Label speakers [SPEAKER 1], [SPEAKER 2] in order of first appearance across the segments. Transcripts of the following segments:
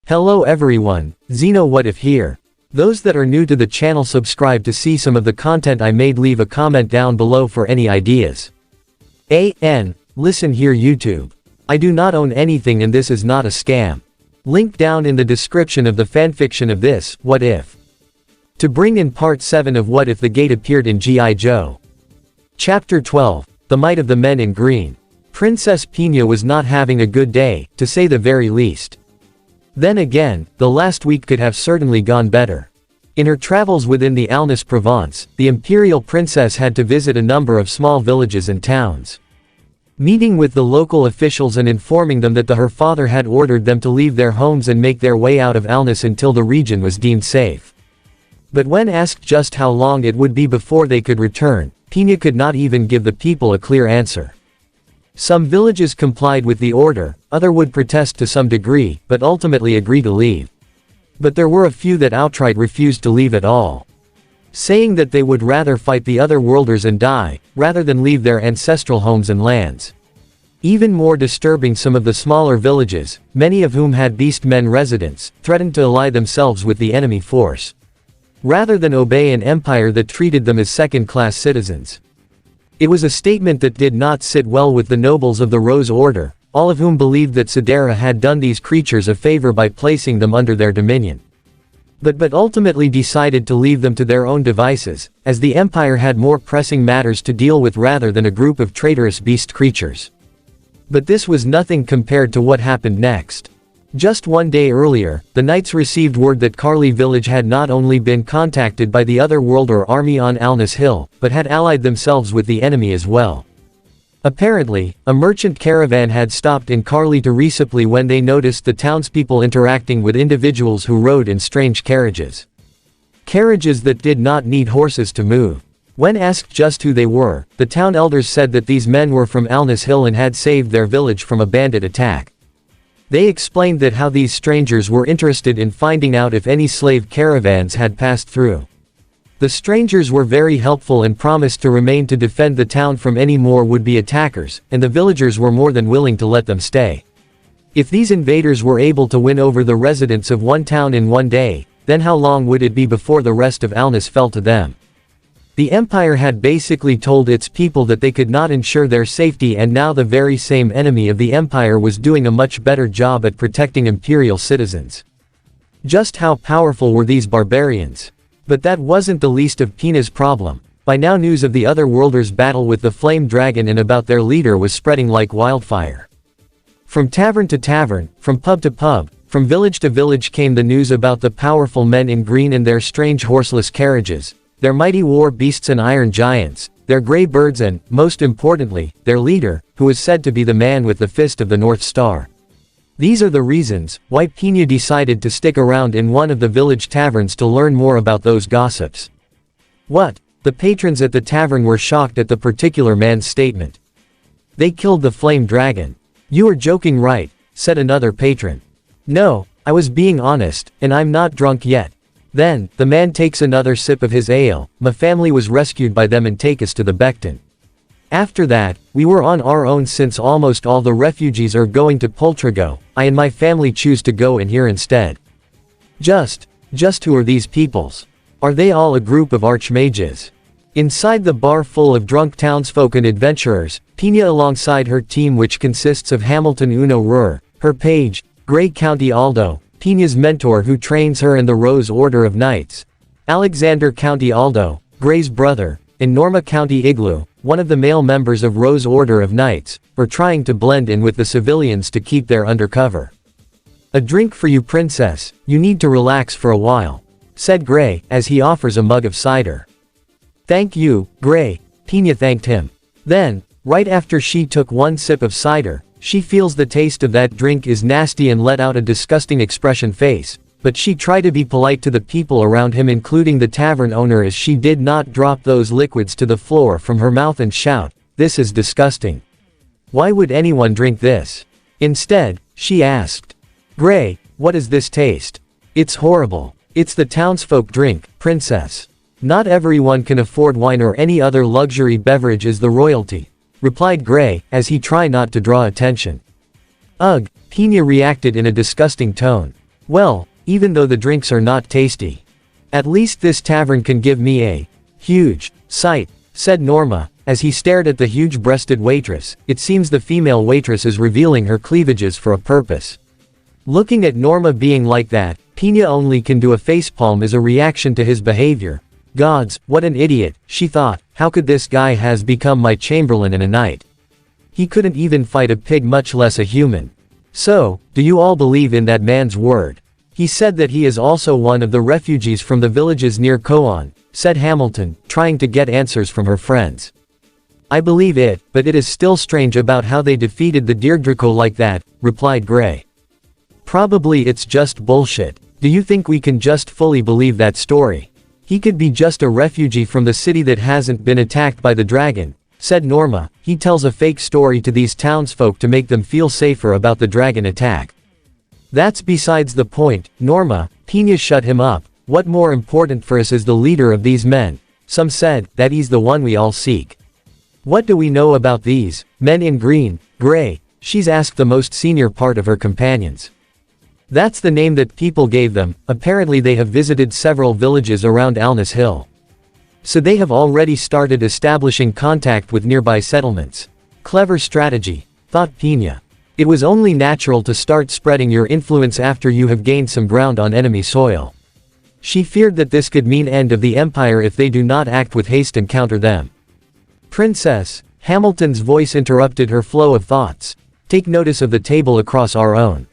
[SPEAKER 1] Hello everyone, Zeno What If here. Those that are new to the channel, subscribe to see some of the content I made. Leave a comment down below for any ideas. Listen here YouTube. I do not own anything and this is not a scam. Link down in the description of the fanfiction of this, What If. To bring in part 7 of What If the Gate appeared in G.I. Joe. Chapter 12, The Might of the Men in Green. Princess Pina was not having a good day, to say the very least. Then again, the last week could have certainly gone better. In her travels within the Aulnay-Provence, the imperial princess had to visit a number of small villages and towns. Meeting with the local officials and informing them that her father had ordered them to leave their homes and make their way out of Aulnay until the region was deemed safe. But when asked just how long it would be before they could return, Pina could not even give the people a clear answer. Some villages complied with the order, others would protest to some degree, but ultimately agree to leave. But there were a few that outright refused to leave at all, saying that they would rather fight the other worlders and die, rather than leave their ancestral homes and lands. Even more disturbing, some of the smaller villages, many of whom had beastmen residents, threatened to ally themselves with the enemy force, rather than obey an empire that treated them as second-class citizens. It was a statement that did not sit well with the nobles of the Rose Order, all of whom believed that Sidera had done these creatures a favor by placing them under their dominion. But ultimately decided to leave them to their own devices, as the empire had more pressing matters to deal with rather than a group of traitorous beast creatures. But this was nothing compared to what happened next. Just one day earlier, the knights received word that Carly village had not only been contacted by the other world or army on Aulnay Hill, but had allied themselves with the enemy as well. Apparently, a merchant caravan had stopped in Carly to resupply when they noticed the townspeople interacting with individuals who rode in strange carriages. Carriages that did not need horses to move. When asked just who they were, the town elders said that these men were from Aulnay Hill and had saved their village from a bandit attack. They explained that how these strangers were interested in finding out if any slave caravans had passed through. The strangers were very helpful and promised to remain to defend the town from any more would-be attackers, and the villagers were more than willing to let them stay. If these invaders were able to win over the residents of one town in one day, then how long would it be before the rest of Aulnay fell to them? The empire had basically told its people that they could not ensure their safety, and now the very same enemy of the empire was doing a much better job at protecting imperial citizens. Just how powerful were these barbarians? But that wasn't the least of Pina's problem. By now news of the Otherworlders' battle with the Flame Dragon and about their leader was spreading like wildfire. From tavern to tavern, from pub to pub, from village to village came the news about the powerful men in green and their strange horseless carriages, their mighty war beasts and iron giants, their grey birds and, most importantly, their leader, who is said to be the man with the fist of the North Star. These are the reasons why Pina decided to stick around in one of the village taverns to learn more about those gossips. What? The patrons at the tavern were shocked at the particular man's statement. They killed the flame dragon. You are joking, right? Said another patron. No, I was being honest, and I'm not drunk yet. Then, the man takes another sip of his ale. My family was rescued by them and take us to the Becton. After that, we were on our own since almost all the refugees are going to Poltrago. I and my family choose to go in here instead. Just who are these peoples? Are they all a group of archmages? Inside the bar full of drunk townsfolk and adventurers, Pina alongside her team, which consists of Hamilton Uno Rur, her page, Grey County Aldo, Pina's mentor who trains her in the Rose Order of Knights, Alexander County Aldo, Grey's brother, and Norma County Igloo, one of the male members of Rose Order of Knights, were trying to blend in with the civilians to keep their undercover. A drink for you, princess, you need to relax for a while, said Grey, as he offers a mug of cider. Thank you, Grey, Pina thanked him. Then, right after she took one sip of cider, she feels the taste of that drink is nasty and let out a disgusting expression face, but she tried to be polite to the people around him, including the tavern owner, as she did not drop those liquids to the floor from her mouth and shout, "This is disgusting. Why would anyone drink this?" Instead, she asked, "Grey, what is this taste?" "It's horrible. It's the townsfolk drink, princess. Not everyone can afford wine or any other luxury beverage as the royalty," replied Grey, as he tried not to draw attention. Ugh, Pina reacted in a disgusting tone. Well, even though the drinks are not tasty. At least this tavern can give me a huge sight, said Norma, as he stared at the huge-breasted waitress. It seems the female waitress is revealing her cleavages for a purpose. Looking at Norma being like that, Pina only can do a facepalm as a reaction to his behavior. Gods, what an idiot, she thought, how could this guy has become my chamberlain in a night? He couldn't even fight a pig, much less a human. So, do you all believe in that man's word? He said that he is also one of the refugees from the villages near Koan, said Hamilton, trying to get answers from her friends. I believe it, but it is still strange about how they defeated the Deirdrico like that, replied Gray. Probably it's just bullshit. Do you think we can just fully believe that story? He could be just a refugee from the city that hasn't been attacked by the dragon, said Norma. He tells a fake story to these townsfolk to make them feel safer about the dragon attack. That's besides the point, Norma. Pina shut him up. What more important for us is the leader of these men? Some said that he's the one we all seek. What do we know about these men in green, Gray? She's asked the most senior part of her companions. That's the name that people gave them. Apparently they have visited several villages around Alnus Hill. So they have already started establishing contact with nearby settlements. Clever strategy, thought Pina. It was only natural to start spreading your influence after you have gained some ground on enemy soil. She feared that this could mean end of the empire if they do not act with haste and counter them. Princess, Hamilton's voice interrupted her flow of thoughts. Take notice of the table across our own.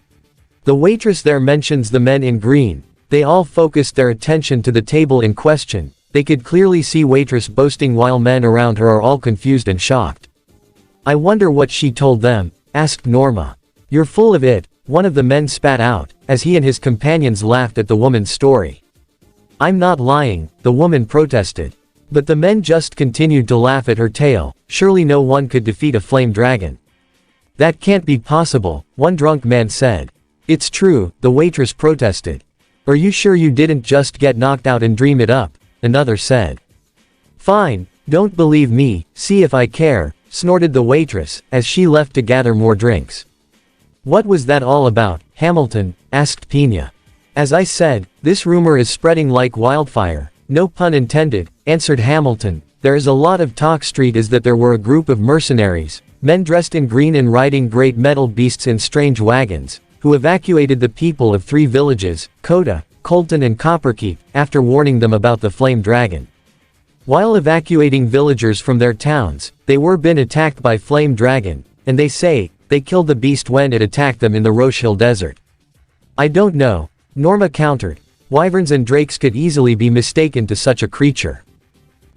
[SPEAKER 1] The waitress there mentions the men in green. They all focused their attention to the table in question. They could clearly see waitress boasting while men around her are all confused and shocked. I wonder what she told them, asked Norma. You're full of it, one of the men spat out, as he and his companions laughed at the woman's story. I'm not lying, the woman protested. But the men just continued to laugh at her tale. Surely no one could defeat a flame dragon. That can't be possible, one drunk man said. It's true, the waitress protested. Are you sure you didn't just get knocked out and dream it up? Another said. Fine, don't believe me, see if I care, snorted the waitress, as she left to gather more drinks. What was that all about, Hamilton? Asked Pina. As I said, this rumor is spreading like wildfire. No pun intended, answered Hamilton. There is a lot of talk. Street is that there were a group of mercenaries, men dressed in green and riding great metal beasts in strange wagons, who evacuated the people of 3 villages, Kota, Colton and Copperkeep, after warning them about the flame dragon. While evacuating villagers from their towns, they were been attacked by flame dragon, and they say, they killed the beast when it attacked them in the Rochehill desert. I don't know, Norma countered. Wyverns and drakes could easily be mistaken to such a creature.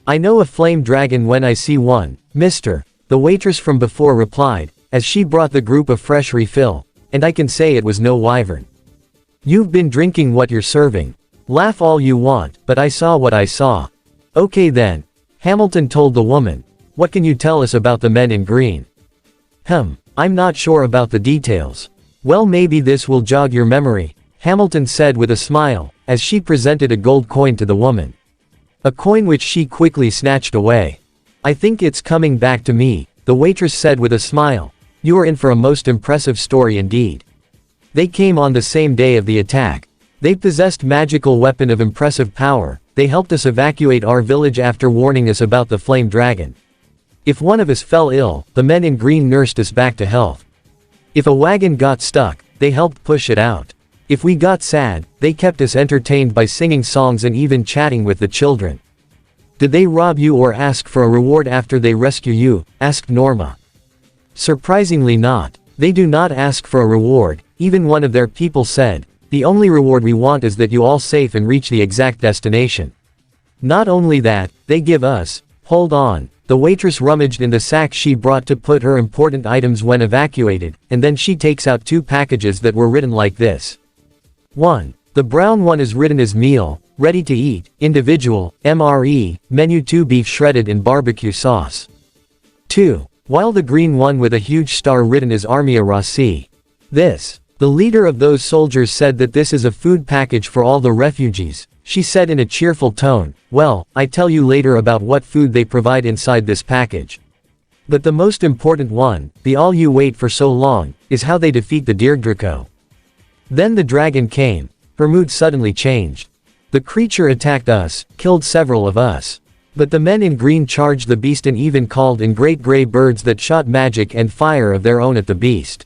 [SPEAKER 1] I know a flame dragon when I see one, mister, the waitress from before replied, as she brought the group a fresh refill, and I can say it was no wyvern. You've been drinking what you're serving. Laugh all you want, but I saw what I saw. Okay then. Hamilton told the woman. What can you tell us about the men in green? I'm not sure about the details. Well, maybe this will jog your memory, Hamilton said with a smile, as she presented a gold coin to the woman. A coin which she quickly snatched away. I think it's coming back to me, the waitress said with a smile. You are in for a most impressive story indeed. They came on the same day of the attack. They possessed magical weapon of impressive power. They helped us evacuate our village after warning us about the flame dragon. If one of us fell ill, the men in green nursed us back to health. If a wagon got stuck, they helped push it out. If we got sad, they kept us entertained by singing songs and even chatting with the children. Did they rob you or ask for a reward after they rescue you? Asked Norma. Surprisingly not. They do not ask for a reward, even one of their people said. The only reward we want is that you all safe and reach the exact destination. Not only that, they give us, hold on. The waitress rummaged in the sack she brought to put her important items when evacuated, and then she takes out 2 packages that were written like this. 1. The brown one is written as meal, ready to eat, individual, MRE, menu 2 beef shredded in barbecue sauce. 2. While the green one with a huge star written as Armia Rossi. This. The leader of those soldiers said that this is a food package for all the refugees. She said in a cheerful tone, well, I tell you later about what food they provide inside this package. But the most important one, the all you wait for so long, is how they defeat the Deirdrico. Then the dragon came. Her mood suddenly changed. The creature attacked us, killed several of us. But the men in green charged the beast and even called in great gray birds that shot magic and fire of their own at the beast.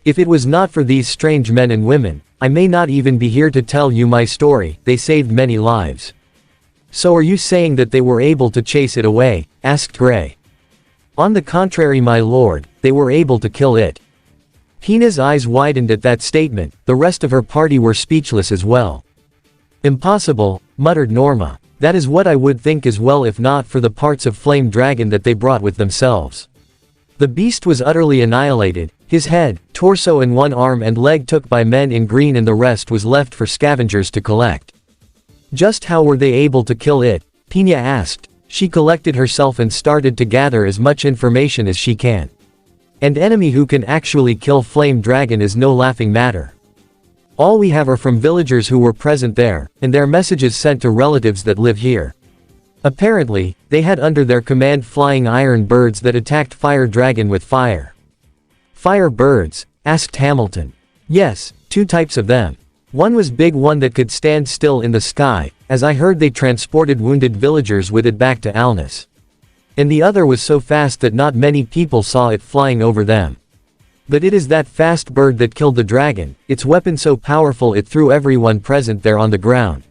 [SPEAKER 1] If it was not for these strange men and women, I may not even be here to tell you my story. They saved many lives. So are you saying that they were able to chase it away? Asked Gray. On the contrary, my lord, they were able to kill it. Tina's eyes widened at that statement. The rest of her party were speechless as well. Impossible, muttered Norma. That is what I would think as well if not for the parts of flame dragon that they brought with themselves. The beast was utterly annihilated, his head, torso and one arm and leg took by men in green and the rest was left for scavengers to collect. Just how were they able to kill it? Pina asked. She collected herself and started to gather as much information as she can. An enemy who can actually kill flame dragon is no laughing matter. All we have are from villagers who were present there, and their messages sent to relatives that live here. Apparently, they had under their command flying iron birds that attacked fire dragon with fire. Fire birds? Asked Hamilton. Yes, 2 types of them. One was big one that could stand still in the sky, as I heard they transported wounded villagers with it back to Alnus. And the other was so fast that not many people saw it flying over them. But it is that fast bird that killed the dragon, its weapon so powerful it threw everyone present there on the ground.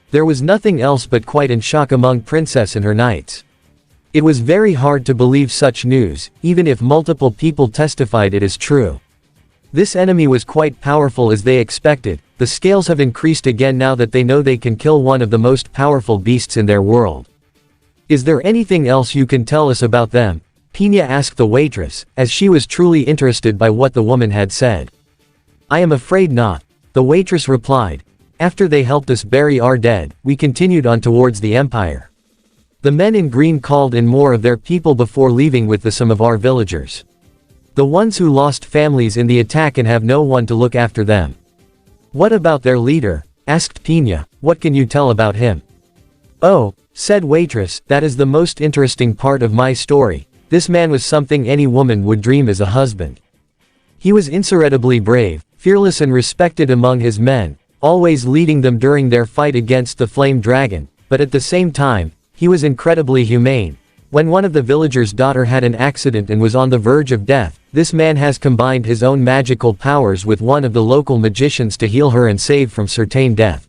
[SPEAKER 1] There was nothing else but quite in shock among princess and her knights. It was very hard to believe such news, even if multiple people testified it is true. This enemy was quite powerful as they expected. The scales have increased again now that they know they can kill one of the most powerful beasts in their world. Is there anything else you can tell us about them? Pina asked the waitress, as she was truly interested by what the woman had said. I am afraid not, the waitress replied. After they helped us bury our dead, we continued on towards the empire. The men in green called in more of their people before leaving with some of our villagers. The ones who lost families in the attack and have no one to look after them. What about their leader? Asked Pina. What can you tell about him? Oh, said waitress, that is the most interesting part of my story. This man was something any woman would dream as a husband. He was incredibly brave, fearless and respected among his men, always leading them during their fight against the flame dragon, but at the same time, he was incredibly humane. When one of the villagers' daughter had an accident and was on the verge of death, this man has combined his own magical powers with one of the local magicians to heal her and save from certain death.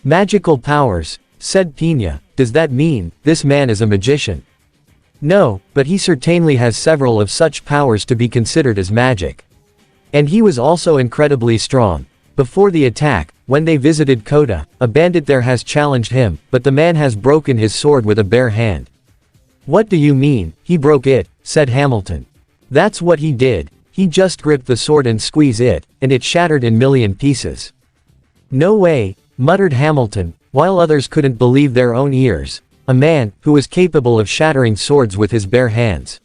[SPEAKER 1] Magical powers, said Pina. Does that mean this man is a magician? No, but he certainly has several of such powers to be considered as magic. And he was also incredibly strong. Before the attack, when they visited Kota, a bandit there has challenged him, but the man has broken his sword with a bare hand. What do you mean, he broke it, said Hamilton. That's what he did, he just gripped the sword and squeezed it, and it shattered in million pieces. No way, muttered Hamilton, while others couldn't believe their own ears. A man, who was capable of shattering swords with his bare hands.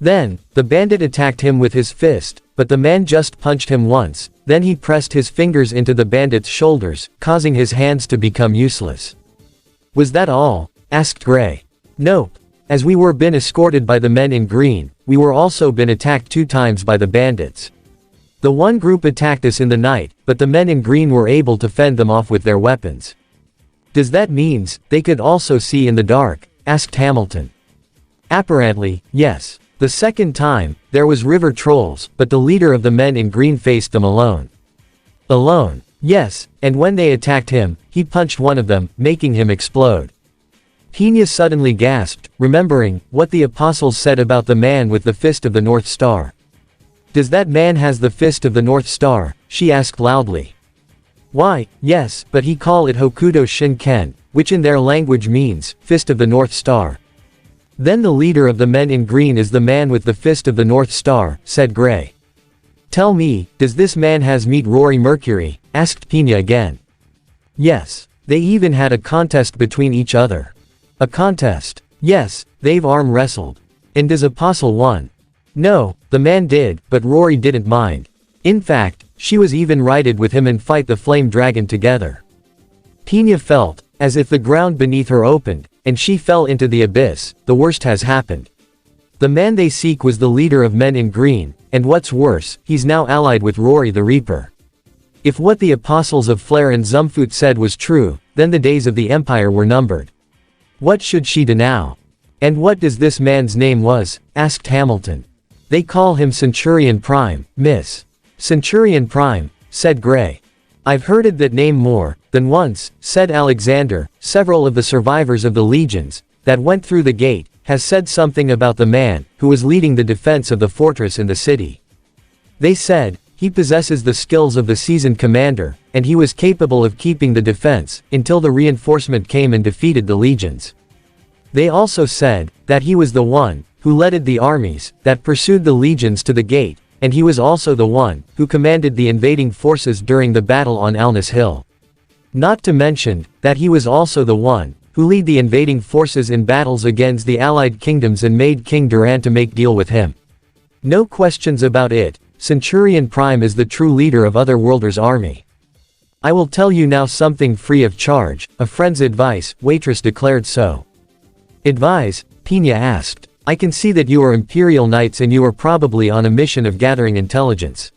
[SPEAKER 1] Then, the bandit attacked him with his fist, but the man just punched him once, then he pressed his fingers into the bandit's shoulders, causing his hands to become useless. Was that all? Asked Gray. Nope. As we were been escorted by the men in green, we were also been attacked 2 times by the bandits. The one group attacked us in the night, but the men in green were able to fend them off with their weapons. Does that means they could also see in the dark? Asked Hamilton. Apparently, yes. The second time, there was river trolls, but the leader of the men in green faced them alone. Alone? Yes, and when they attacked him, he punched one of them, making him explode. Pina suddenly gasped, remembering what the apostles said about the man with the fist of the North Star. Does that man has the fist of the North Star? She asked loudly. Why, yes, but he call it Hokuto Shinken, which in their language means, fist of the North Star. Then the leader of the men in green is the man with the fist of the North Star, said Gray. Tell me, does this man has meet Rory Mercury? Asked Pina again. Yes. They even had a contest between each other. A contest? Yes, they've arm wrestled. And does Apostle won? No, the man did, but Rory didn't mind. In fact, she was even righted with him and fight the flame dragon together. Pina felt, as if the ground beneath her opened, and she fell into the abyss. The worst has happened. The man they seek was the leader of men in green, and what's worse, he's now allied with Rory the Reaper. If what the apostles of Flare and Zumfoot said was true, then the days of the Empire were numbered. What should she do now? And what does this man's name was? Asked Hamilton. They call him Centurion Prime, miss. Centurion Prime, said Gray. I've heard it that name more than once, said Alexander. Several of the survivors of the legions that went through the gate has said something about the man who was leading the defense of the fortress in the city. They said, he possesses the skills of the seasoned commander, and he was capable of keeping the defense until the reinforcement came and defeated the legions. They also said that he was the one who led the armies that pursued the legions to the gate, and he was also the one who commanded the invading forces during the battle on Alnus Hill. Not to mention that he was also the one who led the invading forces in battles against the allied kingdoms and made King Durand to make deal with him. No questions about it, Centurion Prime is the true leader of Otherworlders' army. I will tell you now something free of charge, a friend's advice, Waitress declared so. Advise? Pina asked. I can see that you are Imperial Knights and you are probably on a mission of gathering intelligence.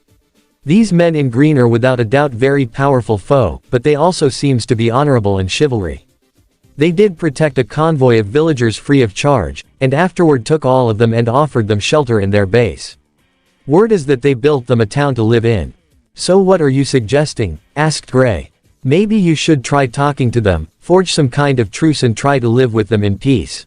[SPEAKER 1] These men in green are without a doubt very powerful foe, but they also seems to be honorable and chivalry. They did protect a convoy of villagers free of charge, and afterward took all of them and offered them shelter in their base. Word is that they built them a town to live in. So what are you suggesting? Asked Gray. Maybe you should try talking to them, forge some kind of truce and try to live with them in peace.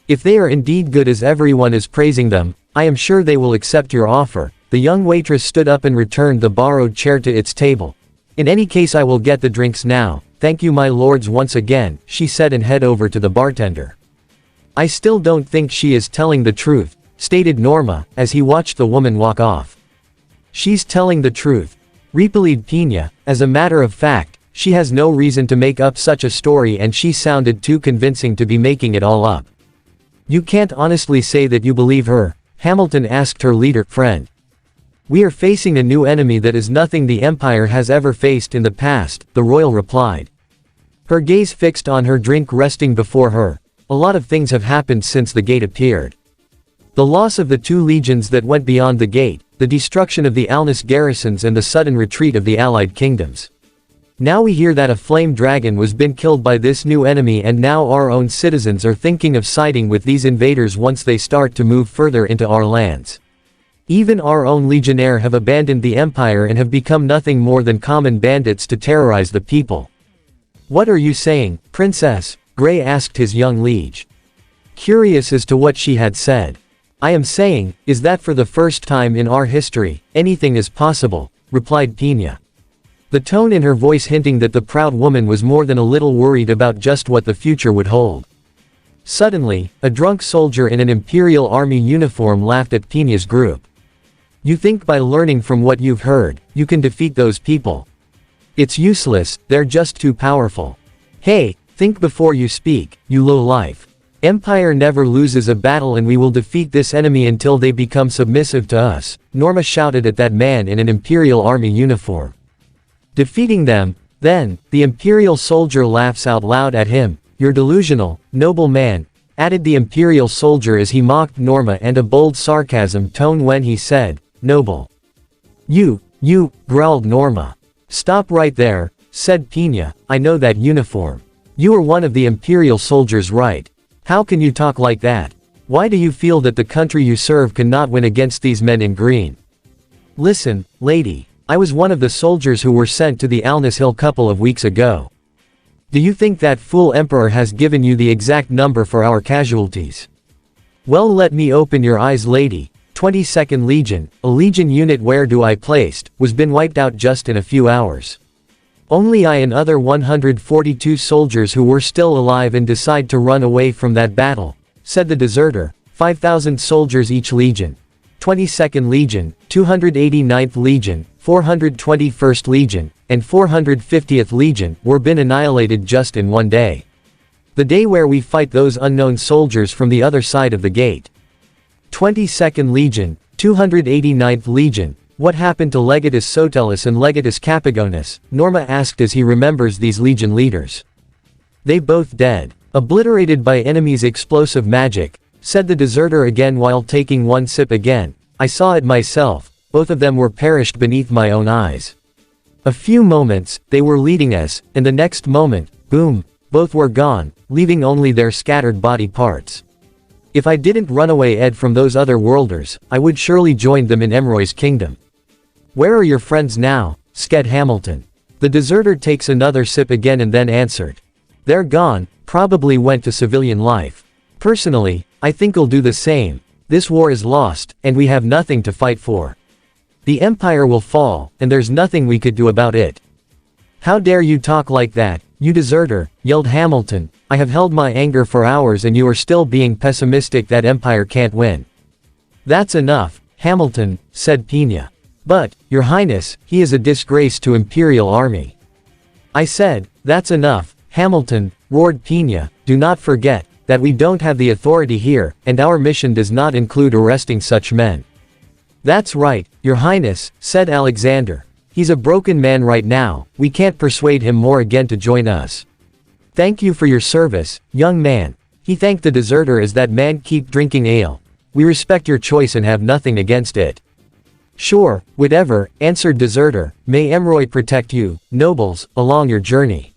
[SPEAKER 1] If they are indeed good as everyone is praising them, I am sure they will accept your offer. The young waitress stood up and returned the borrowed chair to its table. In any case, I will get the drinks now. Thank you, my lords, once again, she said, and head over to the bartender. I still don't think she is telling the truth, stated Norma, as he watched the woman walk off. She's telling the truth, replied Pina. As a matter of fact, she has no reason to make up such a story, and she sounded too convincing to be making it all up. You can't honestly say that you believe her? Hamilton asked her leader friend. We are facing a new enemy that is nothing the Empire has ever faced in the past, the royal replied. Her gaze fixed on her drink resting before her. A lot of things have happened since the gate appeared. The loss of the 2 legions that went beyond the gate, the destruction of the Alnus garrisons, and the sudden retreat of the allied kingdoms. Now we hear that a flame dragon was been killed by this new enemy, and now our own citizens are thinking of siding with these invaders once they start to move further into our lands. Even our own legionnaire have abandoned the Empire and have become nothing more than common bandits to terrorize the people. What are you saying, Princess? Gray asked his young liege. Curious as to what she had said. I am saying, is that for the first time in our history, anything is possible, replied Pina. The tone in her voice hinting that the proud woman was more than a little worried about just what the future would hold. Suddenly, a drunk soldier in an Imperial Army uniform laughed at Pina's group. You think by learning from what you've heard, you can defeat those people? It's useless, they're just too powerful. Hey, think before you speak, you lowlife. Empire never loses a battle, and we will defeat this enemy until they become submissive to us, Norma shouted at that man in an Imperial Army uniform. Defeating them, then, the Imperial soldier laughs out loud at him. You're delusional, noble man, added the Imperial soldier as he mocked Norma, and a bold sarcasm tone when he said, noble. You, growled Norma. Stop right there, said Pina, I know that uniform. You are one of the Imperial soldiers, right? How can you talk like that? Why do you feel that the country you serve cannot win against these men in green? Listen, lady. I was one of the soldiers who were sent to the Alnus Hill couple of weeks ago. Do you think that fool emperor has given you the exact number for our casualties? Well, let me open your eyes, lady. 22nd Legion, a legion unit where do I placed, was been wiped out just in a few hours. Only I and other 142 soldiers who were still alive and decide to run away from that battle, said the deserter. 5,000 soldiers each legion. 22nd Legion, 289th Legion, 421st Legion, and 450th Legion were been annihilated just in one day. The day where we fight those unknown soldiers from the other side of the gate. 22nd Legion, 289th Legion, what happened to Legatus Sotellus and Legatus Capagonus? Norma asked as he remembers these legion leaders. They both dead. Obliterated by enemy's explosive magic, said the deserter again while taking one sip again. I saw it myself, both of them were perished beneath my own eyes. A few moments, they were leading us, and the next moment, boom, both were gone, leaving only their scattered body parts. If I didn't run away Ed from those other worlders, I would surely join them in Emroy's kingdom. Where are your friends now? Sked Hamilton. The deserter takes another sip again and then answered. They're gone, probably went to civilian life. Personally, I think I'll do the same. This war is lost, and we have nothing to fight for. The empire will fall, and there's nothing we could do about it. How dare you talk like that, you deserter, yelled Hamilton. I have held my anger for hours and you are still being pessimistic that empire can't win. That's enough, Hamilton, said Pina. But, your highness, he is a disgrace to imperial army. I said, that's enough, Hamilton, roared Pina. Do not forget that we don't have the authority here, and our mission does not include arresting such men. That's right, your highness, said Alexander. He's a broken man right now, we can't persuade him more again to join us. Thank you for your service, young man. He thanked the deserter as that man keep drinking ale. We respect your choice and have nothing against it. Sure, whatever, answered deserter. May Emroy protect you, nobles, along your journey.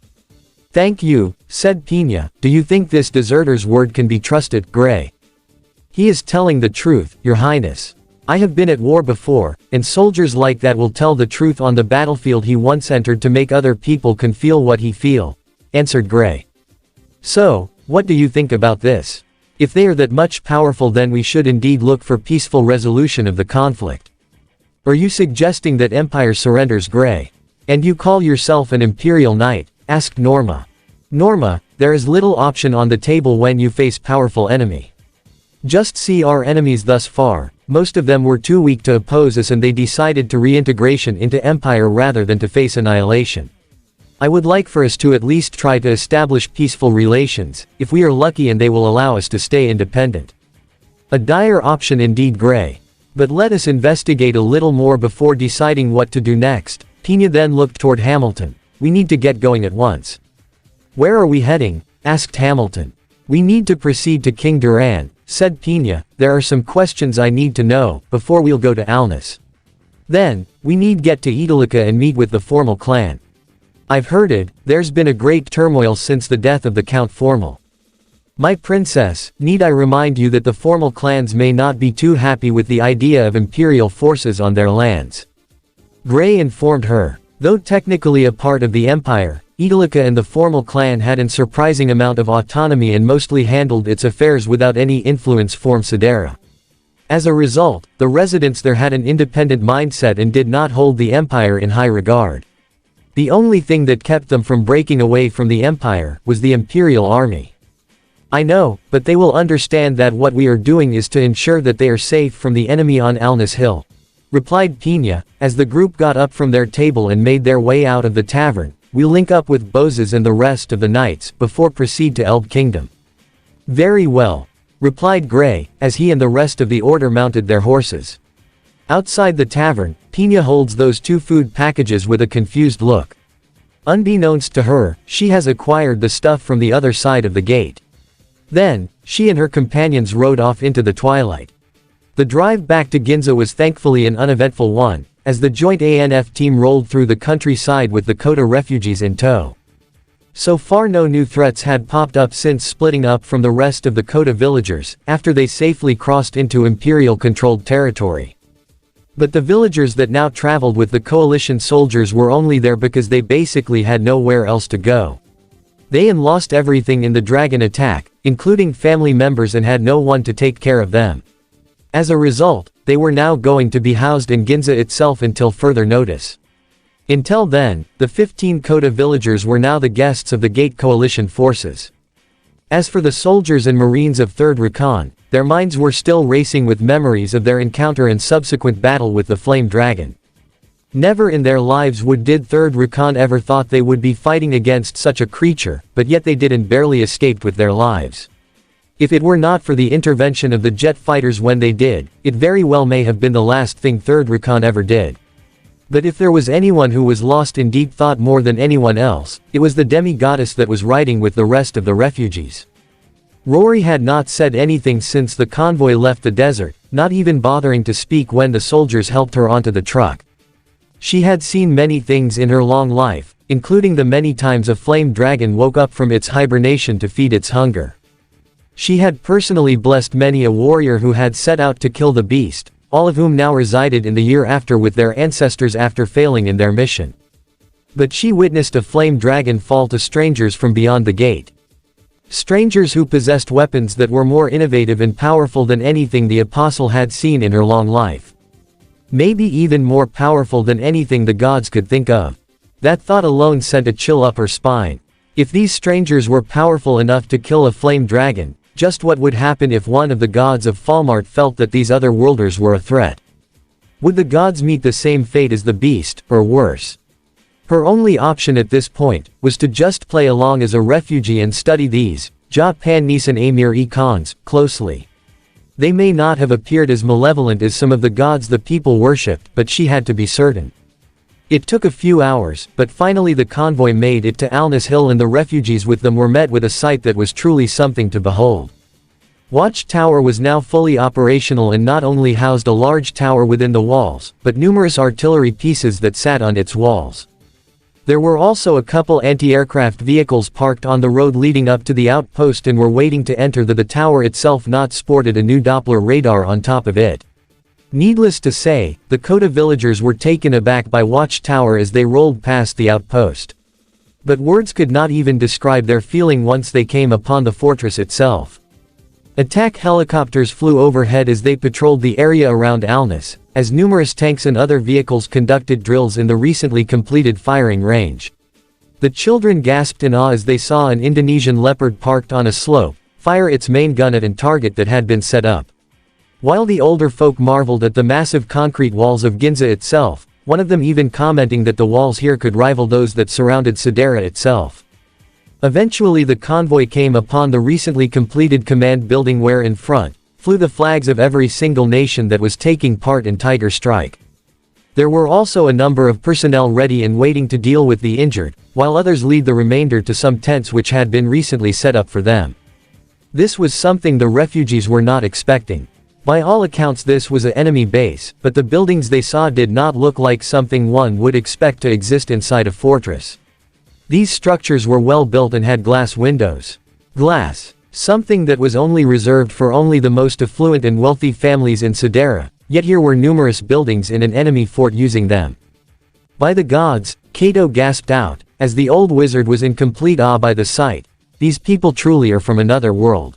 [SPEAKER 1] Thank you, said Pina. Do you think this deserter's word can be trusted, Gray? He is telling the truth, your highness. I have been at war before, and soldiers like that will tell the truth on the battlefield he once entered to make other people can feel what he feel, answered Gray. So, what do you think about this? If they are that much powerful then we should indeed look for peaceful resolution of the conflict. Are you suggesting that empire surrenders, Gray? And you call yourself an imperial knight? Asked Norma. Norma, there is little option on the table when you face powerful enemy. Just see our enemies thus far, most of them were too weak to oppose us and they decided to reintegration into empire rather than to face annihilation. I would like for us to at least try to establish peaceful relations, if we are lucky and they will allow us to stay independent. A dire option indeed, Gray. But let us investigate a little more before deciding what to do next. Pina then looked toward Hamilton. We need to get going at once. Where are we heading? Asked Hamilton. We need to proceed to King Duran, said Pina. There are some questions I need to know, before we'll go to Alnus. Then, we need get to Idolica and meet with the Formal clan. I've heard it, there's been a great turmoil since the death of the Count Formal. My princess, need I remind you that the Formal clans may not be too happy with the idea of imperial forces on their lands. Gray informed her. Though technically a part of the empire, Idolica and the Formal clan had a surprising amount of autonomy and mostly handled its affairs without any influence from Sidera. As a result, the residents there had an independent mindset and did not hold the empire in high regard. The only thing that kept them from breaking away from the empire was the imperial army. I know, but they will understand that what we are doing is to ensure that they are safe from the enemy on Alnus Hill, replied Pina, as the group got up from their table and made their way out of the tavern. We'll link up with Bozes and the rest of the knights before proceed to Elb Kingdom. Very well, replied Gray, as he and the rest of the order mounted their horses. Outside the tavern, Pina holds those two food packages with a confused look. Unbeknownst to her, she has acquired the stuff from the other side of the gate. Then, she and her companions rode off into the twilight. The drive back to Ginza was thankfully an uneventful one, as the joint ANF team rolled through the countryside with the Kota refugees in tow. So far no new threats had popped up since splitting up from the rest of the Kota villagers, after they safely crossed into Imperial-controlled territory. But the villagers that now traveled with the coalition soldiers were only there because they basically had nowhere else to go. They had lost everything in the dragon attack, including family members, and had no one to take care of them. As a result, they were now going to be housed in Ginza itself until further notice. Until then, the 15 Kota villagers were now the guests of the Gate Coalition forces. As for the soldiers and marines of 3rd Rakan, their minds were still racing with memories of their encounter and subsequent battle with the Flame Dragon. Never in their lives did 3rd Rakan ever thought they would be fighting against such a creature, but yet they did and barely escaped with their lives. If it were not for the intervention of the jet fighters when they did, it very well may have been the last thing 3rd Rakan ever did. But if there was anyone who was lost in deep thought more than anyone else, it was the demi-goddess that was riding with the rest of the refugees. Rory had not said anything since the convoy left the desert, not even bothering to speak when the soldiers helped her onto the truck. She had seen many things in her long life, including the many times a flame dragon woke up from its hibernation to feed its hunger. She had personally blessed many a warrior who had set out to kill the beast, all of whom now resided in the year after with their ancestors after failing in their mission. But she witnessed a flame dragon fall to strangers from beyond the gate. Strangers who possessed weapons that were more innovative and powerful than anything the apostle had seen in her long life. Maybe even more powerful than anything the gods could think of. That thought alone sent a chill up her spine. If these strangers were powerful enough to kill a flame dragon, just what would happen if one of the gods of Falmart felt that these other worlders were a threat? Would the gods meet the same fate as the beast, or worse? Her only option at this point was to just play along as a refugee and study these Japanese and Amir icons closely. They may not have appeared as malevolent as some of the gods the people worshipped, but she had to be certain. It took a few hours, but finally the convoy made it to Alnus Hill and the refugees with them were met with a sight that was truly something to behold. Watchtower was now fully operational and not only housed a large tower within the walls, but numerous artillery pieces that sat on its walls. There were also a couple anti-aircraft vehicles parked on the road leading up to the outpost and were waiting to enter. The tower itself not sported a new Doppler radar on top of it. Needless to say, the Kota villagers were taken aback by Watchtower as they rolled past the outpost. But words could not even describe their feeling once they came upon the fortress itself. Attack helicopters flew overhead as they patrolled the area around Alnus, as numerous tanks and other vehicles conducted drills in the recently completed firing range. The children gasped in awe as they saw an Indonesian Leopard parked on a slope, fire its main gun at a target that had been set up. While the older folk marveled at the massive concrete walls of Ginza itself, one of them even commenting that the walls here could rival those that surrounded Sedera itself. Eventually the convoy came upon the recently completed command building where in front flew the flags of every single nation that was taking part in Tiger Strike. There were also a number of personnel ready and waiting to deal with the injured, while others lead the remainder to some tents which had been recently set up for them. This was something the refugees were not expecting. By all accounts this was an enemy base, but the buildings they saw did not look like something one would expect to exist inside a fortress. These structures were well built and had glass windows. Glass. Something that was only reserved for only the most affluent and wealthy families in Sedera, yet here were numerous buildings in an enemy fort using them. By the gods, Kato gasped out, as the old wizard was in complete awe by the sight. These people truly are from another world.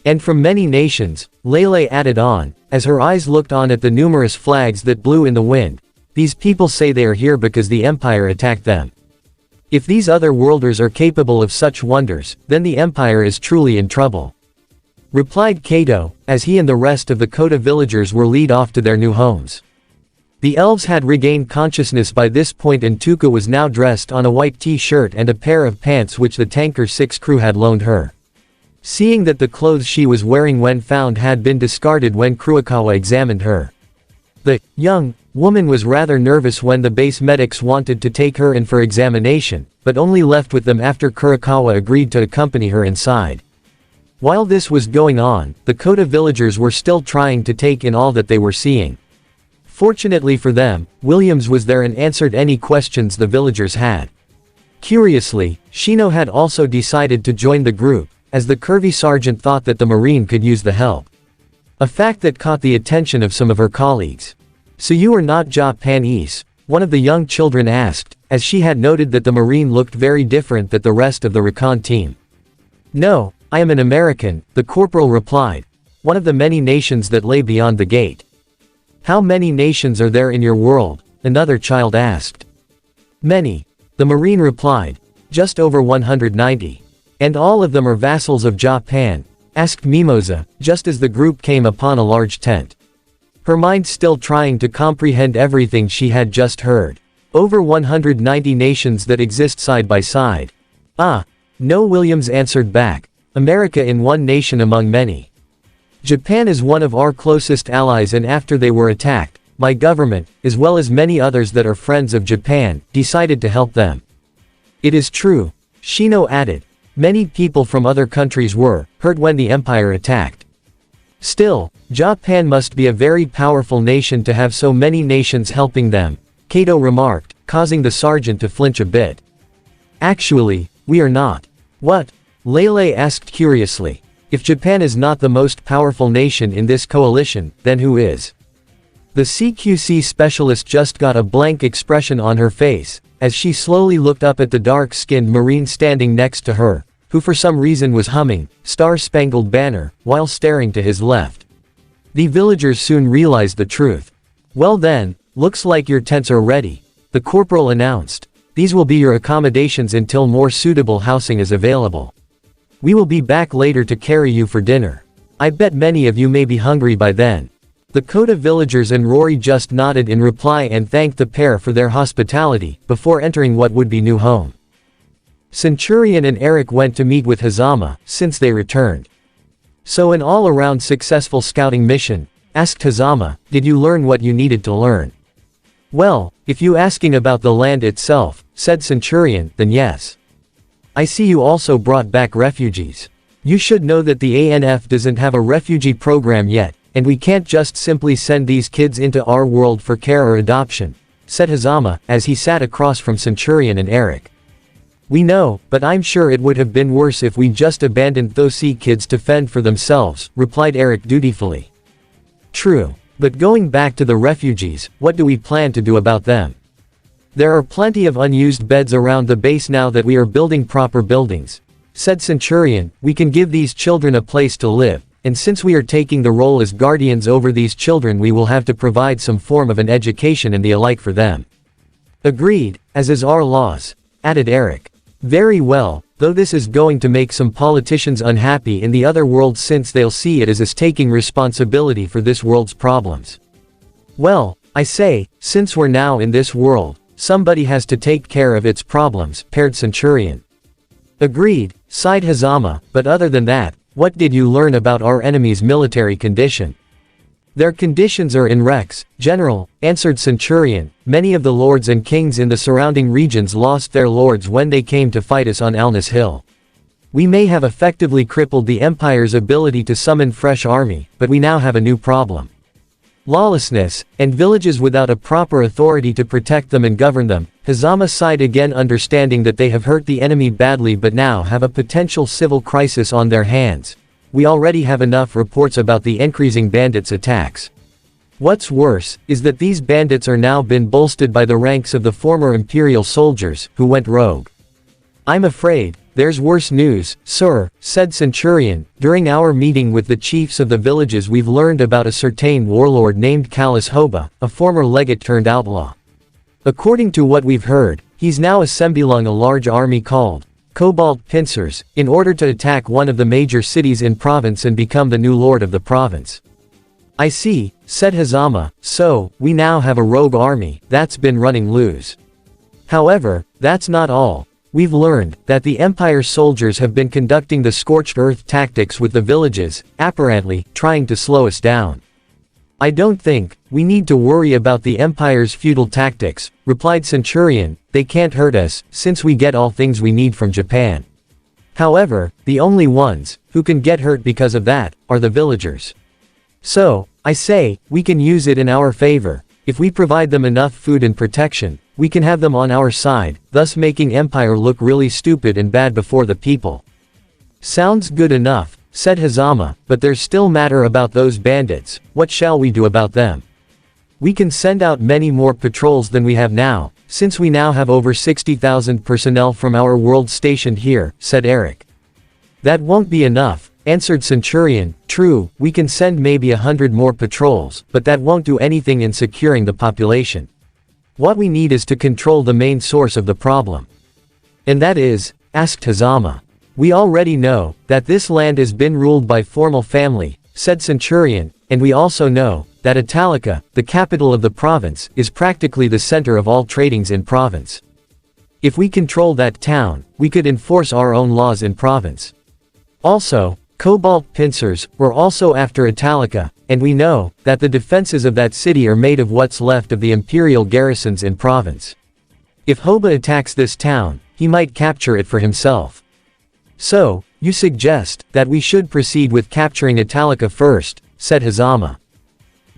[SPEAKER 1] And from many nations, Lele added on, as her eyes looked on at the numerous flags that blew in the wind. These people say they are here because the Empire attacked them. If these other worlders are capable of such wonders, then the Empire is truly in trouble. Replied Kato, as he and the rest of the Kota villagers were led off to their new homes. The elves had regained consciousness by this point and Tuka was now dressed on a white t-shirt and a pair of pants which the Tanker 6 crew had loaned her. Seeing that the clothes she was wearing when found had been discarded when Kurokawa examined her. The young woman was rather nervous when the base medics wanted to take her in for examination, but only left with them after Kurokawa agreed to accompany her inside. While this was going on, the Kota villagers were still trying to take in all that they were seeing. Fortunately for them, Williams was there and answered any questions the villagers had. Curiously, Shino had also decided to join the group, as the curvy sergeant thought that the Marine could use the help. A fact that caught the attention of some of her colleagues. "So you are not Japanese?" one of the young children asked, as she had noted that the Marine looked very different than the rest of the recon team. "No, I am an American," the corporal replied. "One of the many nations that lay beyond the gate." "How many nations are there in your world?" another child asked. "Many," the Marine replied. "Just over 190. And all of them are vassals of Japan?" asked Mimosa, just as the group came upon a large tent. Her mind still trying to comprehend everything she had just heard. Over 190 nations that exist side by side. "Ah. No," Williams answered back. "America in one nation among many. Japan is one of our closest allies and after they were attacked, my government, as well as many others that are friends of Japan, decided to help them." "It is true," Shino added. "Many people from other countries were hurt when the Empire attacked. Still, Japan must be a very powerful nation to have so many nations helping them. Kato remarked, causing the sergeant to flinch a bit. Actually, we are not. What? Lele asked curiously. If Japan is not the most powerful nation in this coalition, then who is? The CQC specialist just got a blank expression on her face, as she slowly looked up at the dark-skinned Marine standing next to her, who for some reason was humming Star-Spangled Banner, while staring to his left. The villagers soon realized the truth. Well then, looks like your tents are ready, the corporal announced. These will be your accommodations until more suitable housing is available. We will be back later to carry you for dinner. I bet many of you may be hungry by then. The Kota villagers and Rory just nodded in reply and thanked the pair for their hospitality, before entering what would be new home. Centurion and Eric went to meet with Hazama, since they returned. So an all-around successful scouting mission, asked Hazama, did you learn what you needed to learn? Well, if you asking about the land itself, said Centurion, then yes. I see you also brought back refugees. You should know that the ANF doesn't have a refugee program yet, and we can't just simply send these kids into our world for care or adoption, said Hazama, as he sat across from Centurion and Eric. We know, but I'm sure it would have been worse if we just abandoned those sea kids to fend for themselves, replied Eric dutifully. True. But going back to the refugees, what do we plan to do about them? There are plenty of unused beds around the base now that we are building proper buildings, said Centurion. We can give these children a place to live, and since we are taking the role as guardians over these children, we will have to provide some form of an education and the alike for them. Agreed, as is our laws, added Eric. Very well, though this is going to make some politicians unhappy in the other world since they'll see it as us taking responsibility for this world's problems. Well, I say, since we're now in this world, somebody has to take care of its problems, paired Centurion. Agreed, sighed Hazama, but other than that, what did you learn about our enemy's military condition? Their conditions are in wrecks, General, answered Centurion. Many of the lords and kings in the surrounding regions lost their lords when they came to fight us on Alnus Hill. We may have effectively crippled the Empire's ability to summon fresh army, but we now have a new problem. Lawlessness, and villages without a proper authority to protect them and govern them. Hazama sighed again, understanding that they have hurt the enemy badly but now have a potential civil crisis on their hands. We already have enough reports about the increasing bandits' attacks. What's worse, is that these bandits are now been bolstered by the ranks of the former Imperial soldiers, who went rogue. I'm afraid, there's worse news, sir, said Centurion. During our meeting with the chiefs of the villages we've learned about a certain warlord named Callus Hoba, a former legate turned outlaw. According to what we've heard, he's now assembling a large army called Cobalt Pincers, in order to attack one of the major cities in province and become the new lord of the province. I see, said Hazama, so, we now have a rogue army that's been running loose. However, that's not all. We've learned that the Empire soldiers have been conducting the scorched earth tactics with the villages, apparently, trying to slow us down. I don't think we need to worry about the Empire's feudal tactics, replied Centurion. They can't hurt us, since we get all things we need from Japan. However, the only ones who can get hurt because of that are the villagers. So, I say, we can use it in our favor. If we provide them enough food and protection, we can have them on our side, thus making Empire look really stupid and bad before the people. Sounds good enough, said Hazama, but there's still matter about those bandits. What shall we do about them? We can send out many more patrols than we have now, since we now have over 60,000 personnel from our world stationed here, said Eric. That won't be enough, answered Centurion. True, we can send maybe 100 more patrols, but that won't do anything in securing the population. What we need is to control the main source of the problem. And that is? Asked Hazama. We already know that this land has been ruled by formal family, said Centurion, and we also know that Italica, the capital of the province, is practically the center of all tradings in province. If we control that town, we could enforce our own laws in province. Also, Cobalt Pincers were also after Italica, and we know that the defenses of that city are made of what's left of the imperial garrisons in province. If Hoba attacks this town, he might capture it for himself. So, you suggest that we should proceed with capturing Italica first, said Hazama.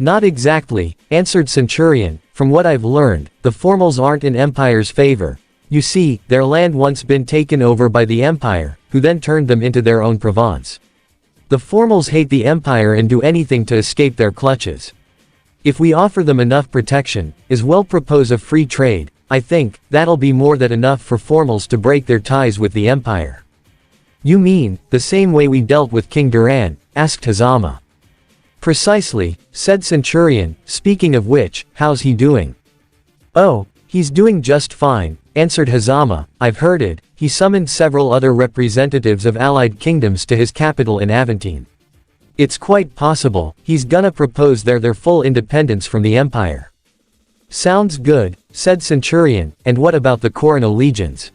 [SPEAKER 1] Not exactly, answered Centurion. From what I've learned, the Formals aren't in Empire's favor. You see, their land once been taken over by the Empire, who then turned them into their own province. The Formals hate the Empire and do anything to escape their clutches. If we offer them enough protection, as well propose a free trade, I think, that'll be more than enough for Formals to break their ties with the Empire. You mean, the same way we dealt with King Duran? Asked Hazama. Precisely, said Centurion. Speaking of which, how's he doing? Oh, he's doing just fine, answered Hazama. I've heard it. He summoned several other representatives of allied kingdoms to his capital in Aventine. It's quite possible, he's gonna propose their full independence from the Empire. Sounds good, said Centurion. And what about the Corino legions?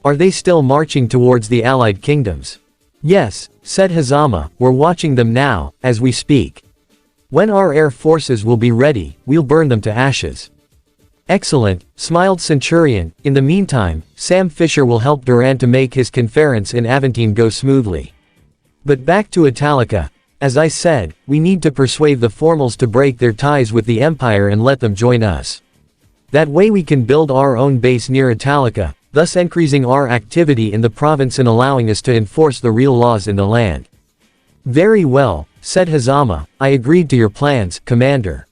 [SPEAKER 1] Are they still marching towards the allied kingdoms? Yes, said Hazama, we're watching them now, as we speak. When our air forces will be ready, we'll burn them to ashes. Excellent, smiled Centurion. In the meantime, Sam Fisher will help Duran to make his conference in Aventine go smoothly. But back to Italica. As I said, we need to persuade the Formals to break their ties with the Empire and let them join us. That way we can build our own base near Italica, thus increasing our activity in the province and allowing us to enforce the real laws in the land. Very well, said Hazama, I agreed to your plans, Commander.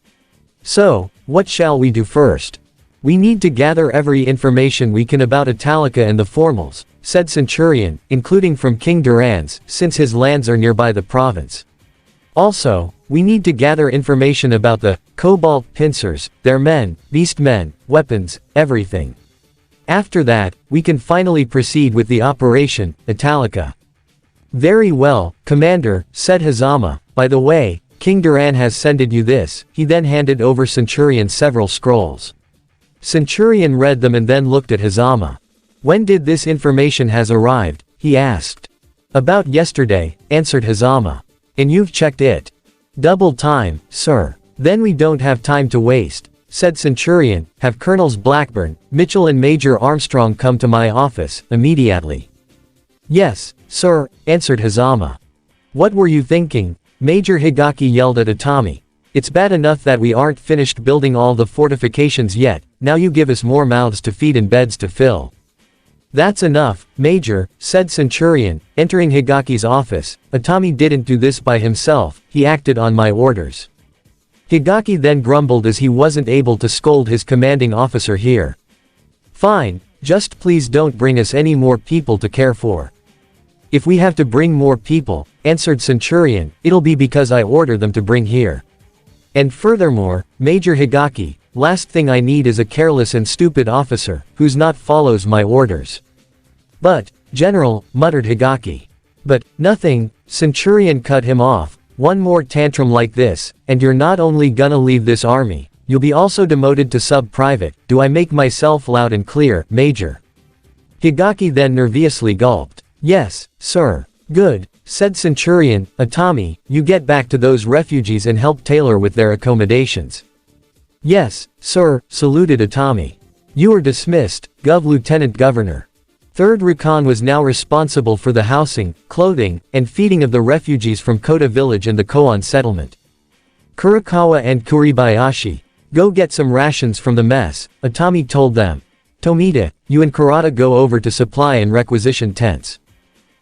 [SPEAKER 1] So, what shall we do first? We need to gather every information we can about Italica and the Formals, said Centurion, including from King Duran's, since his lands are nearby the province. Also, we need to gather information about the Cobalt Pincers, their men, beastmen, weapons, everything. After that, we can finally proceed with the operation, Italica. Very well, Commander, said Hazama. By the way, King Duran has sended you this. He then handed over Centurion several scrolls. Centurion read them and then looked at Hazama. When did this information has arrived? He asked. About yesterday, answered Hazama. And you've checked it? Double time, sir. Then we don't have time to waste, said Centurion. Have Colonels Blackburn, Mitchell and Major Armstrong come to my office, immediately. Yes, sir, answered Hazama. What were you thinking? Major Higaki yelled at Atami. It's bad enough that we aren't finished building all the fortifications yet, now you give us more mouths to feed and beds to fill. That's enough, Major, said Centurion, entering Higaki's office. Atami didn't do this by himself, he acted on my orders. Higaki then grumbled as he wasn't able to scold his commanding officer here. Fine, just please don't bring us any more people to care for. If we have to bring more people, answered Centurion, it'll be because I order them to bring here. And furthermore, Major Higaki, last thing I need is a careless and stupid officer, who's not follows my orders. But, General, muttered Higaki. But, nothing, Centurion cut him off. One more tantrum like this, and you're not only gonna leave this army, you'll be also demoted to sub-private. Do I make myself loud and clear, Major? Higaki then nervously gulped. Yes, sir. Good, said Centurion. Atami, you get back to those refugees and help Taylor with their accommodations. Yes, sir, saluted Atami. You are dismissed, Gov. Lieutenant Governor. 3rd Recon was now responsible for the housing, clothing, and feeding of the refugees from Kota village and the Koan settlement. Kurikawa and Kuribayashi, go get some rations from the mess, Atami told them. Tomita, you and Kurata go over to supply and requisition tents.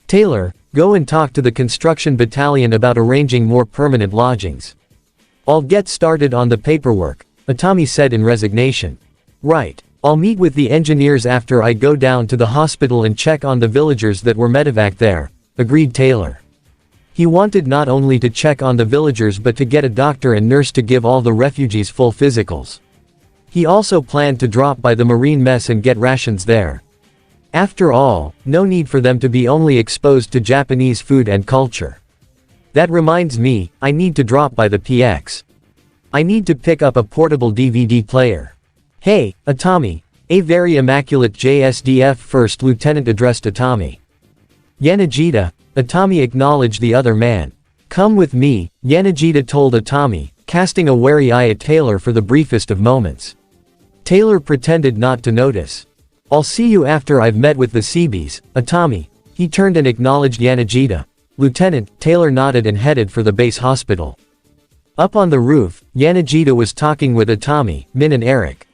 [SPEAKER 1] Taylor, go and talk to the construction battalion about arranging more permanent lodgings. I'll get started on the paperwork, Atami said in resignation. Right. I'll meet with the engineers after I go down to the hospital and check on the villagers that were medevac there, agreed Taylor. He wanted not only to check on the villagers but to get a doctor and nurse to give all the refugees full physicals. He also planned to drop by the marine mess and get rations there. After all, no need for them to be only exposed to Japanese food and culture. That reminds me, I need to drop by the PX. I need to pick up a portable DVD player. Hey, Atami. A very immaculate JSDF First Lieutenant addressed Atami. Yanagita, Atami acknowledged the other man. Come with me, Yanagita told Atami, casting a wary eye at Taylor for the briefest of moments. Taylor pretended not to notice. I'll see you after I've met with the Seabees, Atami. He turned and acknowledged Yanagita. Lieutenant, Taylor nodded and headed for the base hospital. Up on the roof, Yanagita was talking with Atami, Min and Eric.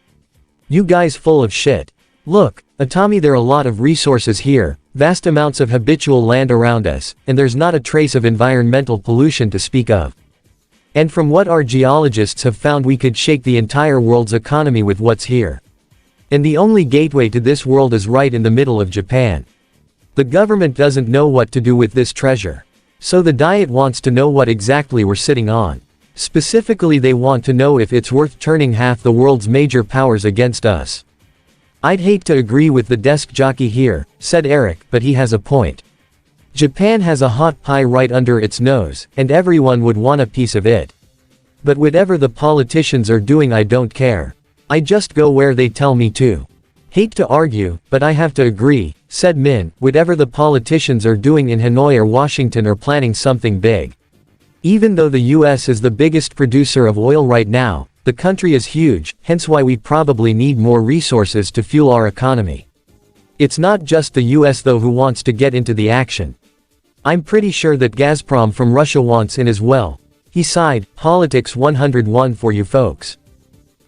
[SPEAKER 1] You guys full of shit. Look, Atami, there are a lot of resources here, vast amounts of habitual land around us, and there's not a trace of environmental pollution to speak of. And from what our geologists have found, we could shake the entire world's economy with what's here. And the only gateway to this world is right in the middle of Japan. The government doesn't know what to do with this treasure. So the Diet wants to know what exactly we're sitting on. Specifically, they want to know if it's worth turning half the world's major powers against us. I'd hate to agree with the desk jockey here, said Eric, but he has a point. Japan has a hot pie right under its nose, and everyone would want a piece of it. But whatever the politicians are doing, I don't care. I just go where they tell me to. Hate to argue, but I have to agree, said Min. Whatever the politicians are doing in Hanoi or Washington are planning something big. Even though the US is the biggest producer of oil right now, the country is huge, hence why we probably need more resources to fuel our economy. It's not just the US though who wants to get into the action. I'm pretty sure that Gazprom from Russia wants in as well. He sighed. Politics 101 for you folks.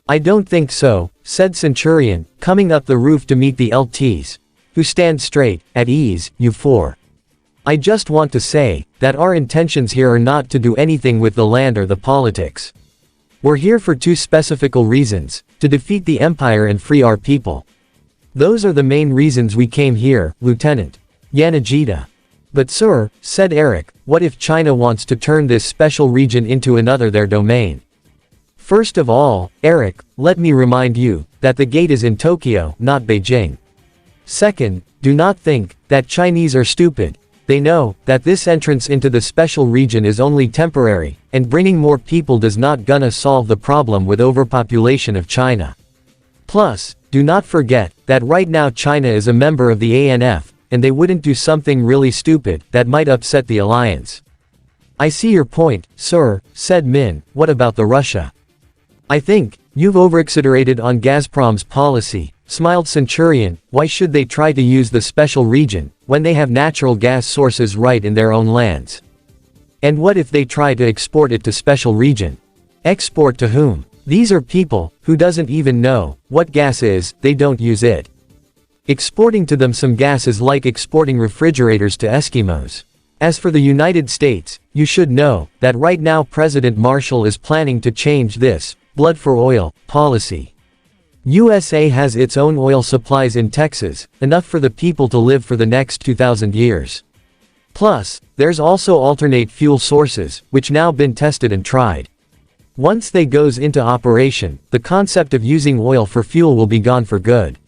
[SPEAKER 1] I don't think so, said Centurion, coming up the roof to meet the LTs. Who stand straight, at ease, you four. I just want to say, that our intentions here are not to do anything with the land or the politics. We're here for two specific reasons, to defeat the empire and free our people. Those are the main reasons we came here, Lieutenant Yanagita. But sir, said Eric, what if China wants to turn this special region into another their domain? First of all, Eric, let me remind you, that the gate is in Tokyo, not Beijing. Second, do not think, that Chinese are stupid. They know, that this entrance into the special region is only temporary, and bringing more people does not gonna solve the problem with overpopulation of China. Plus, do not forget, that right now China is a member of the ANF, and they wouldn't do something really stupid, that might upset the alliance. I see your point, sir, said Min. What about the Russia? I think, you've overexaggerated on Gazprom's policy, smiled Centurion. Why should they try to use the special region, when they have natural gas sources right in their own lands? And what if they try to export it to special region? Export to whom? These are people, who doesn't even know, what gas is, they don't use it. Exporting to them some gas is like exporting refrigerators to Eskimos. As for the United States, you should know, that right now President Marshall is planning to change this, blood for oil, policy. USA has its own oil supplies in Texas, enough for the people to live for the next 2,000 years. Plus, there's also alternate fuel sources, which now been tested and tried. Once they goes into operation, the concept of using oil for fuel will be gone for good.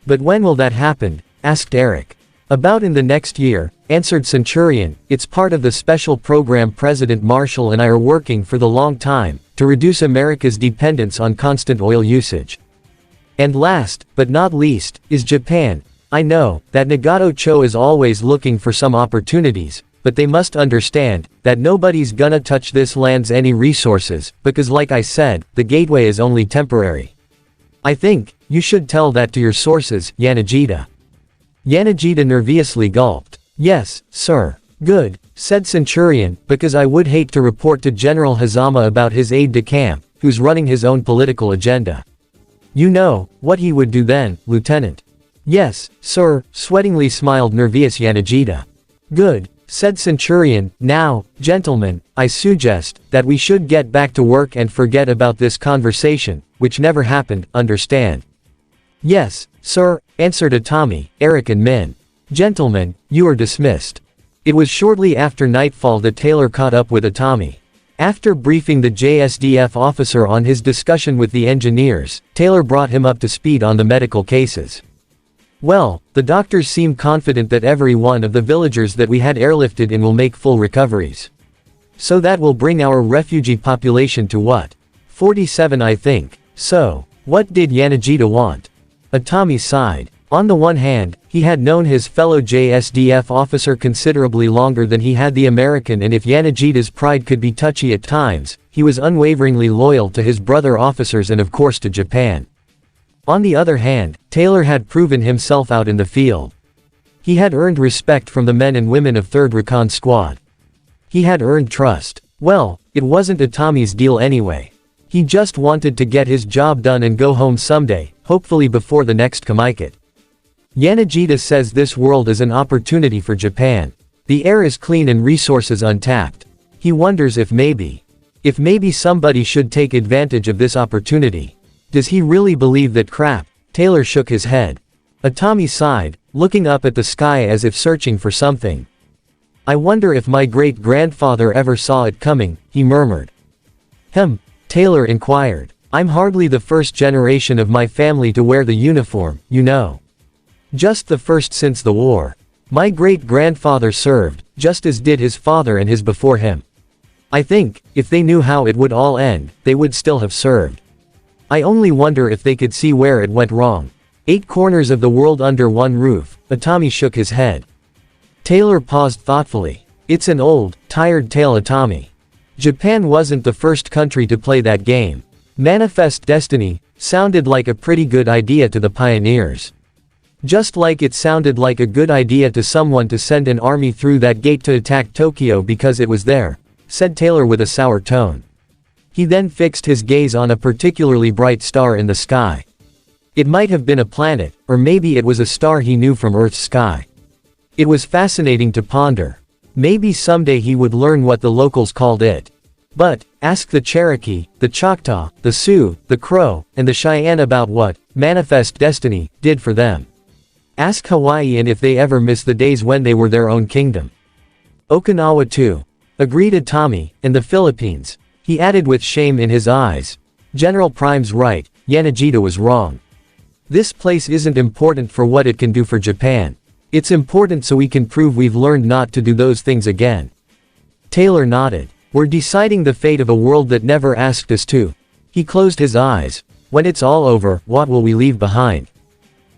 [SPEAKER 1] But when will that happen? Asked Eric. About in the next year, answered Centurion. It's part of the special program President Marshall and I are working for the long time, to reduce America's dependence on constant oil usage. And last, but not least, is Japan. I know, that Nagato Cho is always looking for some opportunities, but they must understand, that nobody's gonna touch this land's any resources, because like I said, the gateway is only temporary. I think, you should tell that to your sources, Yanagita. Yanagita nervously gulped. Yes, sir. Good, said Centurion, because I would hate to report to General Hazama about his aide-de-camp, who's running his own political agenda. You know, what he would do then, Lieutenant. Yes, sir, sweatingly smiled nervous Yanagita. Good, said Centurion. Now, gentlemen, I suggest, that we should get back to work and forget about this conversation, which never happened, understand? Yes, sir, answered Atami, Eric and Min. Gentlemen, you are dismissed. It was shortly after nightfall that Taylor caught up with Atami. After briefing the JSDF officer on his discussion with the engineers, Taylor brought him up to speed on the medical cases. Well, the doctors seem confident that every one of the villagers that we had airlifted in will make full recoveries. So that will bring our refugee population to what? 47, I think. So, what did Yanagita want? Atami sighed. On the one hand, he had known his fellow JSDF officer considerably longer than he had the American, and if Yanagita's pride could be touchy at times, he was unwaveringly loyal to his brother officers and of course to Japan. On the other hand, Taylor had proven himself out in the field. He had earned respect from the men and women of 3rd Recon Squad. He had earned trust. Well, It wasn't Atami's deal anyway. He just wanted to get his job done and go home someday, hopefully before the next Kamikit. Yanagita says this world is an opportunity for Japan. The air is clean and resources untapped. He wonders if maybe somebody should take advantage of this opportunity. Does he really believe that crap? Taylor shook his head. Atami sighed, looking up at the sky as if searching for something. I wonder if my great-grandfather ever saw it coming, he murmured. Taylor inquired. I'm hardly the first generation of my family to wear the uniform, you know. Just the first since the war. My great-grandfather served, just as did his father and his before him. I think, if they knew how it would all end, they would still have served. I only wonder if they could see where it went wrong. 8 corners of the world under one roof, Atami shook his head. Taylor paused thoughtfully. It's an old, tired tale, Atami. Japan wasn't the first country to play that game. Manifest Destiny sounded like a pretty good idea to the pioneers. Just like it sounded like a good idea to someone to send an army through that gate to attack Tokyo because it was there, said Taylor with a sour tone. He then fixed his gaze on a particularly bright star in the sky. It might have been a planet, or maybe it was a star he knew from Earth's sky. It was fascinating to ponder. Maybe someday he would learn what the locals called it. But, ask the Cherokee, the Choctaw, the Sioux, the Crow, and the Cheyenne about what Manifest Destiny did for them. Ask Hawaiian if they ever miss the days when they were their own kingdom. Okinawa too. Agreed Atami, and the Philippines. He added with shame in his eyes. General Prime's right, Yanagita was wrong. This place isn't important for what it can do for Japan. It's important so we can prove we've learned not to do those things again. Taylor nodded. We're deciding the fate of a world that never asked us to. He closed his eyes. When it's all over, what will we leave behind?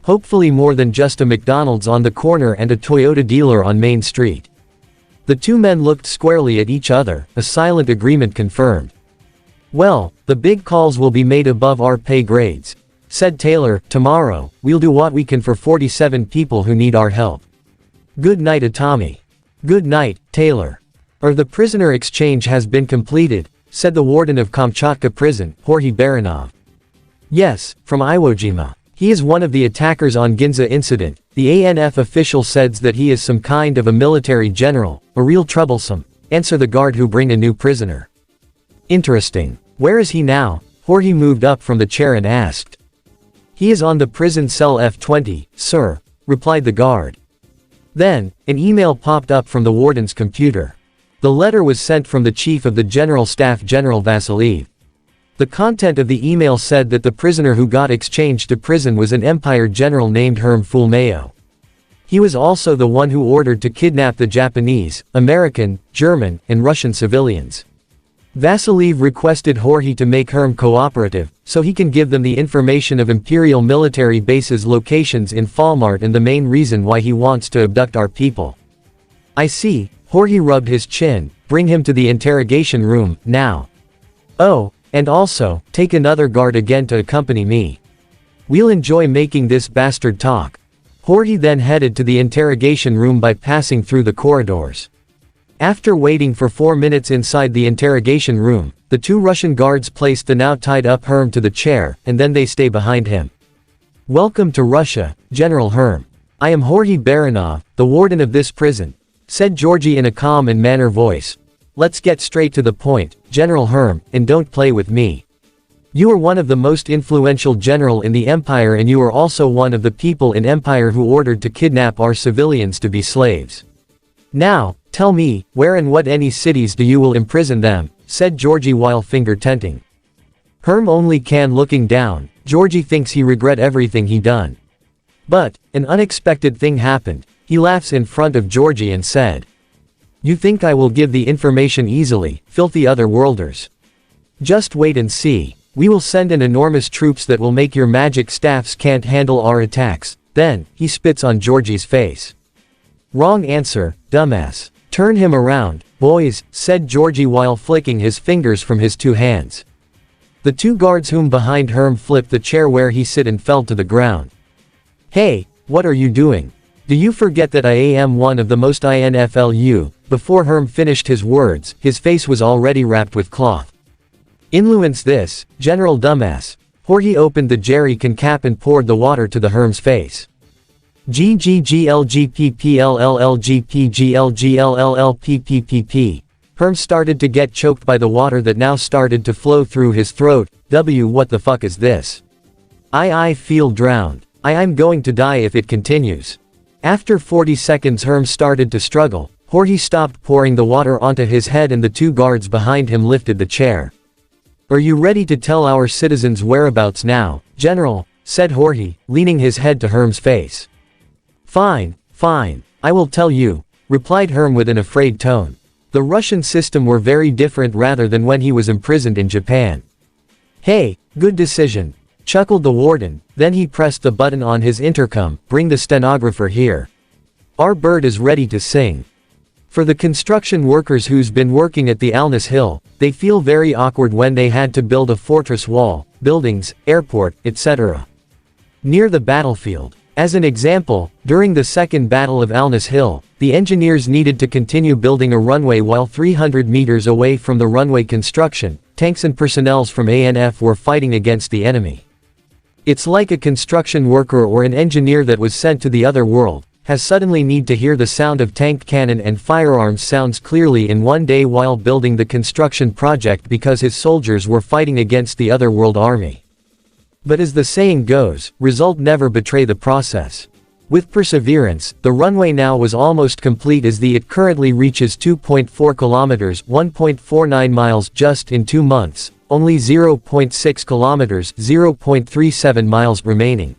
[SPEAKER 1] Hopefully more than just a McDonald's on the corner and a Toyota dealer on Main Street. The two men looked squarely at each other, a silent agreement confirmed. Well, the big calls will be made above our pay grades, said Taylor. Tomorrow, we'll do what we can for 47 people who need our help. Good night, Atami. Good night, Taylor. The prisoner exchange has been completed, said the warden of Kamchatka prison, Jorge Baranov. Yes, from Iwo Jima. He is one of the attackers on Ginza incident. The ANF official says that he is some kind of a military general, a real troublesome. Answer the guard who bring a new prisoner. Interesting. Where is he now? Jorge moved up from the chair and asked. He is on the prison cell F20, sir, replied the guard. Then, an email popped up from the warden's computer. The letter was sent from the chief of the general staff, General Vasiliev. The content of the email said that the prisoner who got exchanged to prison was an Empire general named Herm Fulmeo. He was also the one who ordered to kidnap the Japanese, American, German, and Russian civilians. Vasiliev requested Jorge to make Herm cooperative, so he can give them the information of Imperial military bases locations in Falmart and the main reason why he wants to abduct our people. I see, Jorge rubbed his chin. Bring him to the interrogation room, now. Oh, and also, take another guard again to accompany me. We'll enjoy making this bastard talk. Jorge then headed to the interrogation room by passing through the corridors. After waiting for 4 minutes inside the interrogation room, the 2 Russian guards placed the now tied up Herm to the chair, and then they stay behind him. Welcome to Russia, General Herm. I am Jorge Baranov, the warden of this prison, said Georgie in a calm and manner voice. Let's get straight to the point, General Herm, and don't play with me. You are one of the most influential general in the Empire, and you are also one of the people in Empire who ordered to kidnap our civilians to be slaves. Now, tell me, where and what any cities do you will imprison them, said Georgie while finger-tenting. Herm only can looking down. Georgie thinks he regret everything he done. But, an unexpected thing happened. He laughs in front of Georgie and said. You think I will give the information easily, filthy otherworlders? Just wait and see. We will send in enormous troops that will make your magic staffs can't handle our attacks. Then, he spits on Georgie's face. Wrong answer, dumbass. Turn him around, boys, said Georgie while flicking his fingers from his 2 hands. The 2 guards whom behind Herm flipped the chair where he sit and fell to the ground. Hey, what are you doing? Do you forget that I am one of the most influ? Before Herm finished his words, his face was already wrapped with cloth. Influence this, General Dumbass. Jorge opened the jerry can cap and poured the water to the Herm's face. GGGLGPPLLLGPGLGLLLPPPP. Herm started to get choked by the water that now started to flow through his throat. What the fuck is this? I feel drowned. I'm going to die if it continues. After 40 seconds Herm started to struggle. Jorge stopped pouring the water onto his head and the two guards behind him lifted the chair. Are you ready to tell our citizens' whereabouts now, General? Said Jorge, leaning his head to Herm's face. Fine, I will tell you, replied Herm with an afraid tone. The Russian system were very different rather than when he was imprisoned in Japan. Hey, good decision, chuckled the warden, then he pressed the button on his intercom. Bring the stenographer here. Our bird is ready to sing. For the construction workers who's been working at the Alness Hill, they feel very awkward when they had to build a fortress wall, buildings, airport, etc. near the battlefield. As an example, during the Second Battle of Alness Hill, the engineers needed to continue building a runway while 300 meters away from the runway construction, tanks and personnel from ANF were fighting against the enemy. It's like a construction worker or an engineer that was sent to the other world, has suddenly need to hear the sound of tank cannon and firearms sounds clearly in one day while building the construction project because his soldiers were fighting against the other world army. But as the saying goes, result never betray the process. With perseverance, the runway now was almost complete as it currently reaches 2.4 kilometers, 1.49 miles just in 2 months, only 0.6 kilometers, 0.37 miles remaining.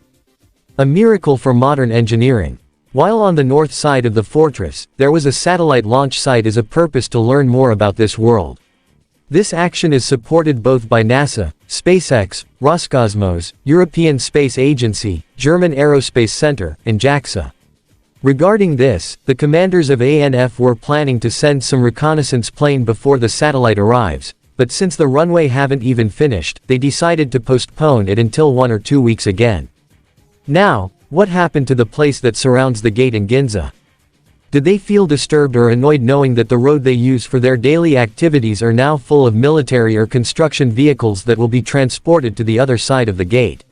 [SPEAKER 1] A miracle for modern engineering. While on the north side of the fortress, there was a satellite launch site as a purpose to learn more about this world. This action is supported both by NASA, SpaceX, Roscosmos, European Space Agency, German Aerospace Center, and JAXA. Regarding this, the commanders of ANF were planning to send some reconnaissance plane before the satellite arrives, but since the runway haven't even finished, they decided to postpone it until 1 or 2 weeks again. Now, what happened to the place that surrounds the gate in Ginza? Did they feel disturbed or annoyed knowing that the road they use for their daily activities are now full of military or construction vehicles that will be transported to the other side of the gate?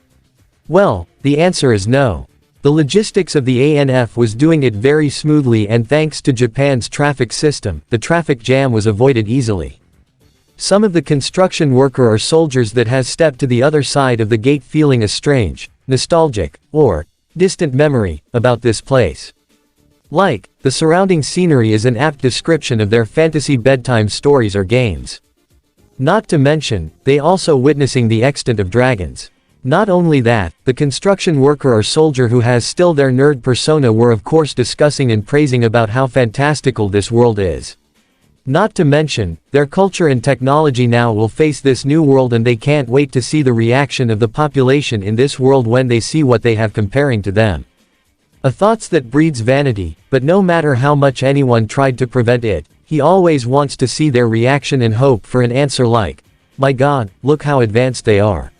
[SPEAKER 1] Well, the answer is no. The logistics of the ANF was doing it very smoothly and thanks to Japan's traffic system, the traffic jam was avoided easily. Some of the construction worker or soldiers that has stepped to the other side of the gate feeling a strange, nostalgic, or distant memory about this place. Like, the surrounding scenery is an apt description of their fantasy bedtime stories or games. Not to mention, they also witnessing the extent of dragons. Not only that, the construction worker or soldier who has still their nerd persona were of course discussing and praising about how fantastical this world is. Not to mention, their culture and technology now will face this new world and they can't wait to see the reaction of the population in this world when they see what they have comparing to them. A thoughts that breeds vanity, but no matter how much anyone tried to prevent it, he always wants to see their reaction and hope for an answer like, "My God, look how advanced they are."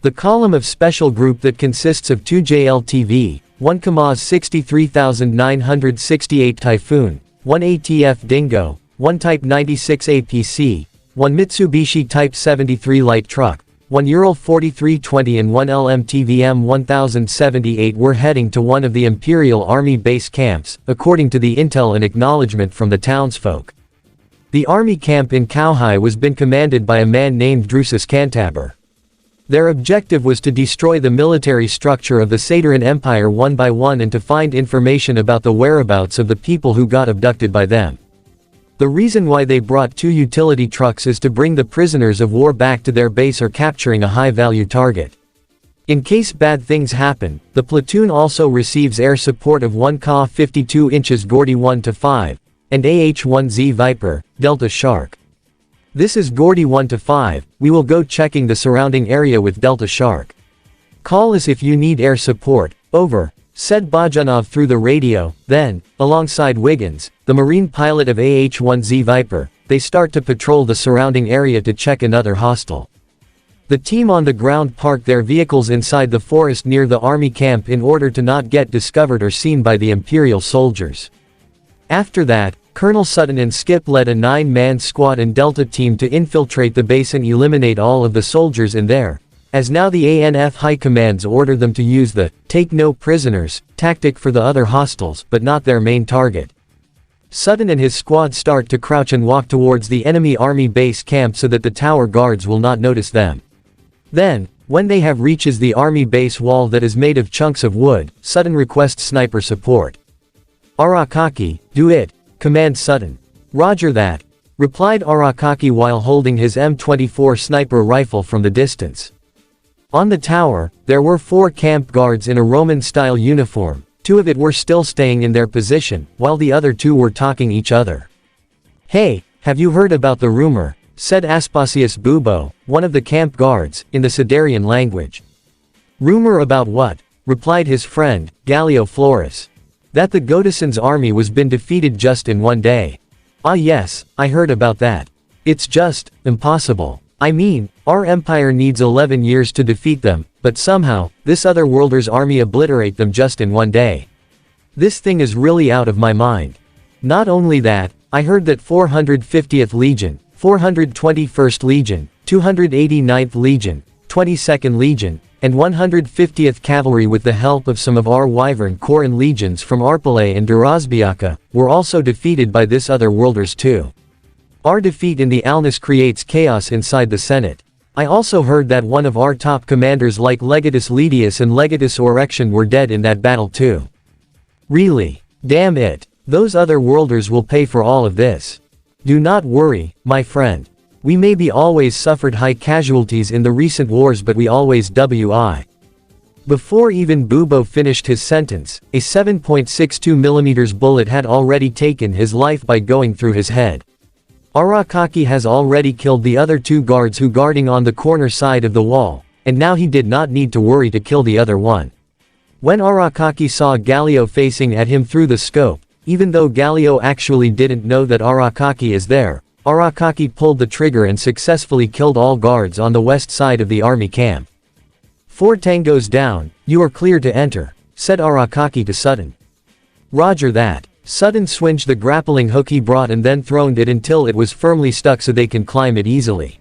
[SPEAKER 1] The column of special group that consists of 2 JLTV, 1 Kamaz 63968 Typhoon, 1 ATF Dingo, 1 Type 96 APC, 1 Mitsubishi Type 73 light truck, 1 Ural 4320 and 1 LMTVM 1078 were heading to one of the Imperial Army base camps, according to the intel and acknowledgement from the townsfolk. The army camp in Kauhai was been commanded by a man named Drusus Cantaber. Their objective was to destroy the military structure of the Sateran Empire one by one and to find information about the whereabouts of the people who got abducted by them. The reason why they brought 2 utility trucks is to bring the prisoners of war back to their base or capturing a high-value target. In case bad things happen, the platoon also receives air support of 1 Ka 52 inches Gordy 1-5, and AH-1Z Viper, Delta Shark. This is Gordy 1-5, we will go checking the surrounding area with Delta Shark. Call us if you need air support, over, said Bajanov through the radio. Then, alongside Wiggins, the Marine pilot of AH-1Z Viper, they start to patrol the surrounding area to check another hostile The team on the ground parked their vehicles inside the forest near the army camp in order to not get discovered or seen by the Imperial soldiers. After that, Colonel Sutton and Skip led a 9-man squad and Delta team to infiltrate the base and eliminate all of the soldiers in there, as now the ANF High Commands order them to use the "take no prisoners" tactic for the other hostiles, but not their main target. Sutton and his squad start to crouch and walk towards the enemy army base camp so that the tower guards will not notice them. Then, when they have reaches the army base wall that is made of chunks of wood, Sutton requests sniper support. "Arakaki, do it," commands Sutton. "Roger that," replied Arakaki while holding his M24 sniper rifle from the distance. On the tower, there were 4 camp guards in a Roman-style uniform. 2 of it were still staying in their position, while the other 2 were talking each other. "Hey, have you heard about the rumor?" said Aspasius Bubo, one of the camp guards, in the Siderian language. "Rumor about what?" replied his friend, Gallio Florus. "That the Godeson's army was been defeated just in one day." "Ah yes, I heard about that. It's just impossible. I mean, our empire needs 11 years to defeat them, but somehow, this other worlder's army obliterate them just in one day. This thing is really out of my mind. Not only that, I heard that 450th Legion, 421st Legion, 289th Legion, 22nd Legion, and 150th Cavalry with the help of some of our Wyvern Corps and legions from Arpale and Durazbiaka, were also defeated by this other worlders too. Our defeat in the Alnus creates chaos inside the Senate. I also heard that one of our top commanders like Legatus Ledius and Legatus Orection were dead in that battle too." "Really? Damn it. Those other worlders will pay for all of this. Do not worry, my friend. We maybe always suffered high casualties in the recent wars, but we always wi." Before even Bubo finished his sentence, a 7.62mm bullet had already taken his life by going through his head. Arakaki has already killed the other 2 guards who guarding on the corner side of the wall, and now he did not need to worry to kill the other one. When Arakaki saw Gallio facing at him through the scope, even though Gallio actually didn't know that Arakaki is there, Arakaki pulled the trigger and successfully killed all guards on the west side of the army camp. "4 tangos down, you are clear to enter," said Arakaki to Sutton. "Roger that." Sutton swinged the grappling hook he brought and then thrown it until it was firmly stuck so they can climb it easily.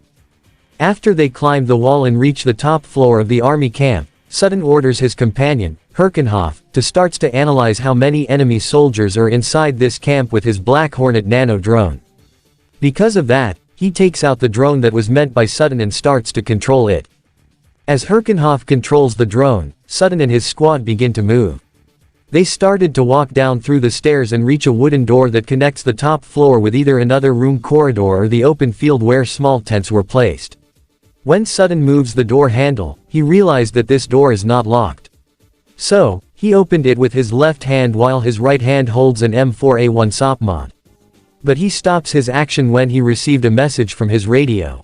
[SPEAKER 1] After they climbed the wall and reach the top floor of the army camp, Sutton orders his companion, Herkenhoff, to starts to analyze how many enemy soldiers are inside this camp with his Black Hornet nano drone. Because of that, he takes out the drone that was meant by Sutton and starts to control it. As Herkenhoff controls the drone, Sutton and his squad begin to move. They started to walk down through the stairs and reach a wooden door that connects the top floor with either another room corridor or the open field where small tents were placed. When Sutton moves the door handle, he realized that this door is not locked. So, he opened it with his left hand while his right hand holds an M4A1 Sopmod. But he stops his action when he received a message from his radio.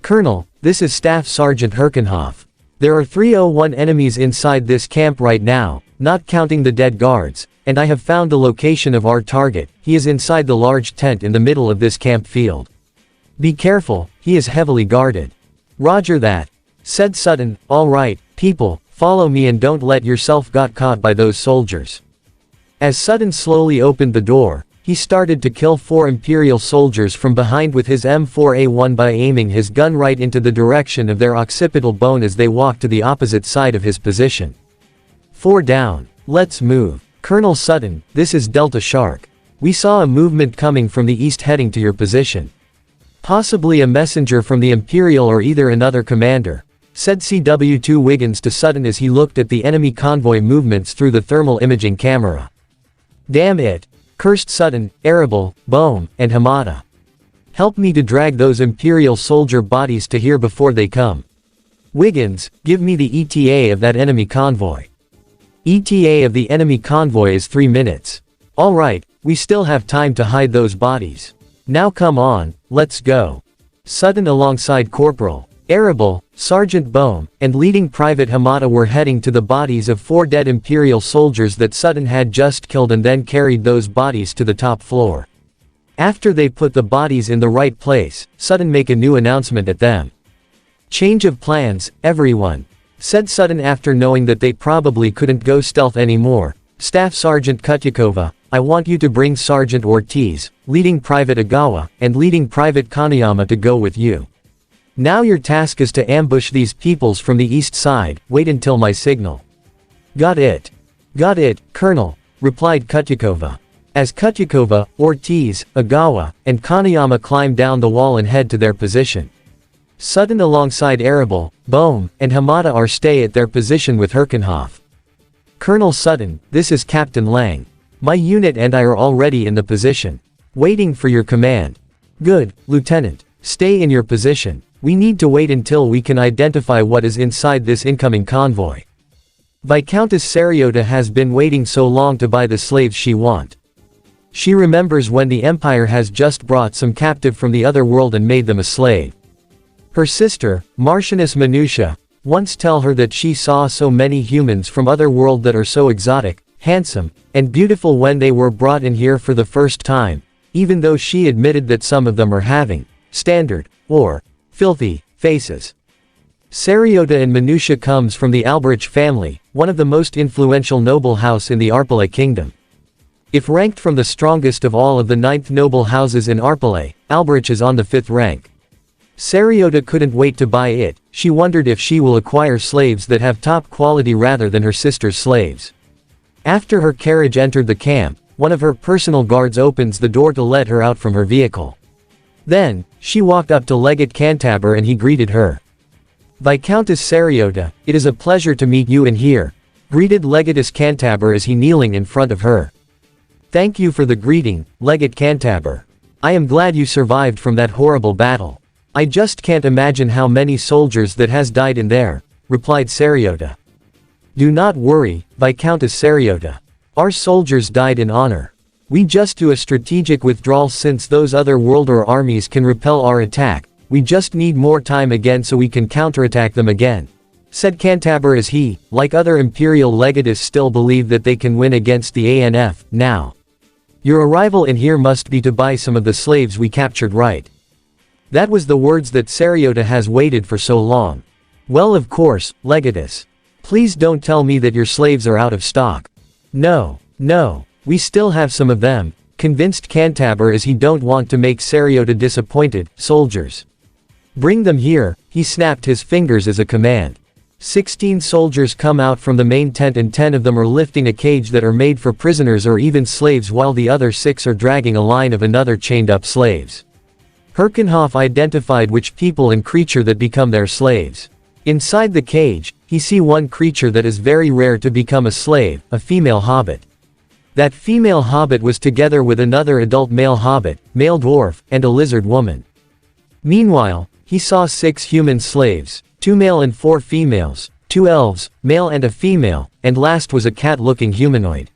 [SPEAKER 1] "Colonel, this is Staff Sergeant Herkenhoff. There are 301 enemies inside this camp right now, not counting the dead guards, and I have found the location of our target. He is inside the large tent in the middle of this camp field. Be careful, he is heavily guarded." "Roger that," said Sutton. "All right, people, follow me and don't let yourself get caught by those soldiers." As Sutton slowly opened the door, he started to kill 4 Imperial soldiers from behind with his M4A1 by aiming his gun right into the direction of their occipital bone as they walked to the opposite side of his position. 4 down. Let's move. Colonel Sutton, this is Delta Shark. We saw a movement coming from the east heading to your position. Possibly a messenger from the Imperial or either another commander, said CW2 Wiggins to Sutton as he looked at the enemy convoy movements through the thermal imaging camera. "Damn it," cursed Sutton, Arable, Bohm, and Hamada. "Help me to drag those Imperial soldier bodies to here before they come. Wiggins, give me the ETA of that enemy convoy." "ETA of the enemy convoy is 3 minutes. All right, we still have time to hide those bodies. Now come on, let's go." Sutton alongside Corporal Arable, Sergeant Bohm, and leading Private Hamada were heading to the bodies of 4 dead Imperial soldiers that Sutton had just killed and then carried those bodies to the top floor. After they put the bodies in the right place, Sutton make a new announcement at them. Change of plans, everyone, said Sutton after knowing that they probably couldn't go stealth anymore. Staff Sergeant Kutyakova, I want you to bring Sergeant Ortiz, leading Private Agawa, and leading Private Kanayama to go with you. Now your task is to ambush these peoples from the east side, wait until my signal. Got it. Got it, Colonel, replied Kutyakova. As Kutyakova, Ortiz, Agawa, and Kanayama climb down the wall and head to their position. Sutton alongside Arable, Bohm, and Hamada are stay at their position with Herkenhoff. Colonel Sutton, this is Captain Lang. My unit and I are already in the position. Waiting for your command. Good, Lieutenant. Stay in your position. We need to wait until we can identify what is inside this incoming convoy. Viscountess Seriota has been waiting so long to buy the slaves she wants. She remembers when the Empire has just brought some captive from the other world and made them a slave. Her sister, Marchioness Minutia, once tell her that she saw so many humans from other world that are so exotic, handsome, and beautiful when they were brought in here for the first time, even though she admitted that some of them are having standard, or filthy, faces. Seriota and Minutia comes from the Alberich family, one of the most influential noble house in the Arpale kingdom. If ranked from the strongest of all of the 9th noble houses in Arpale, Alberich is on the 5th rank. Seriota couldn't wait to buy it. She wondered if she will acquire slaves that have top quality rather than her sister's slaves. After her carriage entered the camp, one of her personal guards opens the door to let her out from her vehicle. Then, she walked up to Legate Cantaber and he greeted her. Viscountess Seriota, it is a pleasure to meet you in here, greeted Legatus Cantaber as he kneeling in front of her. Thank you for the greeting, Legate Cantaber. I am glad you survived from that horrible battle. I just can't imagine how many soldiers that has died in there, replied Seriota. Do not worry, Viscountess Seriota. Our soldiers died in honor. We just do a strategic withdrawal since those other worlder armies can repel our attack, we just need more time again so we can counterattack them again, said Cantaber as he, like other imperial legatus, still believe that they can win against the ANF, now. Your arrival in here must be to buy some of the slaves we captured, right? That was the words that Seriota has waited for so long. Well, of course, Legatus. Please don't tell me that your slaves are out of stock. No, we still have some of them, convinced Cantaber as he don't want to make Seriota disappointed. Soldiers. Bring them here, he snapped his fingers as a command. 16 soldiers come out from the main tent and 10 of them are lifting a cage that are made for prisoners or even slaves while the other 6 are dragging a line of another chained up slaves. Herkenhoff identified which people and creature that become their slaves. Inside the cage, he see one creature that is very rare to become a slave, a female hobbit. That female hobbit was together with another adult male hobbit, male dwarf, and a lizard woman. Meanwhile, he saw 6 human slaves, 2 male and 4 females, 2 elves, male and a female, and last was a cat-looking humanoid.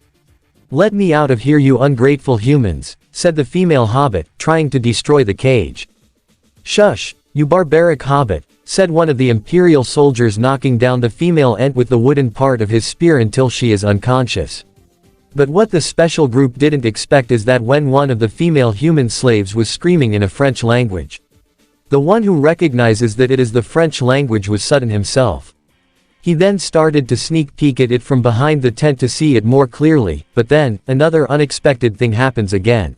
[SPEAKER 1] Let me out of here, you ungrateful humans, said the female hobbit, trying to destroy the cage. Shush, you barbaric hobbit, said one of the imperial soldiers, knocking down the female ent with the wooden part of his spear until she is unconscious. But what the special group didn't expect is that when one of the female human slaves was screaming in a French language, the one who recognizes that it is the French language was Sutton himself. He then started to sneak peek at it from behind the tent to see it more clearly, but then, another unexpected thing happens again.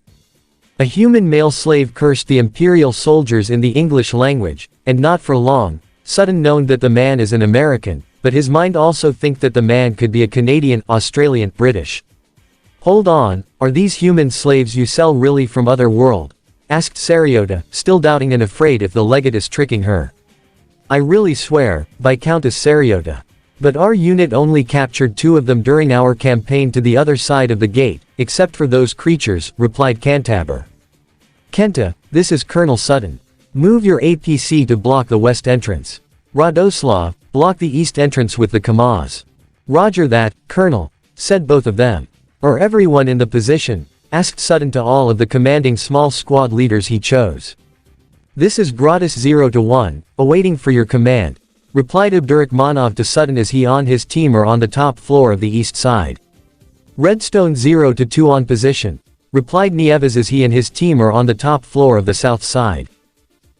[SPEAKER 1] A human male slave cursed the imperial soldiers in the English language, and not for long, Sutton known that the man is an American, but his mind also think that the man could be a Canadian, Australian, British. Hold on, are these human slaves you sell really from other world? Asked Seriota, still doubting and afraid if the legate is tricking her. I really swear, Viscountess Seriota. But our unit only captured 2 of them during our campaign to the other side of the gate, except for those creatures, replied Cantaber. Kenta, this is Colonel Sutton. Move your APC to block the west entrance. Radoslav, block the east entrance with the Kamaz. Roger that, Colonel, said both of them. Are everyone in the position? Asked Sutton to all of the commanding small squad leaders he chose. This is Gratis 0-1, awaiting for your command, replied Abdurrahmanov to Sutton as he and his team are on the top floor of the east side. Redstone 0-2 on position, replied Nieves as he and his team are on the top floor of the south side.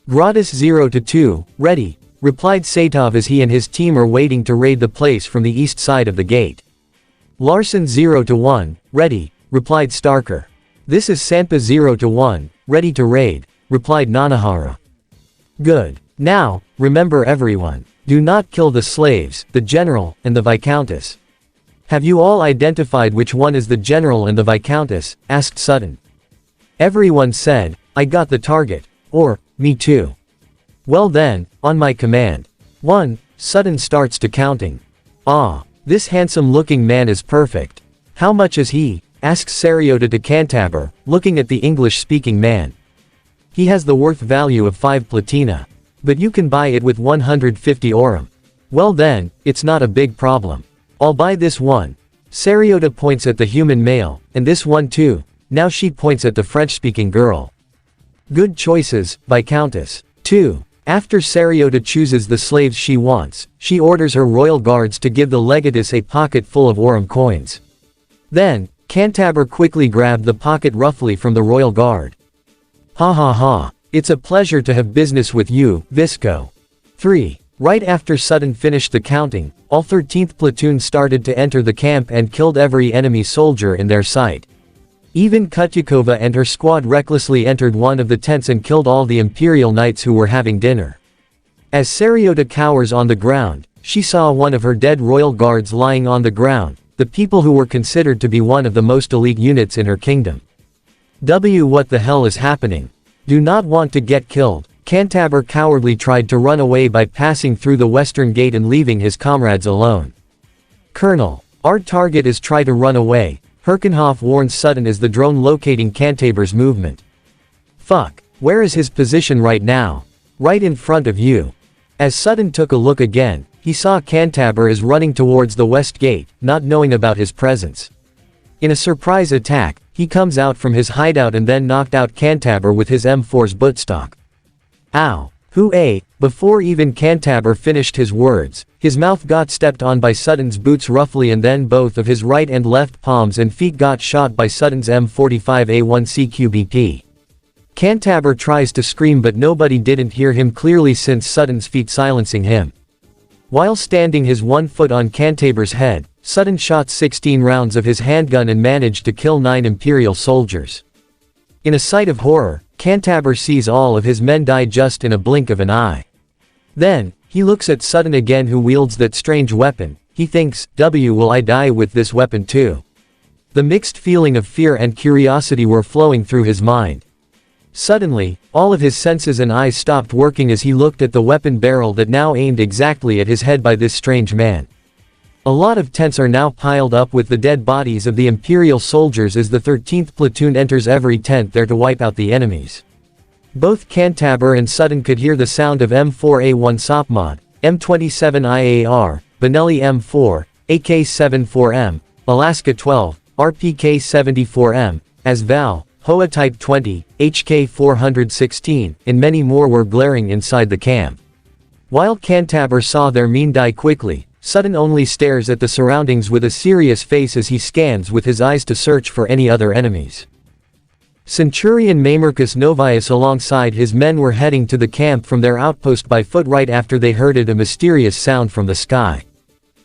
[SPEAKER 1] Gratis 0-2, ready, replied Satov as he and his team are waiting to raid the place from the east side of the gate. Larson 0 to 1, ready, replied Starker. This is Sampa 0 to 1, ready to raid, replied Nanahara. Good. Now, remember everyone. Do not kill the slaves, the general, and the Viscountess. Have you all identified which one is the general and the Viscountess? Asked Sutton. Everyone said, I got the target. Or, me too. Well then, on my command. 1, Sutton starts to counting. Ah, this handsome-looking man is perfect. How much is he? Asks Seriota to Cantabur, looking at the English-speaking man. He has the worth value of 5 platina. But you can buy it with 150 aurum. Well then, it's not a big problem. I'll buy this one. Seriota points at the human male, and this one too. Now she points at the French-speaking girl. Good choices, Viscountess. 2. After Seriota chooses the slaves she wants, she orders her royal guards to give the legatus a pocket full of aurum coins. Then, Cantabur quickly grabbed the pocket roughly from the royal guard. Ha ha ha. It's a pleasure to have business with you, Visco. 3. Right after Sutton finished the counting, all 13th platoon started to enter the camp and killed every enemy soldier in their sight. Even Kutyakova and her squad recklessly entered one of the tents and killed all the Imperial Knights who were having dinner. As Seriota cowers on the ground, she saw one of her dead royal guards lying on the ground, the people who were considered to be one of the most elite units in her kingdom. What the hell is happening? Do not want to get killed. Cantabur cowardly tried to run away by passing through the western gate and leaving his comrades alone. Colonel, our target is try to run away, Herkenhoff warns Sutton as the drone locating Cantabur's movement. Fuck, where is his position right now? Right in front of you. As Sutton took a look again, he saw Cantabur is running towards the west gate, not knowing about his presence. In a surprise attack, he comes out from his hideout and then knocked out Cantabur with his M4's buttstock. Ow. Before even Cantabur finished his words, his mouth got stepped on by Sutton's boots roughly and then both of his right and left palms and feet got shot by Sutton's M45A1 CQBP. Cantabur tries to scream but nobody didn't hear him clearly since Sutton's feet silencing him. While standing his one foot on Cantabur's head, Sutton shot 16 rounds of his handgun and managed to kill 9 Imperial soldiers. In a sight of horror, Cantabur sees all of his men die just in a blink of an eye. Then, he looks at Sutton again who wields that strange weapon. He thinks, will I die with this weapon too? The mixed feeling of fear and curiosity were flowing through his mind. Suddenly, all of his senses and eyes stopped working as he looked at the weapon barrel that now aimed exactly at his head by this strange man. A lot of tents are now piled up with the dead bodies of the Imperial soldiers as the 13th platoon enters every tent there to wipe out the enemies. Both Cantabur and Sutton could hear the sound of M4A1 Sopmod, M27 IAR, Benelli M4, AK-74M, Alaska 12, RPK-74M, as Val, Hoa Type 20, HK-416, and many more were glaring inside the camp. While Cantabur saw their men die quickly, Sutton only stares at the surroundings with a serious face as he scans with his eyes to search for any other enemies. Centurion Mamercus Novius alongside his men were heading to the camp from their outpost by foot right after they heard a mysterious sound from the sky.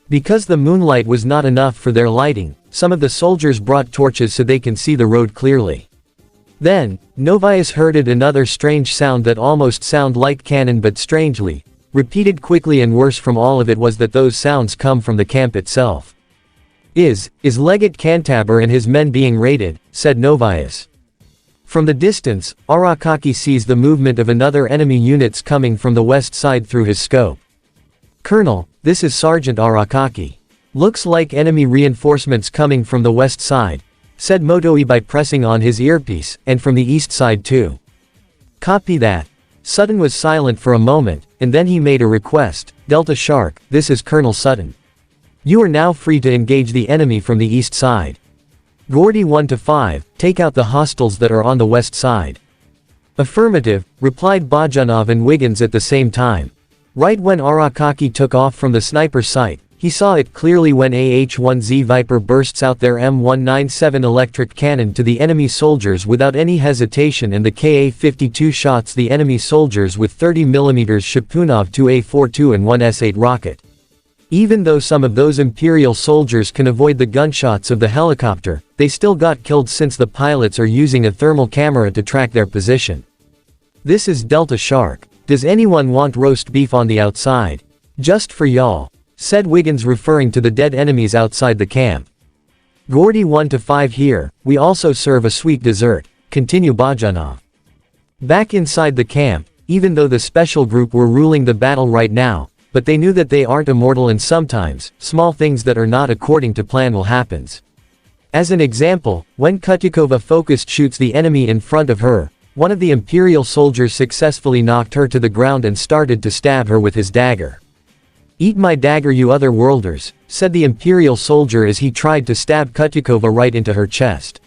[SPEAKER 1] Because the moonlight was not enough for their lighting, some of the soldiers brought torches so they can see the road clearly. Then, Novius heard another strange sound that almost sounded like cannon but strangely repeated quickly, and worse from all of it was that those sounds come from the camp itself. Is Legate Cantabur and his men being raided? Said Novius. From the distance, Arakaki sees the movement of another enemy units coming from the west side through his scope. Colonel, this is Sergeant Arakaki. Looks like enemy reinforcements coming from the west side, said Motoi by pressing on his earpiece, and from the east side too. Copy that. Sutton was silent for a moment, and then he made a request. Delta Shark, this is Colonel Sutton. You are now free to engage the enemy from the east side. Gordy 1 to 5, take out the hostiles that are on the west side. Affirmative, replied Bajanov and Wiggins at the same time. Right when Arakaki took off from the sniper sight, He saw it clearly when AH-1Z Viper bursts out their M197 electric cannon to the enemy soldiers without any hesitation, and the Ka-52 shots the enemy soldiers with 30mm Shapunov 2A42 and 1S8 rocket. Even though some of those Imperial soldiers can avoid the gunshots of the helicopter, they still got killed since the pilots are using a thermal camera to track their position. This is Delta Shark. Does anyone want roast beef on the outside? Just for y'all, said Wiggins, referring to the dead enemies outside the camp. Gordy 1-5 here, we also serve a sweet dessert, continue Bajanov. Back inside the camp, even though the special group were ruling the battle right now, but they knew that they aren't immortal, and sometimes, small things that are not according to plan will happen. As an example, when Kutyakova focused shoots the enemy in front of her, one of the Imperial soldiers successfully knocked her to the ground and started to stab her with his dagger. "Eat my dagger, you other worlders," said the Imperial soldier as he tried to stab Kutyakova right into her chest.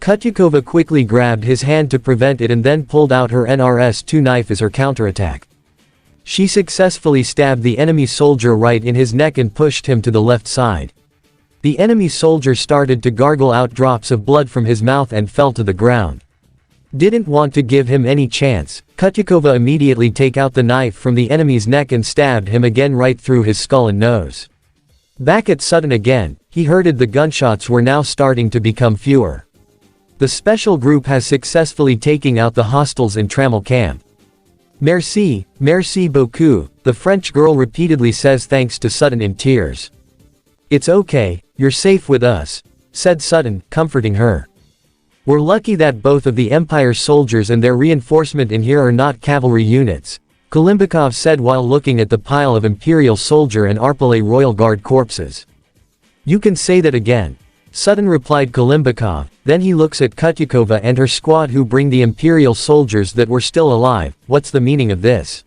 [SPEAKER 1] Kutyakova quickly grabbed his hand to prevent it and then pulled out her NRS-2 knife as her counterattack. She successfully stabbed the enemy soldier right in his neck and pushed him to the left side. The enemy soldier started to gargle out drops of blood from his mouth and fell to the ground. Didn't want to give him any chance, Kutyakova immediately take out the knife from the enemy's neck and stabbed him again right through his skull and nose. Back at Sutton again, he heard the gunshots were now starting to become fewer. The special group has successfully taken out the hostiles in Trammel camp. Merci beaucoup, the French girl repeatedly says thanks to Sutton in tears. It's okay, you're safe with us, said Sutton, comforting her. We're lucky that both of the Empire's soldiers and their reinforcement in here are not cavalry units, Kolimbikov said while looking at the pile of Imperial soldier and Arpale Royal Guard corpses. You can say that again, Sutton replied Kolimbikov, then he looks at Kutyakova and her squad who bring the Imperial soldiers that were still alive. What's the meaning of this?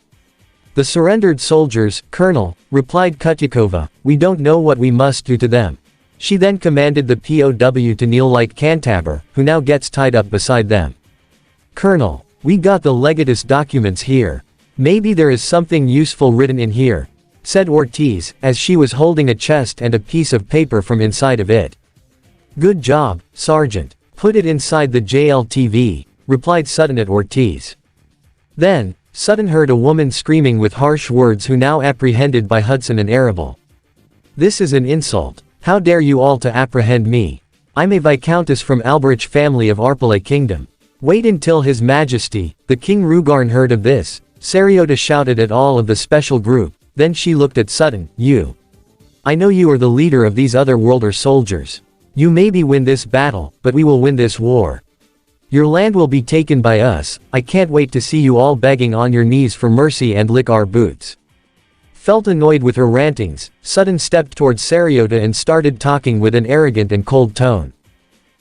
[SPEAKER 1] The surrendered soldiers, Colonel, replied Kutyakova, we don't know what we must do to them. She then commanded the POW to kneel like Cantabur, who now gets tied up beside them. Colonel, we got the legatus documents here. Maybe there is something useful written in here, said Ortiz, as she was holding a chest and a piece of paper from inside of it. Good job, Sergeant. Put it inside the JLTV, replied Sutton at Ortiz. Then, Sutton heard a woman screaming with harsh words who now apprehended by Hudson and Arable. This is an insult. How dare you all to apprehend me? I'm a Viscountess from Alberich family of Arpale Kingdom. Wait until His Majesty, the King Rugarn heard of this, Seriota shouted at all of the special group, then she looked at Sutton, you. I know you are the leader of these other worlder soldiers. You maybe win this battle, but we will win this war. Your land will be taken by us. I can't wait to see you all begging on your knees for mercy and lick our boots. Felt annoyed with her rantings, Sutton stepped towards Seriota and started talking with an arrogant and cold tone.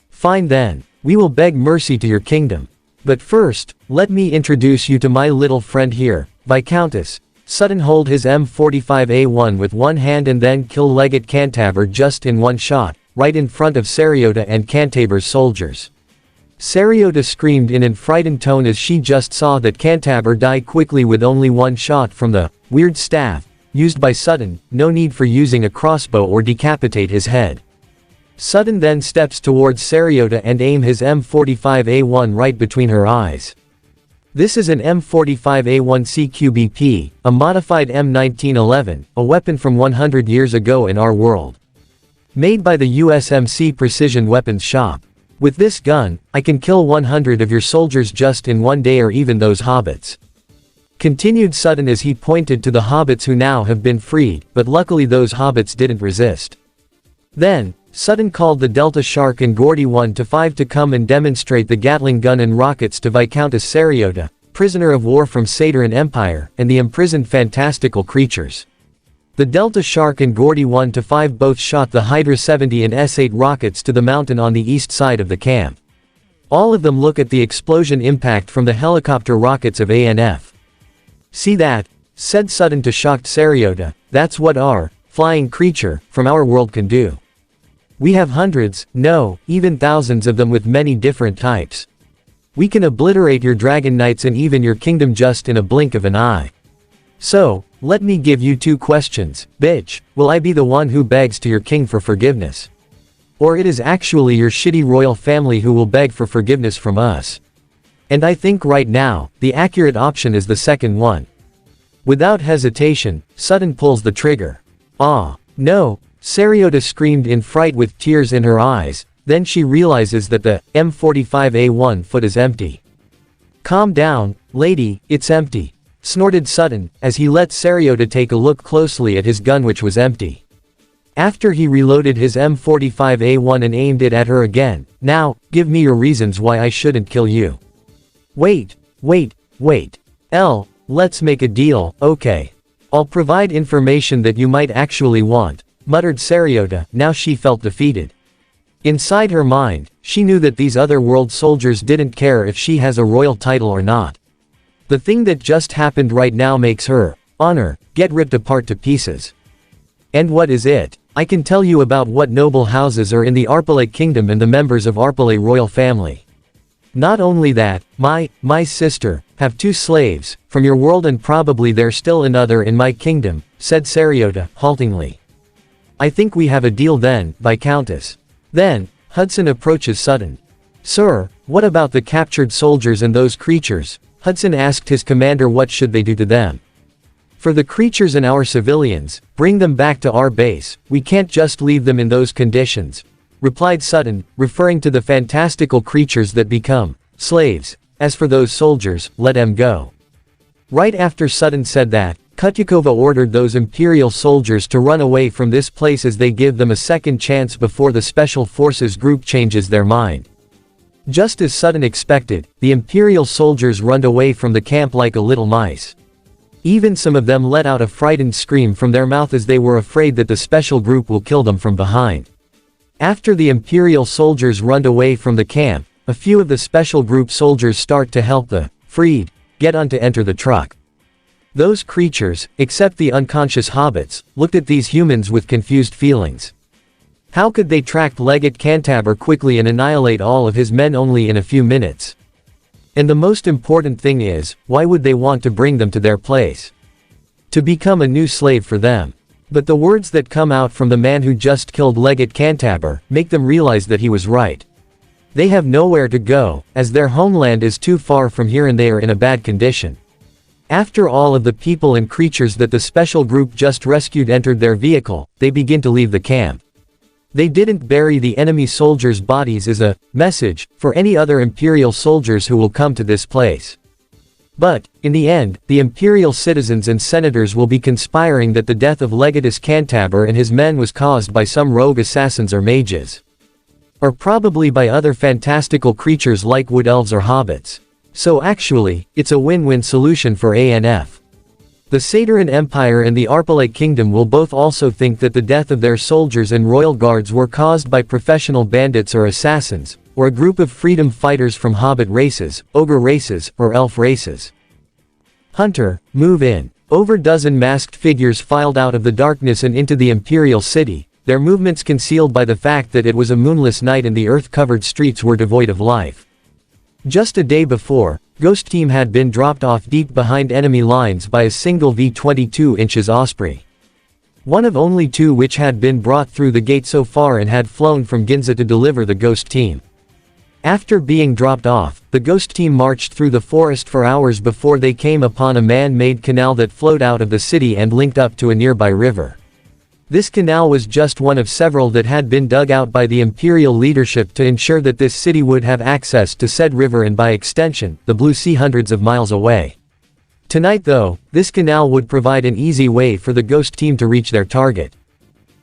[SPEAKER 1] Fine then, we will beg mercy to your kingdom. But first, let me introduce you to my little friend here, Viscountess. Sutton hold his M45A1 with one hand and then kill Legate Cantabur just in one shot, right in front of Seriota and Cantabur's soldiers. Seriota screamed in an frightened tone as she just saw that Cantabur die quickly with only one shot from the weird staff used by Sutton, no need for using a crossbow or decapitate his head. Sutton then steps towards Seriota and aim his M45A1 right between her eyes. This is an M45A1 CQBP, a modified M1911, a weapon from 100 years ago in our world. Made by the USMC Precision Weapons Shop. With this gun, I can kill 100 of your soldiers just in one day, or even those hobbits. Continued Sutton as he pointed to the hobbits who now have been freed, but luckily those hobbits didn't resist. Then, Sutton called the Delta Shark and Gordy 1-5 to come and demonstrate the Gatling gun and rockets to Viscountess Seriota, prisoner of war from Satyran Empire, and the imprisoned fantastical creatures. The Delta Shark and Gordy 1-5 both shot the Hydra 70 and S8 rockets to the mountain on the east side of the camp. All of them look at the explosion impact from the helicopter rockets of ANF. See that? Said Sutton to shocked Seriota, that's what our flying creature from our world can do. We have hundreds, no, even thousands of them with many different types. We can obliterate your dragon knights and even your kingdom just in a blink of an eye. So, let me give you two questions, bitch. Will I be the one who begs to your king for forgiveness? Or it is actually your shitty royal family who will beg for forgiveness from us? And I think right now, the accurate option is the second one. Without hesitation, Sutton pulls the trigger. Ah, no, Seriota screamed in fright with tears in her eyes, then she realizes that the M45A1 foot is empty. Calm down, lady, it's empty, snorted Sutton, as he let Seriota take a look closely at his gun which was empty. After he reloaded his M45A1 and aimed it at her again, now, give me your reasons why I shouldn't kill you. Wait. Let's make a deal, okay. I'll provide information that you might actually want, muttered Seriota. Now she felt defeated. Inside her mind, she knew that these other world soldiers didn't care if she has a royal title or not. The thing that just happened right now makes her honor get ripped apart to pieces. And what is it? I can tell you about what noble houses are in the Arpalate kingdom and the members of Arpalate royal family. Not only that, my sister, have 2 slaves, from your world and probably there's still another in my kingdom, said Seriota, haltingly. I think we have a deal then, Viscountess. Then, Hudson approaches Sutton. Sir, what about the captured soldiers and those creatures? Hudson asked his commander what should they do to them. For the creatures and our civilians, bring them back to our base, we can't just leave them in those conditions, replied Sutton, referring to the fantastical creatures that become slaves. As for those soldiers, let them go. Right after Sutton said that, Kutyakova ordered those Imperial soldiers to run away from this place as they give them a second chance before the Special Forces group changes their mind. Just as Sutton expected, the Imperial soldiers run away from the camp like a little mice. Even some of them let out a frightened scream from their mouth as they were afraid that the special group will kill them from behind. After the Imperial soldiers run away from the camp, a few of the special group soldiers start to help the freed get on to enter the truck. Those creatures, except the unconscious hobbits, looked at these humans with confused feelings. How could they track Legate Cantaber quickly and annihilate all of his men only in a few minutes? And the most important thing is, why would they want to bring them to their place? To become a new slave for them. But the words that come out from the man who just killed Legate Cantaber make them realize that he was right. They have nowhere to go, as their homeland is too far from here and they are in a bad condition. After all of the people and creatures that the special group just rescued entered their vehicle, they begin to leave the camp. They didn't bury the enemy soldiers' bodies as a message for any other Imperial soldiers who will come to this place. But, in the end, the Imperial citizens and senators will be conspiring that the death of Legatus Cantaber and his men was caused by some rogue assassins or mages. Or probably by other fantastical creatures like wood elves or hobbits. So actually, it's a win-win solution for ANF. The Sateran Empire and the Arpalate Kingdom will both also think that the death of their soldiers and royal guards were caused by professional bandits or assassins, or a group of freedom fighters from hobbit races, ogre races, or elf races. Hunter, move in. Over dozen masked figures filed out of the darkness and into the Imperial City, their movements concealed by the fact that it was a moonless night and the earth-covered streets were devoid of life. Just a day before, Ghost Team had been dropped off deep behind enemy lines by a single V-22 inches Osprey. One of only 2 which had been brought through the gate so far and had flown from Ginza to deliver the Ghost Team. After being dropped off, the Ghost Team marched through the forest for hours before they came upon a man-made canal that flowed out of the city and linked up to a nearby river. This canal was just one of several that had been dug out by the Imperial leadership to ensure that this city would have access to said river and by extension, the Blue Sea hundreds of miles away. Tonight though, this canal would provide an easy way for the Ghost Team to reach their target.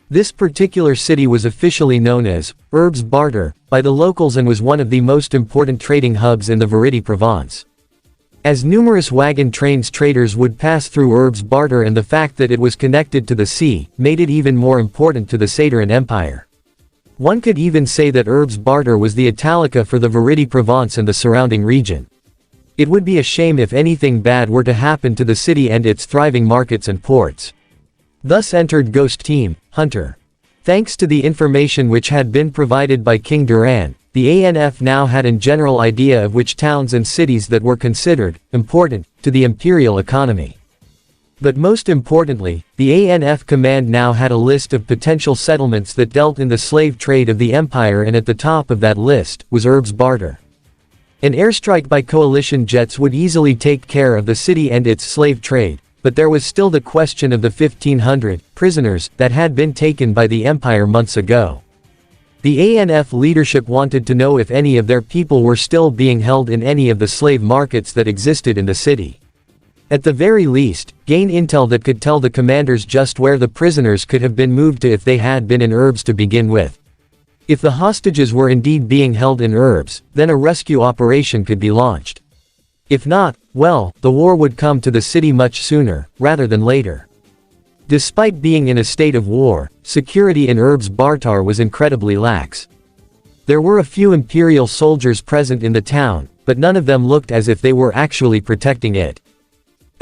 [SPEAKER 1] This particular city was officially known as Herbs Barter by the locals and was one of the most important trading hubs in the Verity Provence. As numerous wagon trains traders would pass through Herbs Barter, and the fact that it was connected to the sea made it even more important to the Sateran Empire. One could even say that Herbs Barter was the Italica for the Verity Provence and the surrounding region. It would be a shame if anything bad were to happen to the city and its thriving markets and ports. Thus entered Ghost Team, Hunter. Thanks to the information which had been provided by King Duran, the ANF now had a general idea of which towns and cities that were considered important to the imperial economy. But most importantly, the ANF command now had a list of potential settlements that dealt in the slave trade of the empire, and at the top of that list was Herb's Barter. An airstrike by coalition jets would easily take care of the city and its slave trade, but there was still the question of the 1,500 prisoners that had been taken by the empire months ago. The ANF leadership wanted to know if any of their people were still being held in any of the slave markets that existed in the city. At the very least, gain intel that could tell the commanders just where the prisoners could have been moved to if they had been in Herbs to begin with. If the hostages were indeed being held in Herbs, then a rescue operation could be launched. If not, well, the war would come to the city much sooner, rather than later. Despite being in a state of war, security in Herbs Bartar was incredibly lax. There were a few Imperial soldiers present in the town, but none of them looked as if they were actually protecting it.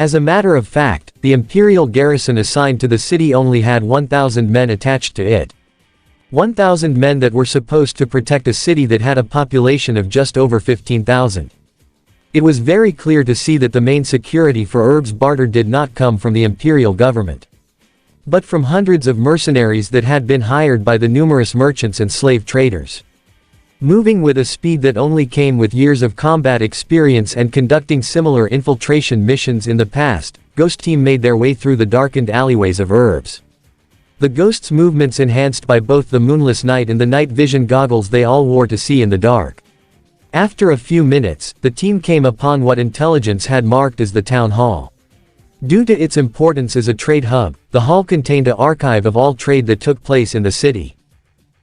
[SPEAKER 1] As a matter of fact, the Imperial garrison assigned to the city only had 1,000 men attached to it. 1,000 men that were supposed to protect a city that had a population of just over 15,000. It was very clear to see that the main security for Herbs Barter did not come from the Imperial government, but from hundreds of mercenaries that had been hired by the numerous merchants and slave traders. Moving with a speed that only came with years of combat experience and conducting similar infiltration missions in the past, Ghost Team made their way through the darkened alleyways of Herbs. The Ghost's movements enhanced by both the moonless night and the night vision goggles they all wore to see in the dark. After a few minutes, the team came upon what intelligence had marked as the town hall. Due to its importance as a trade hub, the hall contained an archive of all trade that took place in the city,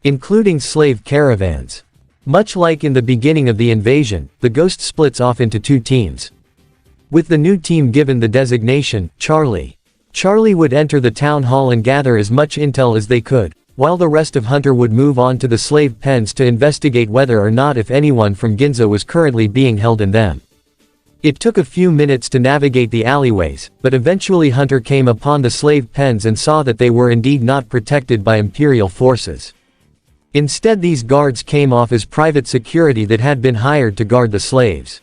[SPEAKER 1] including slave caravans. Much like in the beginning of the invasion, the Ghost splits off into two teams, with the new team given the designation, Charlie. Charlie would enter the town hall and gather as much intel as they could, while the rest of Hunter would move on to the slave pens to investigate whether or not if anyone from Ginza was currently being held in them. It took a few minutes to navigate the alleyways, but eventually Hunter came upon the slave pens and saw that they were indeed not protected by Imperial forces. Instead, these guards came off as private security that had been hired to guard the slaves.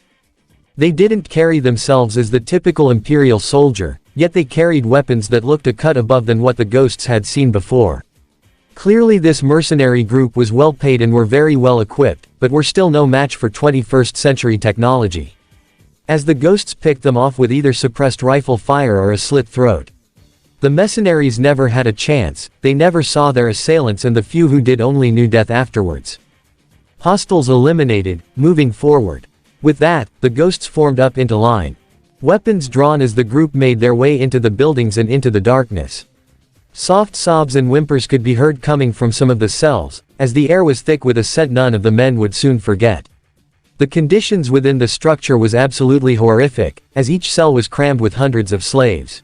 [SPEAKER 1] They didn't carry themselves as the typical Imperial soldier, yet they carried weapons that looked a cut above than what the Ghosts had seen before. Clearly this mercenary group was well paid and were very well equipped, but were still no match for 21st century technology, as the Ghosts picked them off with either suppressed rifle fire or a slit throat. The mercenaries never had a chance, they never saw their assailants, and the few who did only knew death afterwards. Hostiles eliminated, moving forward. With that, the Ghosts formed up into line, weapons drawn as the group made their way into the buildings and into the darkness. Soft sobs and whimpers could be heard coming from some of the cells, as the air was thick with a scent none of the men would soon forget. The conditions within the structure was absolutely horrific, as each cell was crammed with hundreds of slaves,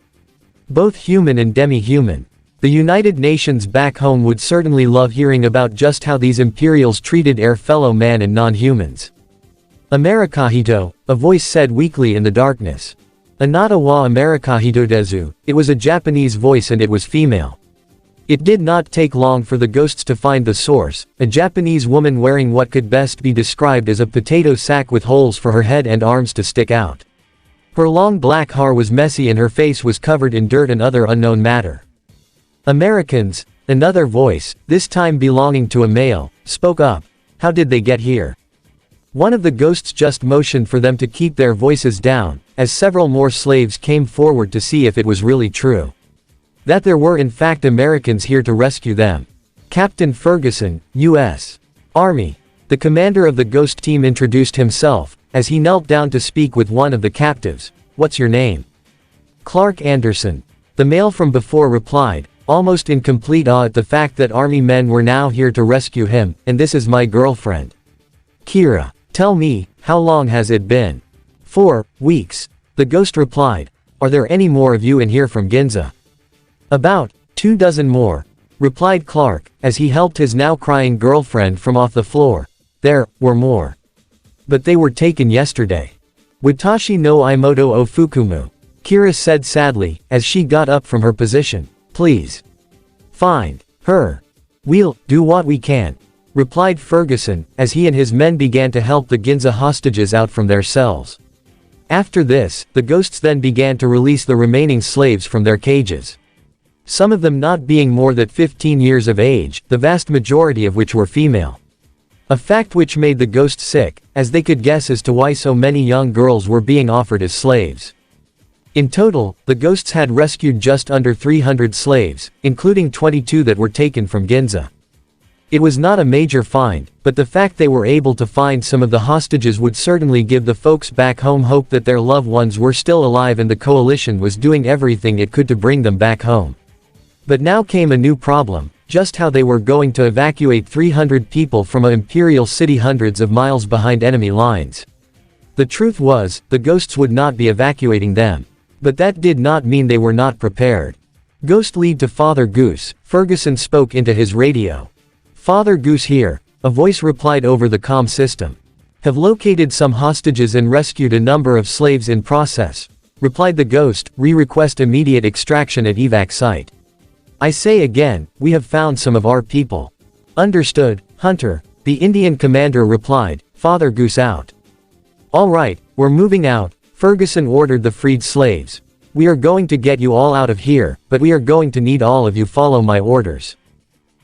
[SPEAKER 1] both human and demi-human. The United Nations back home would certainly love hearing about just how these Imperials treated their fellow man and non-humans. Americahito, a voice said weakly in the darkness. Anata wa Americahito desu, it was a Japanese voice and it was female. It did not take long for the Ghosts to find the source, a Japanese woman wearing what could best be described as a potato sack with holes for her head and arms to stick out. Her long black hair was messy and her face was covered in dirt and other unknown matter. Americans, another voice, this time belonging to a male, spoke up. How did they get here? One of the Ghosts just motioned for them to keep their voices down, as several more slaves came forward to see if it was really true that there were in fact Americans here to rescue them. Captain Ferguson, U.S. Army. The commander of the Ghost team introduced himself, as he knelt down to speak with one of the captives. What's your name? Clark Anderson. The male from before replied, almost in complete awe at the fact that army men were now here to rescue him, and this is my girlfriend, Kira. Tell me, how long has it been? 4 weeks. The Ghost replied. Are there any more of you in here from Ginza? About 24 more, replied Clark, as he helped his now crying girlfriend from off the floor. There were more, but they were taken yesterday. Watashi no Imoto o Fukumu, Kira said sadly, as she got up from her position. Please find her. We'll do what we can, replied Ferguson, as he and his men began to help the Ginza hostages out from their cells. After this, the ghosts then began to release the remaining slaves from their cages. Some of them not being more than 15 years of age, the vast majority of which were female. A fact which made the ghosts sick, as they could guess as to why so many young girls were being offered as slaves. In total, the ghosts had rescued just under 300 slaves, including 22 that were taken from Ginza. It was not a major find, but the fact they were able to find some of the hostages would certainly give the folks back home hope that their loved ones were still alive and the coalition was doing everything it could to bring them back home. But now came a new problem, just how they were going to evacuate 300 people from an imperial city hundreds of miles behind enemy lines. The truth was, the ghosts would not be evacuating them. But that did not mean they were not prepared. Ghost lead to Father Goose, Ferguson spoke into his radio. Father Goose here, a voice replied over the comm system. Have located some hostages and rescued a number of slaves in process, replied the ghost, request immediate extraction at evac site. I say again, we have found some of our people. Understood, Hunter, the Indian commander replied, Father Goose out. Alright, we're moving out, Ferguson ordered the freed slaves. We are going to get you all out of here, but we are going to need all of you follow my orders.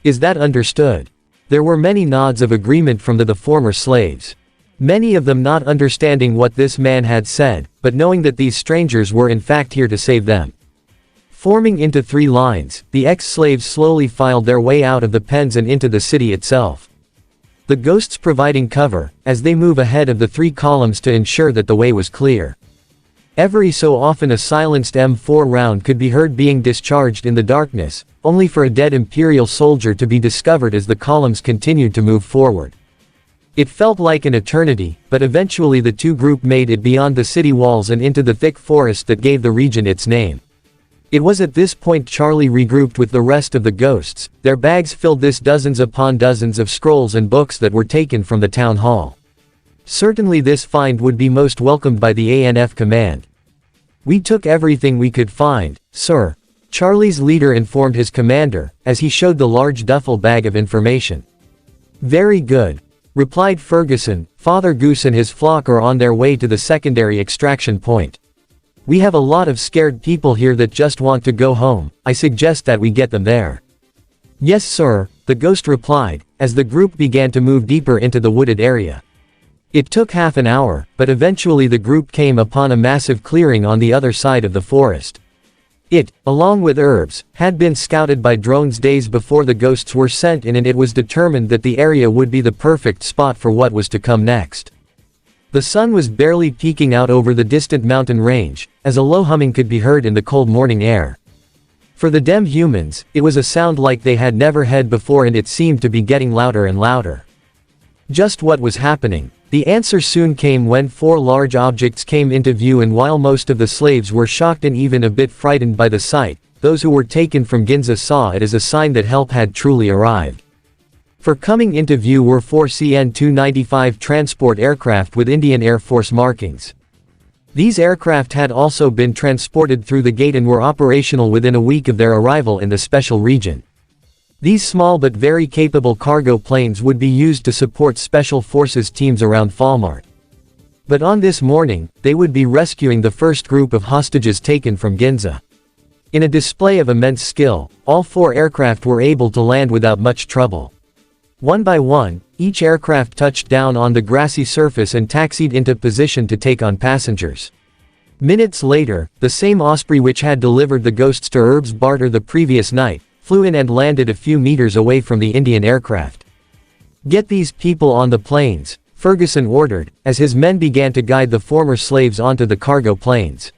[SPEAKER 1] Is that understood? There were many nods of agreement from the former slaves. Many of them not understanding what this man had said, but knowing that these strangers were in fact here to save them. Forming into 3 lines, the ex-slaves slowly filed their way out of the pens and into the city itself. The ghosts providing cover, as they move ahead of the 3 columns to ensure that the way was clear. Every so often a silenced M4 round could be heard being discharged in the darkness, only for a dead Imperial soldier to be discovered as the columns continued to move forward. It felt like an eternity, but eventually the 2 group made it beyond the city walls and into the thick forest that gave the region its name. It was at this point Charlie regrouped with the rest of the ghosts, their bags filled with dozens upon dozens of scrolls and books that were taken from the town hall. Certainly this find would be most welcomed by the ANF command. We took everything we could find, sir, Charlie's leader informed his commander, as he showed the large duffel bag of information. Very good, replied Ferguson, Father Goose and his flock are on their way to the secondary extraction point. We have a lot of scared people here that just want to go home, I suggest that we get them there. Yes sir, the ghost replied, as the group began to move deeper into the wooded area. It took half an hour, but eventually the group came upon a massive clearing on the other side of the forest. It, along with herbs, had been scouted by drones days before the ghosts were sent in and it was determined that the area would be the perfect spot for what was to come next. The sun was barely peeking out over the distant mountain range, as a low humming could be heard in the cold morning air. For the dem humans, it was a sound like they had never heard before and it seemed to be getting louder and louder. Just what was happening? The answer soon came when 4 large objects came into view and while most of the slaves were shocked and even a bit frightened by the sight, those who were taken from Ginza saw it as a sign that help had truly arrived. For coming into view were 4 CN-295 transport aircraft with Indian Air Force markings. These aircraft had also been transported through the gate and were operational within a week of their arrival in the special region. These small but very capable cargo planes would be used to support special forces teams around Falmart. But on this morning, they would be rescuing the first group of hostages taken from Ginza. In a display of immense skill, all 4 aircraft were able to land without much trouble. One by one, each aircraft touched down on the grassy surface and taxied into position to take on passengers. Minutes later, the same Osprey which had delivered the ghosts to Herb's Barter the previous night, flew in and landed a few meters away from the Indian aircraft. Get these people on the planes, Ferguson ordered, as his men began to guide the former slaves onto the cargo planes.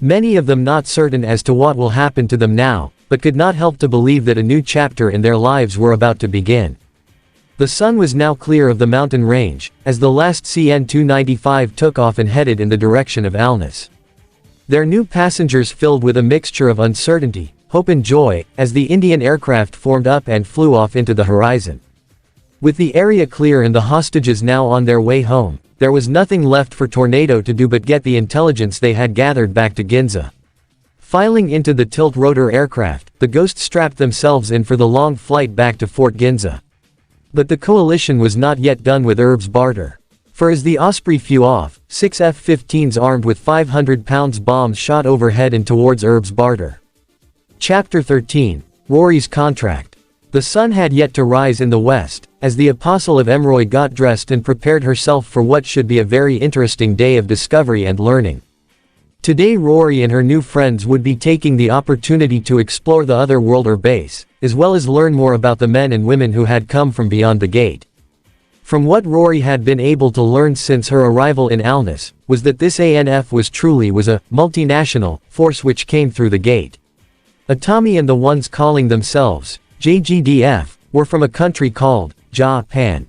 [SPEAKER 1] Many of them not certain as to what will happen to them now, but could not help to believe that a new chapter in their lives were about to begin. The sun was now clear of the mountain range, as the last CN-295 took off and headed in the direction of Alness. Their new passengers filled with a mixture of uncertainty, hope and joy, as the Indian aircraft formed up and flew off into the horizon. With the area clear and the hostages now on their way home, there was nothing left for Tornado to do but get the intelligence they had gathered back to Ginza. Filing into the tilt-rotor aircraft, the ghosts strapped themselves in for the long flight back to Fort Ginza. But the coalition was not yet done with Herb's Barter. For as the Osprey flew off, 6 F-15s armed with 500-pound bombs shot overhead and towards Erb's Barter. Chapter 13. Rory's Contract. The sun had yet to rise in the west, as the Apostle of Emroy got dressed and prepared herself for what should be a very interesting day of discovery and learning. Today Rory and her new friends would be taking the opportunity to explore the other world or base, as well as learn more about the men and women who had come from beyond the gate. From what Rory had been able to learn since her arrival in Alnus, was that this ANF was a multinational force which came through the gate. Atami and the ones calling themselves JGDF were from a country called Japan.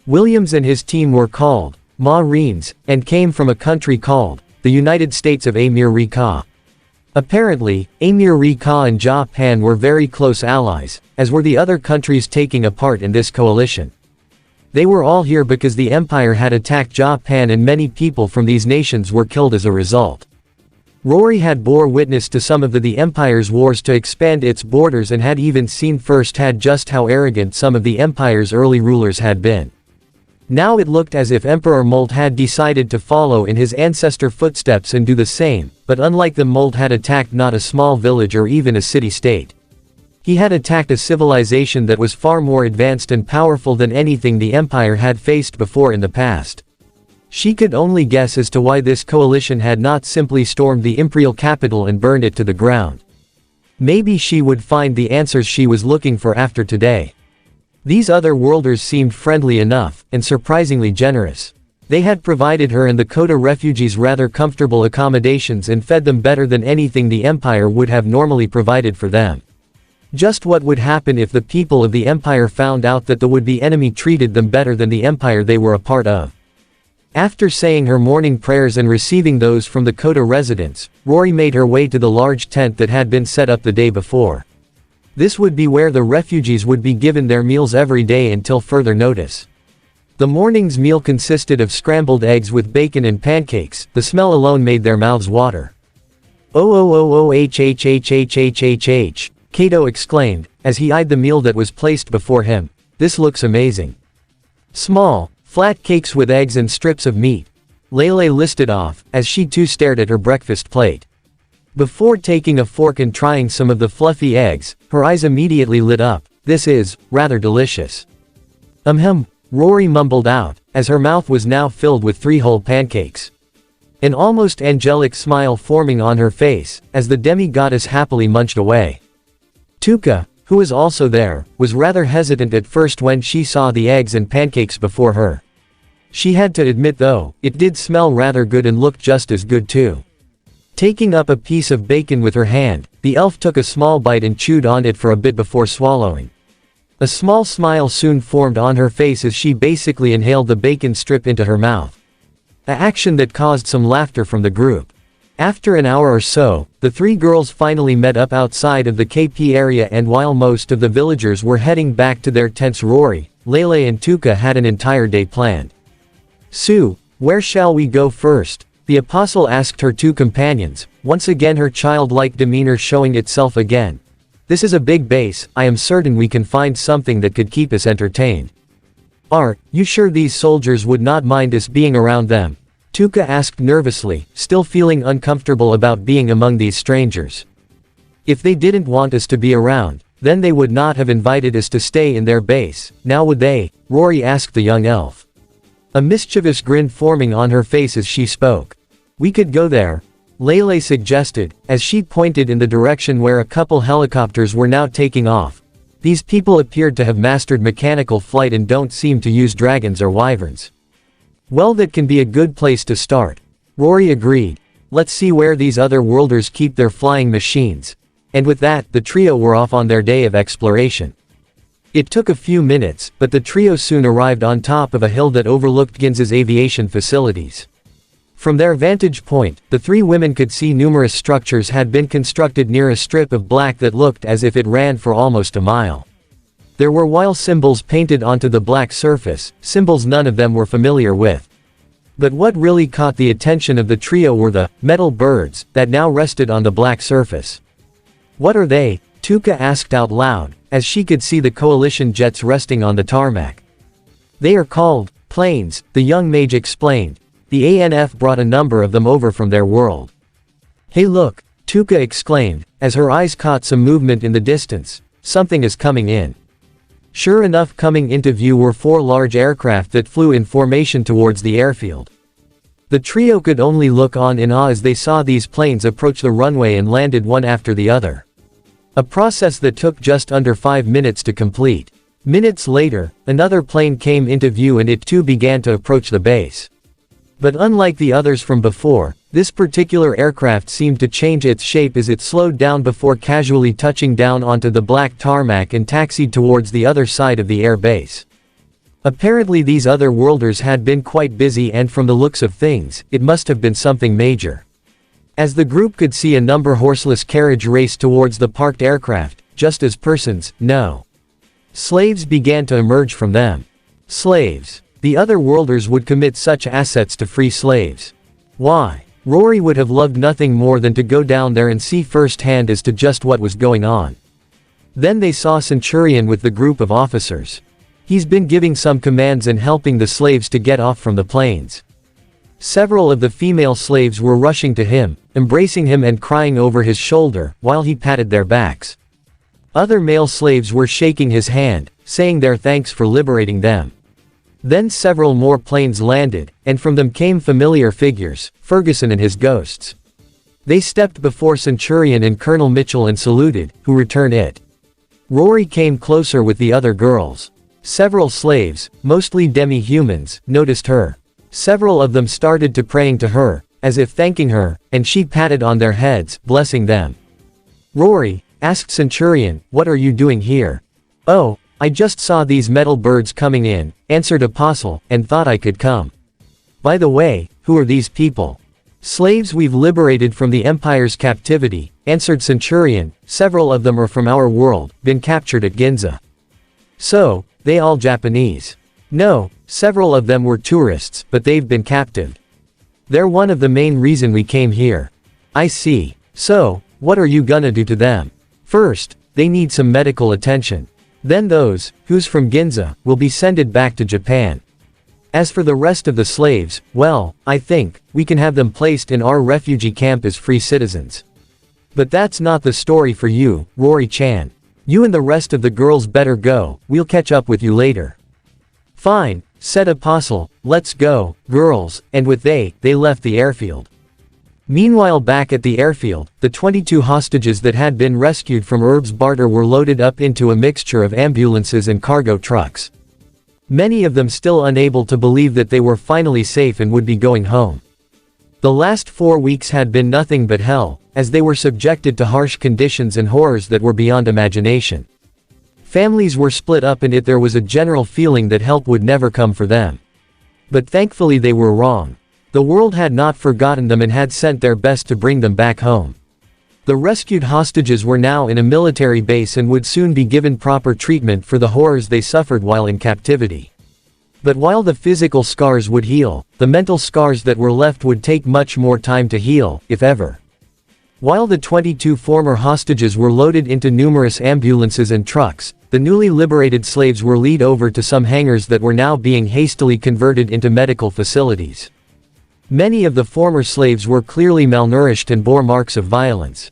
[SPEAKER 1] Williams and his team were called Marines and came from a country called the United States of America. Apparently, America and Japan were very close allies, as were the other countries taking a part in this coalition. They were all here because the Empire had attacked Japan and many people from these nations were killed as a result. Rory had bore witness to some of the Empire's wars to expand its borders and had even seen firsthand just how arrogant some of the Empire's early rulers had been. Now it looked as if Emperor Molt had decided to follow in his ancestor footsteps and do the same, but unlike them Molt had attacked not a small village or even a city-state. He had attacked a civilization that was far more advanced and powerful than anything the Empire had faced before in the past. She could only guess as to why this coalition had not simply stormed the imperial capital and burned it to the ground. Maybe she would find the answers she was looking for after today. These other worlders seemed friendly enough, and surprisingly generous. They had provided her and the Kota refugees rather comfortable accommodations and fed them better than anything the Empire would have normally provided for them. Just what would happen if the people of the Empire found out that the would-be enemy treated them better than the Empire they were a part of? After saying her morning prayers and receiving those from the Kota residents, Rory made her way to the large tent that had been set up the day before. This would be where the refugees would be given their meals every day until further notice. The morning's meal consisted of scrambled eggs with bacon and pancakes. The smell alone made their mouths water. "Oh, Kato exclaimed, as he eyed the meal that was placed before him. "This looks amazing." "Small, flat cakes with eggs and strips of meat," Lele listed off, as she too stared at her breakfast plate. Before taking a fork and trying some of the fluffy eggs, her eyes immediately lit up. "This is rather delicious." Rory mumbled out, as her mouth was now filled with 3 whole pancakes. An almost angelic smile forming on her face, as the demi-goddess happily munched away. Tuka, who was also there, was rather hesitant at first when she saw the eggs and pancakes before her. She had to admit though, it did smell rather good and looked just as good too. Taking up a piece of bacon with her hand, the elf took a small bite and chewed on it for a bit before swallowing. A small smile soon formed on her face as she basically inhaled the bacon strip into her mouth. An action that caused some laughter from the group. After an hour or so, the 3 girls finally met up outside of the KP area, and while most of the villagers were heading back to their tents, Rory, Lele and Tuka had an entire day planned. "Sue, where shall we go first?" the apostle asked her 2 companions, once again her childlike demeanor showing itself again. "This is a big base, I am certain we can find something that could keep us entertained." "Are you sure these soldiers would not mind us being around them?" Tuka asked nervously, still feeling uncomfortable about being among these strangers. "If they didn't want us to be around, then they would not have invited us to stay in their base, now would they?" Rory asked the young elf. A mischievous grin forming on her face as she spoke. "We could go there," Lele suggested, as she pointed in the direction where a couple helicopters were now taking off. These people appeared to have mastered mechanical flight and don't seem to use dragons or wyverns. "Well, that can be a good place to start," Rory agreed. "Let's see where these other worlders keep their flying machines." And with that, the trio were off on their day of exploration. It took a few minutes, but the trio soon arrived on top of a hill that overlooked Ginza's aviation facilities. From their vantage point, the 3 women could see numerous structures had been constructed near a strip of black that looked as if it ran for almost a mile. There were wild symbols painted onto the black surface, symbols none of them were familiar with. But what really caught the attention of the trio were the metal birds that now rested on the black surface. "What are they?" Tuka asked out loud, as she could see the coalition jets resting on the tarmac. "They are called planes, the young mage explained. The ANF brought a number of them over from their world. Hey look, Tuka exclaimed, as her eyes caught some movement in the distance. Something is coming in. Sure enough, coming into view were 4 large aircraft that flew in formation towards the airfield. The trio could only look on in awe as they saw these planes approach the runway and landed one after the other. A process that took just under 5 minutes to complete. Minutes later, another plane came into view and it too began to approach the base. But unlike the others from before, this particular aircraft seemed to change its shape as it slowed down before casually touching down onto the black tarmac and taxied towards the other side of the air base. Apparently these other worlders had been quite busy, and from the looks of things, it must have been something major. As the group could see, a number horseless carriage raced towards the parked aircraft, just as persons, no, slaves began to emerge from them. Slaves. The other worlders would commit such assets to free slaves. Why? Rory would have loved nothing more than to go down there and see firsthand as to just what was going on. Then they saw Centurion with the group of officers. He's been giving some commands and helping the slaves to get off from the planes. Several of the female slaves were rushing to him, embracing him and crying over his shoulder, while he patted their backs. Other male slaves were shaking his hand, saying their thanks for liberating them. Then several more planes landed, and from them came familiar figures, Ferguson and his ghosts. They stepped before Centurion and Colonel Mitchell and saluted, who returned it. Rory came closer with the other girls. Several slaves, mostly demi-humans, noticed her. Several of them started to praying to her, as if thanking her, and she patted on their heads, blessing them. Rory, asked Centurion, what are you doing here? Oh, I just saw these metal birds coming in, answered Apostle, and thought I could come. By the way, who are these people? Slaves we've liberated from the Empire's captivity, answered Centurion. Several of them are from our world, been captured at Ginza. So, they all Japanese? No, several of them were tourists, but they've been captived. They're one of the main reason we came here. I see. So, what are you gonna do to them? First, they need some medical attention. Then those, who's from Ginza, will be sended back to Japan. As for the rest of the slaves, well, I think, we can have them placed in our refugee camp as free citizens. But that's not the story for you, Rory-chan. You and the rest of the girls better go, we'll catch up with you later. Fine, said Apostle, let's go, girls, and with they left the airfield. Meanwhile, back at the airfield, the 22 hostages that had been rescued from Herb's barter were loaded up into a mixture of ambulances and cargo trucks. Many of them still unable to believe that they were finally safe and would be going home. The last 4 weeks had been nothing but hell, as they were subjected to harsh conditions and horrors that were beyond imagination. Families were split up, and there was a general feeling that help would never come for them. But thankfully they were wrong. The world had not forgotten them and had sent their best to bring them back home. The rescued hostages were now in a military base and would soon be given proper treatment for the horrors they suffered while in captivity. But while the physical scars would heal, the mental scars that were left would take much more time to heal, if ever. While the 22 former hostages were loaded into numerous ambulances and trucks, the newly liberated slaves were led over to some hangars that were now being hastily converted into medical facilities. Many of the former slaves were clearly malnourished and bore marks of violence.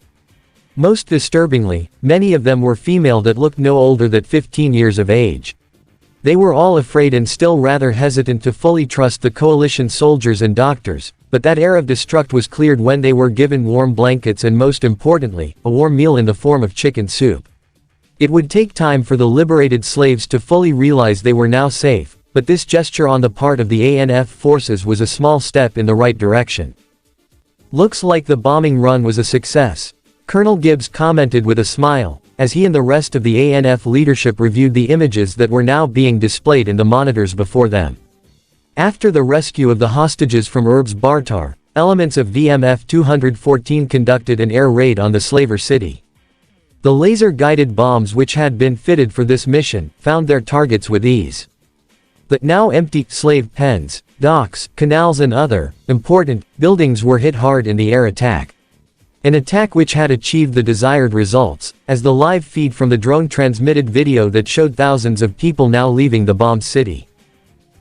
[SPEAKER 1] Most disturbingly, many of them were female that looked no older than 15 years of age. They were all afraid and still rather hesitant to fully trust the coalition soldiers and doctors, but that air of distrust was cleared when they were given warm blankets and, most importantly, a warm meal in the form of chicken soup. It would take time for the liberated slaves to fully realize they were now safe, but this gesture on the part of the ANF forces was a small step in the right direction. Looks like the bombing run was a success, Colonel Gibbs commented with a smile, as he and the rest of the ANF leadership reviewed the images that were now being displayed in the monitors before them. After the rescue of the hostages from Herb's barter, elements of VMF 214 conducted an air raid on the slaver city. The laser-guided bombs which had been fitted for this mission found their targets with ease. The now empty slave pens, docks, canals and other important buildings were hit hard in the air attack. An attack which had achieved the desired results, as the live feed from the drone transmitted video that showed thousands of people now leaving the bombed city.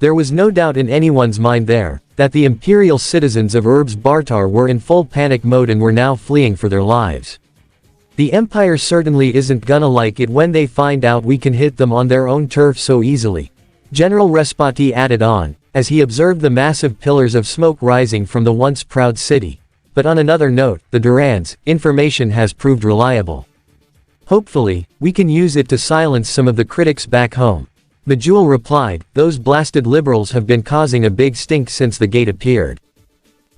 [SPEAKER 1] There was no doubt in anyone's mind there, that the imperial citizens of Urbs Bartar were in full panic mode and were now fleeing for their lives. The Empire certainly isn't gonna like it when they find out we can hit them on their own turf so easily. General Respati added on, as he observed the massive pillars of smoke rising from the once proud city. But on another note, the Duran's information has proved reliable. Hopefully, we can use it to silence some of the critics back home. Bejewel replied, those blasted liberals have been causing a big stink since the gate appeared.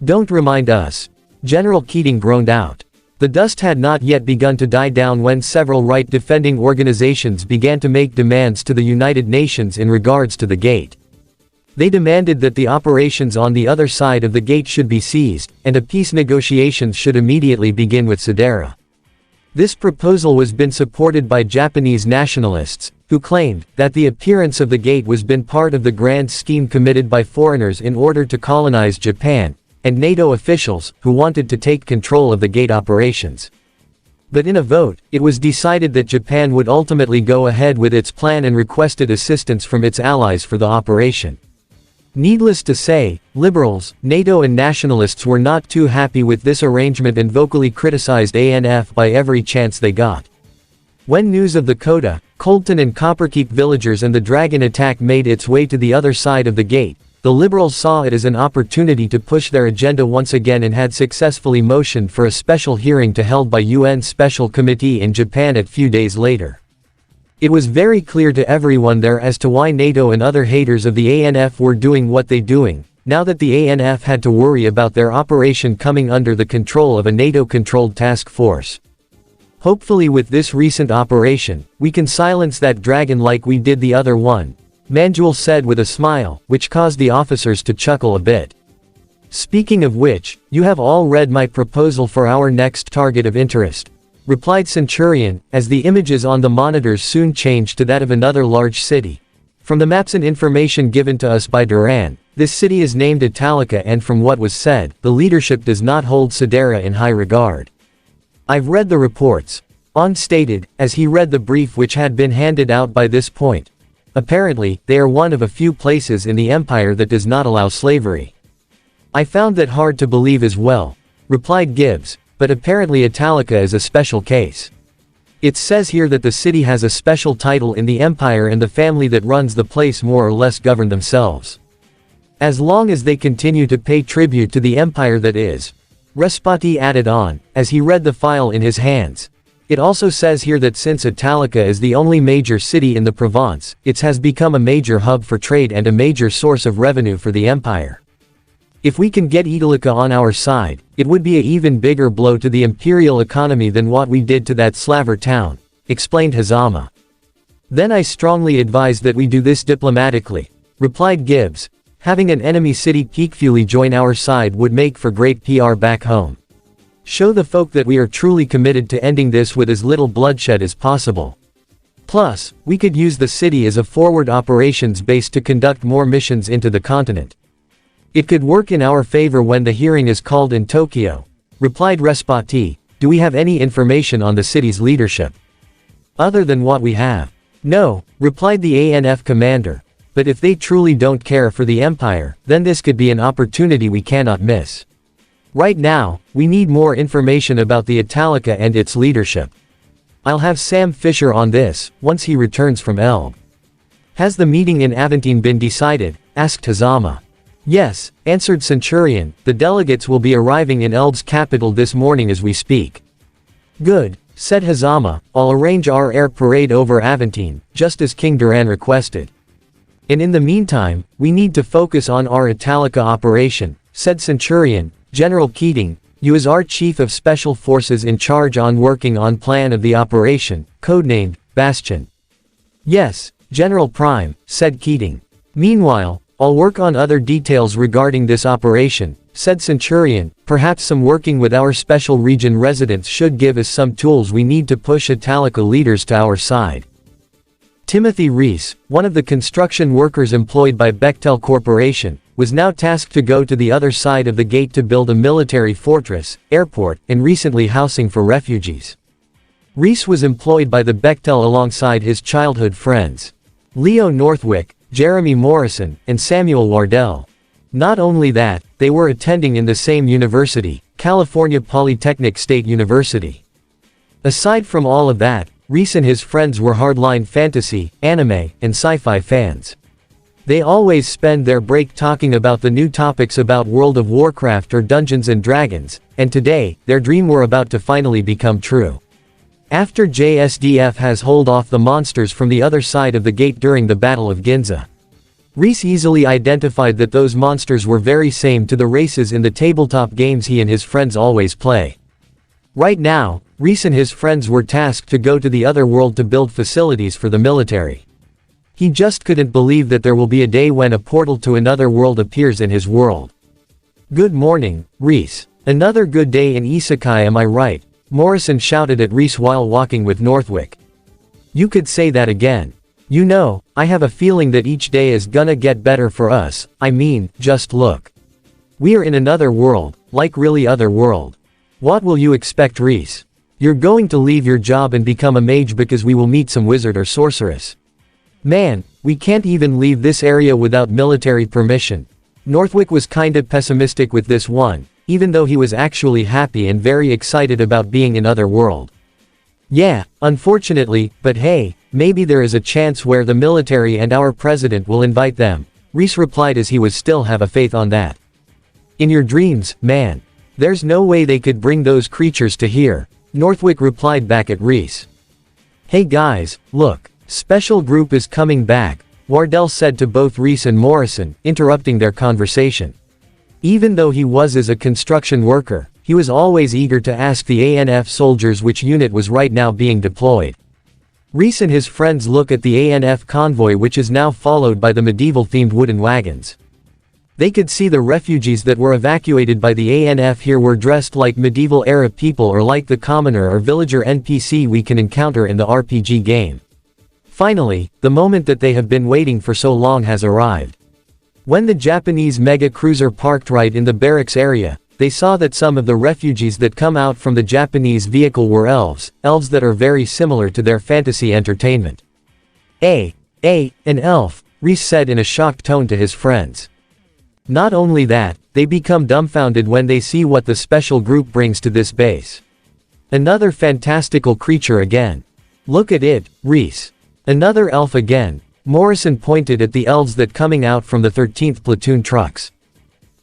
[SPEAKER 1] Don't remind us. General Keating groaned out. The dust had not yet begun to die down when several right-defending organizations began to make demands to the United Nations in regards to the gate. They demanded that the operations on the other side of the gate should be seized, and a peace negotiations should immediately begin with Sedera. This proposal was been supported by Japanese nationalists, who claimed that the appearance of the gate was been part of the grand scheme committed by foreigners in order to colonize Japan, and NATO officials, who wanted to take control of the gate operations. But in a vote, it was decided that Japan would ultimately go ahead with its plan and requested assistance from its allies for the operation. Needless to say, liberals, NATO and nationalists were not too happy with this arrangement and vocally criticized ANF by every chance they got. When news of the Kota, Colton and Copperkeep villagers and the dragon attack made its way to the other side of the gate, the liberals saw it as an opportunity to push their agenda once again and had successfully motioned for a special hearing to held by UN Special Committee in Japan a few days later. It was very clear to everyone there as to why NATO and other haters of the ANF were doing what they doing, now that the ANF had to worry about their operation coming under the control of a NATO-controlled task force. Hopefully with this recent operation, we can silence that dragon like we did the other one, Manjul said with a smile, which caused the officers to chuckle a bit. Speaking of which, you have all read my proposal for our next target of interest, replied Centurion, as the images on the monitors soon changed to that of another large city. From the maps and information given to us by Duran, this city is named Italica, and from what was said, the leadership does not hold Sedera in high regard. I've read the reports. On stated, as he read the brief which had been handed out by this point. Apparently, they are one of a few places in the empire that does not allow slavery. I found that hard to believe as well, replied Gibbs, but apparently Italica is a special case. It says here that the city has a special title in the empire and the family that runs the place more or less govern themselves. As long as they continue to pay tribute to the empire that is. Respati added on, as he read the file in his hands. It also says here that since Italica is the only major city in the Provence, it has become a major hub for trade and a major source of revenue for the empire. If we can get Italica on our side, it would be an even bigger blow to the imperial economy than what we did to that slaver town, explained Hazama. Then I strongly advise that we do this diplomatically, replied Gibbs. Having an enemy city peacefully join our side would make for great PR back home. Show the folk that we are truly committed to ending this with as little bloodshed as possible. Plus, we could use the city as a forward operations base to conduct more missions into the continent. It could work in our favor when the hearing is called in Tokyo, replied Respati. Do we have any information on the city's leadership? Other than what we have? No, replied the ANF commander, but if they truly don't care for the empire, then this could be an opportunity we cannot miss. Right now, we need more information about the Italica and its leadership. I'll have Sam Fisher on this, once he returns from Elb. Has the meeting in Aventine been decided? Asked Hazama. Yes, answered Centurion, the delegates will be arriving in Elb's capital this morning as we speak. Good, said Hazama, I'll arrange our air parade over Aventine, just as King Duran requested. And in the meantime, we need to focus on our Italica operation, said Centurion. General Keating, you as our Chief of Special Forces in charge on working on plan of the operation, codenamed Bastion. Yes, General Prime, said Keating. Meanwhile, I'll work on other details regarding this operation, said Centurion. Perhaps some working with our special region residents should give us some tools we need to push Italica leaders to our side. Timothy Rees, one of the construction workers employed by Bechtel Corporation, was now tasked to go to the other side of the gate to build a military fortress, airport, and recently housing for refugees. Rees was employed by the Bechtel alongside his childhood friends. Leo Northwick, Jeremy Morrison, and Samuel Wardell. Not only that, they were attending in the same university, California Polytechnic State University. Aside from all of that, Reese and his friends were hardline fantasy, anime, and sci-fi fans. They always spend their break talking about the new topics about World of Warcraft or Dungeons & Dragons, and today, their dream were about to finally become true. After JSDF has hold off the monsters from the other side of the gate during the Battle of Ginza. Reese easily identified that those monsters were very same to the races in the tabletop games he and his friends always play. Right now, Reese and his friends were tasked to go to the other world to build facilities for the military. He just couldn't believe that there will be a day when a portal to another world appears in his world. Good morning, Reese. Another good day in Isekai, am I right? Morrison shouted at Reese while walking with Northwick. You could say that again. You know, I have a feeling that each day is gonna get better for us. I mean, just look. We are in another world, like really other world. What will you expect, Reese? You're going to leave your job and become a mage because we will meet some wizard or sorceress. Man, we can't even leave this area without military permission. Northwick was kinda pessimistic with this one, even though he was actually happy and very excited about being in other world. Yeah, unfortunately, but hey, maybe there is a chance where the military and our president will invite them, Reese replied as he was still have a faith on that. In your dreams, man. There's no way they could bring those creatures to here, Northwick replied back at Reese. Hey guys, look, special group is coming back, Wardell said to both Reese and Morrison, interrupting their conversation. Even though he was as a construction worker, he was always eager to ask the ANF soldiers which unit was right now being deployed. Reese and his friends look at the ANF convoy, which is now followed by the medieval-themed wooden wagons. They could see the refugees that were evacuated by the ANF here were dressed like medieval-era people or like the commoner or villager NPC we can encounter in the RPG game. Finally, the moment that they have been waiting for so long has arrived. When the Japanese mega-cruiser parked right in the barracks area, they saw that some of the refugees that come out from the Japanese vehicle were elves that are very similar to their fantasy entertainment. An elf, Reese said in a shocked tone to his friends. Not only that, they become dumbfounded when they see what the special group brings to this base. Another fantastical creature again. Look at it, Reese. Another elf again. Morrison pointed at the elves that coming out from the 13th platoon trucks.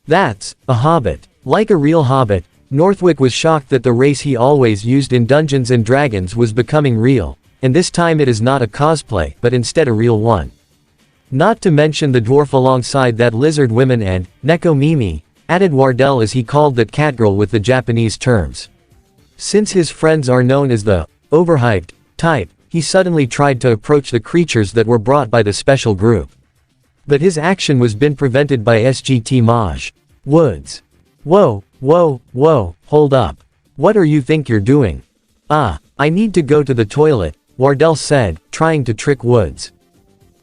[SPEAKER 1] That's a hobbit. Like a real hobbit, Northwick was shocked that the race he always used in Dungeons & Dragons was becoming real, and this time it is not a cosplay, but instead a real one. Not to mention the dwarf alongside that lizard woman and, Neko Mimi, added Wardell as he called that catgirl with the Japanese terms. Since his friends are known as the overhyped type, he suddenly tried to approach the creatures that were brought by the special group. But his action was been prevented by SGT Maj. Woods. Whoa, hold up. What are you think you're doing? I need to go to the toilet, Wardell said, trying to trick Woods.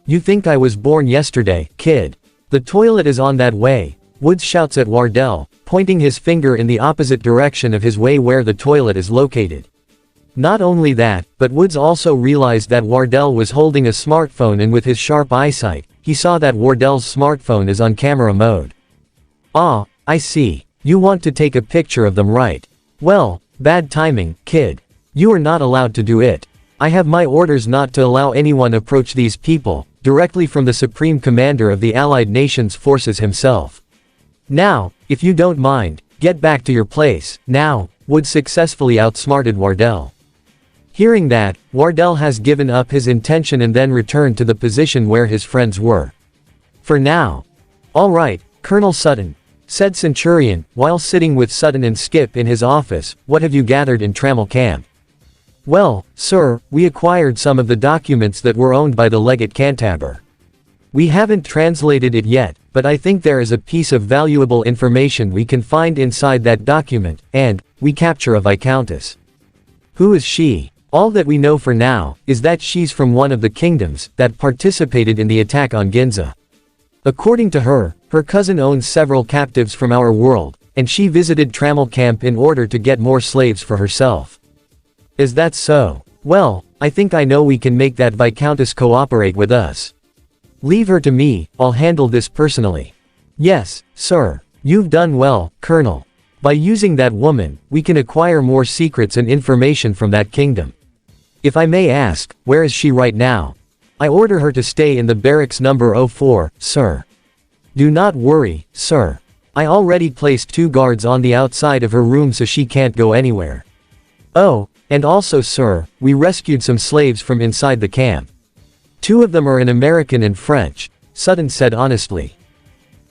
[SPEAKER 1] You think I was born yesterday, kid? The toilet is on that way, Woods shouts at Wardell, pointing his finger in the opposite direction of his way where the toilet is located. Not only that, but Woods also realized that Wardell was holding a smartphone, and with his sharp eyesight, he saw that Wardell's smartphone is on camera mode. I see. You want to take a picture of them, right? Well, bad timing, kid. You are not allowed to do it. I have my orders not to allow anyone approach these people, directly from the Supreme Commander of the Allied Nations forces himself. Now, if you don't mind, get back to your place, now, Woods successfully outsmarted Wardell. Hearing that, Wardell has given up his intention and then returned to the position where his friends were. For now. Alright, Colonel Sutton, said Centurion, while sitting with Sutton and Skip in his office, what have you gathered in Trammel Camp? Well, sir, we acquired some of the documents that were owned by the legate Cantabur. We haven't translated it yet, but I think there is a piece of valuable information we can find inside that document, and, we capture a Viscountess. Who is she? All that we know for now, is that she's from one of the kingdoms, that participated in the attack on Ginza. According to her, her cousin owns several captives from our world, and she visited Trammel Camp in order to get more slaves for herself. Is that so? Well, I think I know we can make that Viscountess cooperate with us. Leave her to me, I'll handle this personally. Yes, sir. You've done well, Colonel. By using that woman, we can acquire more secrets and information from that kingdom. If I may ask, where is she right now? I order her to stay in the barracks number 04, sir. Do not worry, sir. I already placed 2 guards on the outside of her room so she can't go anywhere. Oh, and also sir, we rescued some slaves from inside the camp. 2 of them are in American and French, Sutton said honestly.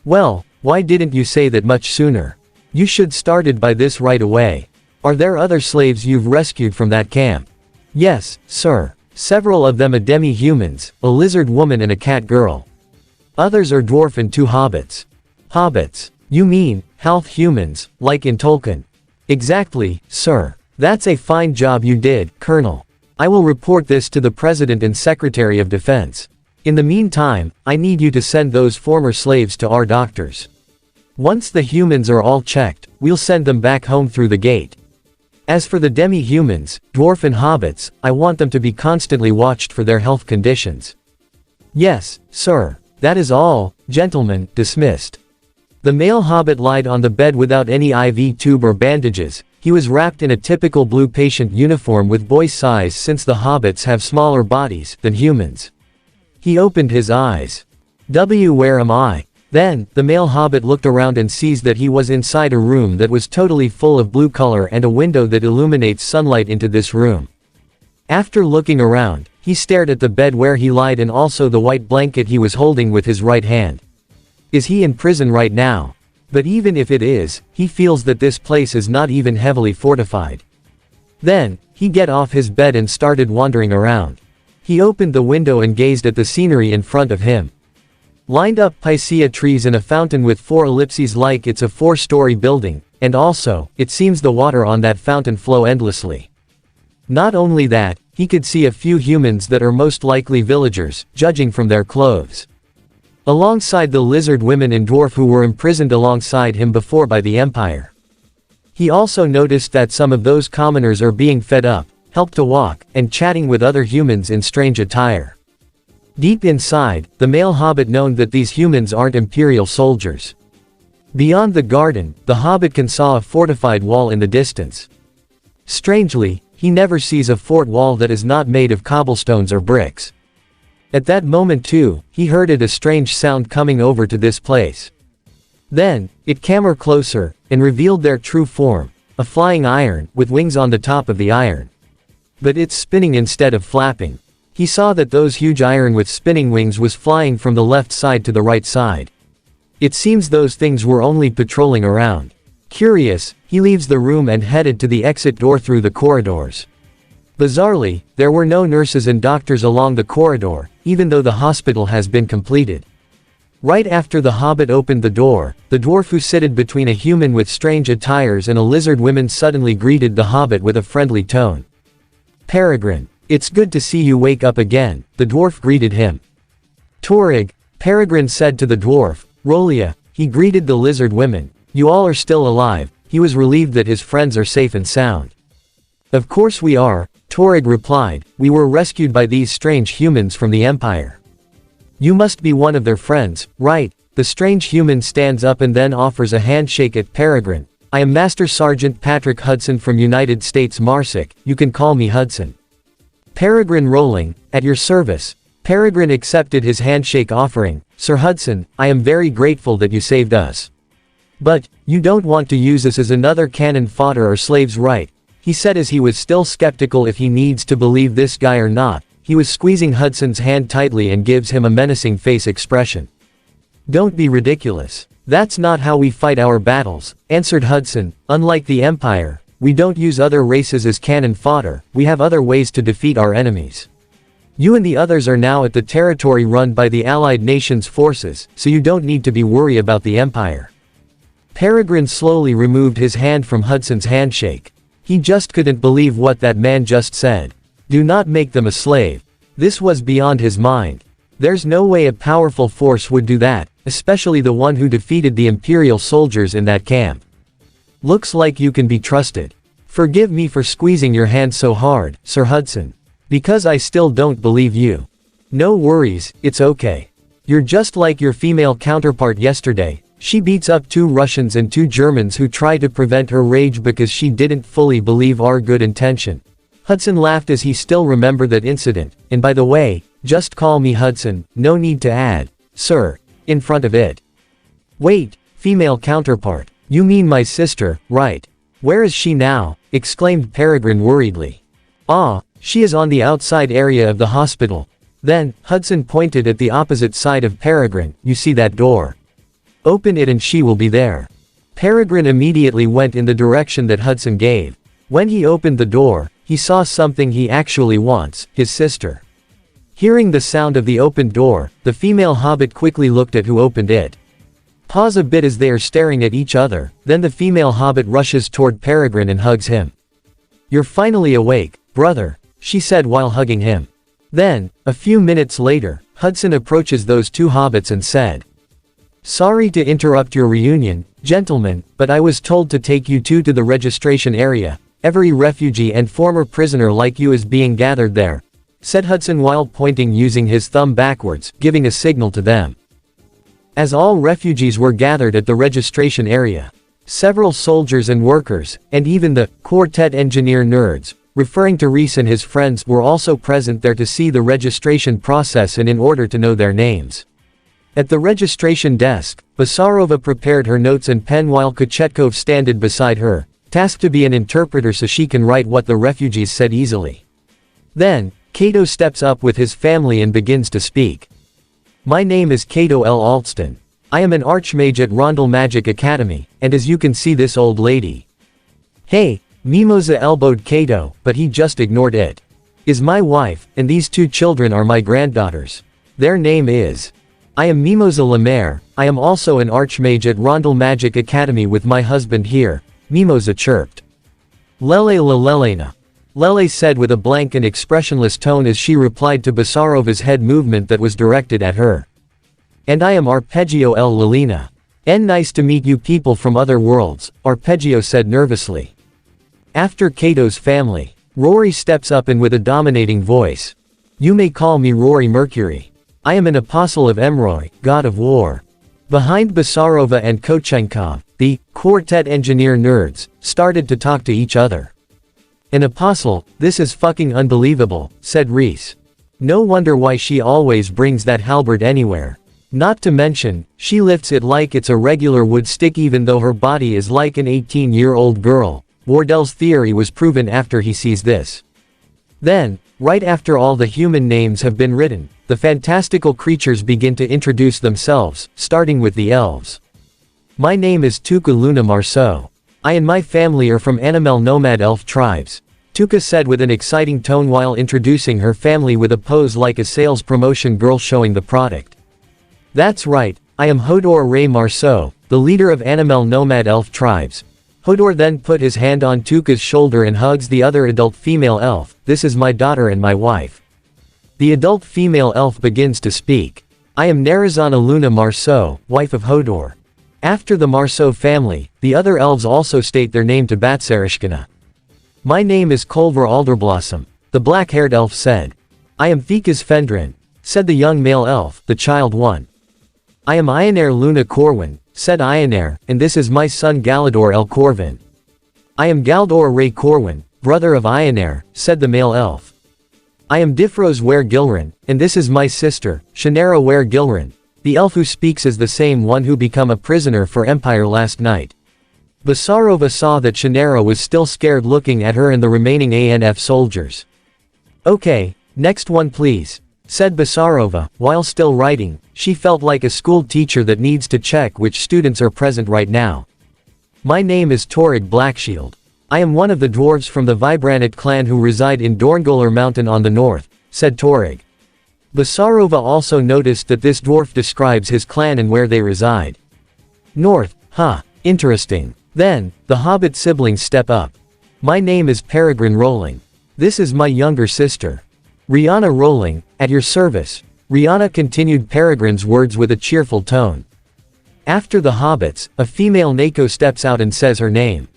[SPEAKER 1] Well, why didn't you say that much sooner? You should started by this right away. Are there other slaves you've rescued from that camp? Yes, sir. Several of them are demi-humans, a lizard woman and a cat girl. Others are dwarf and 2 hobbits. Hobbits? You mean, half humans, like in Tolkien? Exactly, sir. That's a fine job you did, Colonel. I will report this to the President and Secretary of Defense. In the meantime, I need you to send those former slaves to our doctors. Once the humans are all checked, we'll send them back home through the gate. As for the demi-humans, dwarf and hobbits, I want them to be constantly watched for their health conditions. Yes, sir. That is all, gentlemen, dismissed. The male hobbit lied on the bed without any IV tube or bandages. He was wrapped in a typical blue patient uniform with boy's size since the hobbits have smaller bodies than humans. He opened his eyes. Where am I? Then, the male hobbit looked around and sees that he was inside a room that was totally full of blue color and a window that illuminates sunlight into this room. After looking around, he stared at the bed where he lied and also the white blanket he was holding with his right hand. Is he in prison right now? But even if it is, he feels that this place is not even heavily fortified. Then, he get off his bed and started wandering around. He opened the window and gazed at the scenery in front of him. Lined up picea trees and a fountain with 4 ellipses like it's a 4-story building, and also, it seems the water on that fountain flow endlessly. Not only that, he could see a few humans that are most likely villagers, judging from their clothes. Alongside the lizard women and dwarf who were imprisoned alongside him before by the Empire. He also noticed that some of those commoners are being fed up, helped to walk, and chatting with other humans in strange attire. Deep inside, the male hobbit known that these humans aren't imperial soldiers. Beyond the garden, the hobbit can saw a fortified wall in the distance. Strangely, he never sees a fort wall that is not made of cobblestones or bricks. At that moment too, he heard a strange sound coming over to this place. Then, it came closer, and revealed their true form, a flying iron, with wings on the top of the iron. But it's spinning instead of flapping. He saw that those huge iron with spinning wings was flying from the left side to the right side. It seems those things were only patrolling around. Curious, he leaves the room and headed to the exit door through the corridors. Bizarrely, there were no nurses and doctors along the corridor, even though the hospital has been completed. Right after the hobbit opened the door, the dwarf who sitted between a human with strange attires and a lizard woman suddenly greeted the hobbit with a friendly tone. Peregrine. It's good to see you wake up again, the dwarf greeted him. Torig, Peregrine said to the dwarf. Rolia, he greeted the lizard women. You all are still alive. He was relieved that his friends are safe and sound. Of course we are, Torig replied. We were rescued by these strange humans from the Empire. You must be one of their friends, right? The strange human stands up and then offers a handshake at Peregrine. I am Master Sergeant Patrick Hudson from United States Marsic, you can call me Hudson. Peregrine rolling, at your service. Peregrine accepted his handshake offering. Sir Hudson, I am very grateful that you saved us. But, you don't want to use us as another cannon fodder or slaves, right? He said as he was still skeptical if he needs to believe this guy or not. He was squeezing Hudson's hand tightly and gives him a menacing face expression. Don't be ridiculous. That's not how we fight our battles, answered Hudson. Unlike the Empire, we don't use other races as cannon fodder, we have other ways to defeat our enemies. You and the others are now at the territory run by the Allied nations' forces, so you don't need to be worried about the Empire. Peregrine slowly removed his hand from Hudson's handshake. He just couldn't believe what that man just said. Do not make them a slave. This was beyond his mind. There's no way a powerful force would do that, especially the one who defeated the Imperial soldiers in that camp. Looks like you can be trusted. Forgive me for squeezing your hand so hard, Sir Hudson. Because I still don't believe you. No worries, it's okay. You're just like your female counterpart yesterday. She beats up 2 Russians and 2 Germans who try to prevent her rage because she didn't fully believe our good intention. Hudson laughed as he still remembered that incident, and by the way, just call me Hudson, no need to add, sir, in front of it. Wait, female counterpart. You mean my sister, right? Where is she now? Exclaimed Peregrine worriedly. Ah, she is on the outside area of the hospital. Then, Hudson pointed at the opposite side of Peregrine. You see that door? Open it and she will be there. Peregrine immediately went in the direction that Hudson gave. When he opened the door, he saw something he actually wants, his sister. Hearing the sound of the opened door, the female hobbit quickly looked at who opened it. Pause a bit as they are staring at each other, then the female hobbit rushes toward Peregrine and hugs him. You're finally awake, brother, she said while hugging him. Then, a few minutes later, Hudson approaches those 2 hobbits and said, Sorry to interrupt your reunion, gentlemen, but I was told to take you 2 to the registration area. Every refugee and former prisoner like you is being gathered there, said Hudson while pointing using his thumb backwards, giving a signal to them. As all refugees were gathered at the registration area, several soldiers and workers, and even the quartet engineer nerds, referring to Reese and his friends, were also present there to see the registration process and in order to know their names. At the registration desk, Basarova prepared her notes and pen while Kochetkov standed beside her, tasked to be an interpreter so she can write what the refugees said easily. Then, Cato steps up with his family and begins to speak. My name is Cato L. Alston. I am an archmage at Rondel Magic Academy, and as you can see this old lady. Hey, Mimosa elbowed Cato, but he just ignored it. Is my wife, and these 2 children are my granddaughters. Their name is. I am Mimosa Lemaire, I am also an archmage at Rondel Magic Academy with my husband here, Mimosa chirped. Lele la Lelena. Lele said with a blank and expressionless tone as she replied to Basarova's head movement that was directed at her. And I am Arpeggio L. Lelina. Nice to meet you people from other worlds, Arpeggio said nervously. After Cato's family, Rory steps up and with a dominating voice. You may call me Rory Mercury. I am an apostle of Emroy, god of war. Behind Basarova and Kochenkov, the quartet engineer nerds started to talk to each other. An apostle, this is fucking unbelievable, said Reese. No wonder why she always brings that halberd anywhere. Not to mention, she lifts it like it's a regular wood stick even though her body is like an 18-year-old girl. Wardell's theory was proven after he sees this. Then, right after all the human names have been written, the fantastical creatures begin to introduce themselves, starting with the elves. My name is Tuka Luna Marceau. I and my family are from Animel nomad elf tribes, Tuka said with an exciting tone while introducing her family with a pose like a sales promotion girl showing the product. That's right, I am Hodor Ray Marceau, the leader of Animel nomad elf tribes. Hodor then put his hand on Tuka's shoulder and hugs the other adult female elf. This is my daughter and my wife. The adult female elf begins to speak. I am Narazana Luna Marceau, wife of Hodor. After the Marceau family, the other elves also state their name to Batsarishkina. My name is Kolver Alderblossom, the black-haired elf said. I am Thekas Fendrin, said the young male elf, the child one. I am Ionair Luna Corwin, said Ionair, and this is my son Galador El Corvin. I am Galdor Ray Corwin, brother of Ionair, said the male elf. I am Difros Ware Gilrin, and this is my sister, Shannara Ware Gilrin. The elf who speaks is the same one who became a prisoner for Empire last night. Basarova saw that Shannara was still scared looking at her and the remaining ANF soldiers. Okay, next one please, said Basarova, while still writing. She felt like a school teacher that needs to check which students are present right now. My name is Torig Blackshield. I am one of the dwarves from the Vibranit clan who reside in Dorngular Mountain on the north, said Torig. Basarova also noticed that this dwarf describes his clan and where they reside. North, huh, interesting. Then, the hobbit siblings step up. My name is Peregrine Rolling. This is my younger sister. Rihanna Rolling, at your service. Rihanna continued Peregrine's words with a cheerful tone. After the hobbits, a female Nako steps out and says her name.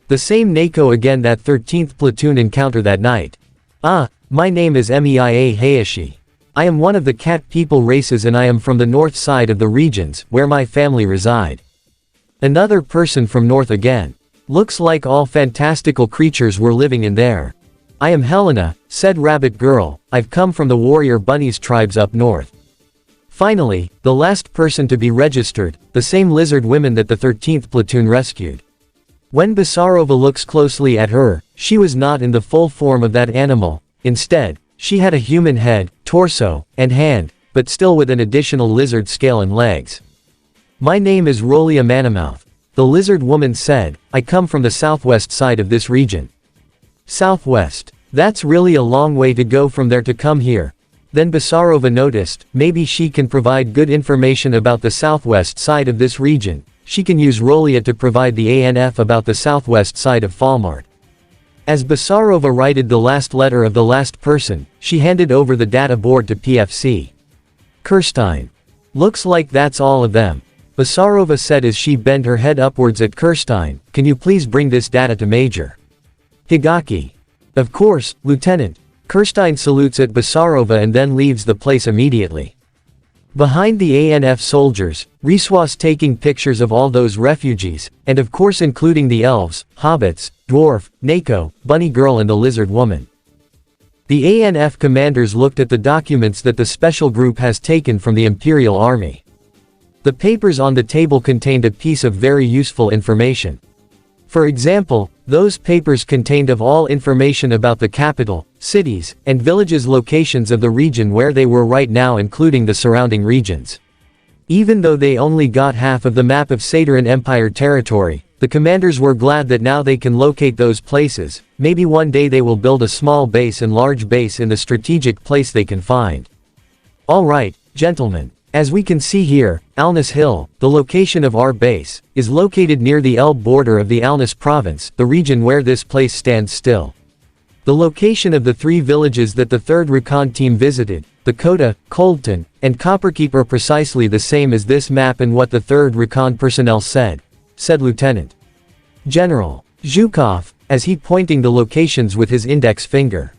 [SPEAKER 1] The same Nako again that 13th platoon encounter that night. My name is Meia Hayashi. I am one of the cat people races and I am from the north side of the regions, where my family reside. Another person from north again. Looks like all fantastical creatures were living in there. I am Helena, said Rabbit Girl, I've come from the warrior bunnies tribes up north. Finally, the last person to be registered, the same lizard women that the 13th platoon rescued. When Basarova looks closely at her, she was not in the full form of that animal. Instead, she had a human head, torso, and hand, but still with an additional lizard scale and legs. My name is Rolia Manamouth, the lizard woman said. I come from the southwest side of this region. Southwest. That's really a long way to go from there to come here. Then Basarova noticed, maybe she can provide good information about the southwest side of this region. She can use Rolia to provide the ANF about the southwest side of Falmart. As Basarova wrote the last letter of the last person, she handed over the data board to PFC. Kirstein. Looks like that's all of them. Basarova said as she bent her head upwards at Kirstein, can you please bring this data to Major Higaki? Of course, Lieutenant. Kirstein salutes at Basarova and then leaves the place immediately. Behind the ANF soldiers, Reese was taking pictures of all those refugees, and of course including the elves, hobbits, dwarf, Nako, bunny girl and the lizard woman. The ANF commanders looked at the documents that the special group has taken from the Imperial Army. The papers on the table contained a piece of very useful information. For example, those papers contained of all information about the capital, cities, and villages locations of the region where they were right now including the surrounding regions. Even though they only got half of the map of Sateran Empire territory, the commanders were glad that now they can locate those places. Maybe one day they will build a small base and large base in the strategic place they can find. Alright, gentlemen. As we can see here, Alnus Hill, the location of our base, is located near the Elbe border of the Alnus province, the region where this place stands still. The location of the three villages that the 3rd Recon team visited, the Kota, Coldton, and Copperkeep are precisely the same as this map and what the 3rd Recon personnel said Lieutenant General Zhukov, as he pointing the locations with his index finger.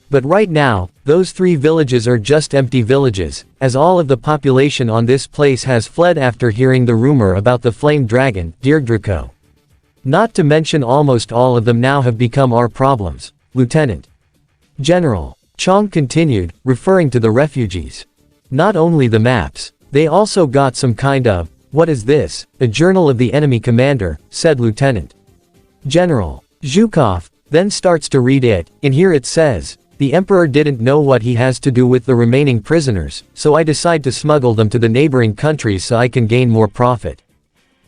[SPEAKER 1] But right now, those three villages are just empty villages, as all of the population on this place has fled after hearing the rumor about the flame dragon, Deirdrico. Not to mention almost all of them now have become our problems, Lieutenant General Chong continued, referring to the refugees. Not only the maps, they also got some kind of, what is this, a journal of the enemy commander, said Lieutenant General Zhukov, then starts to read it. In here it says, the Emperor didn't know what he has to do with the remaining prisoners, so I decide to smuggle them to the neighboring countries so I can gain more profit.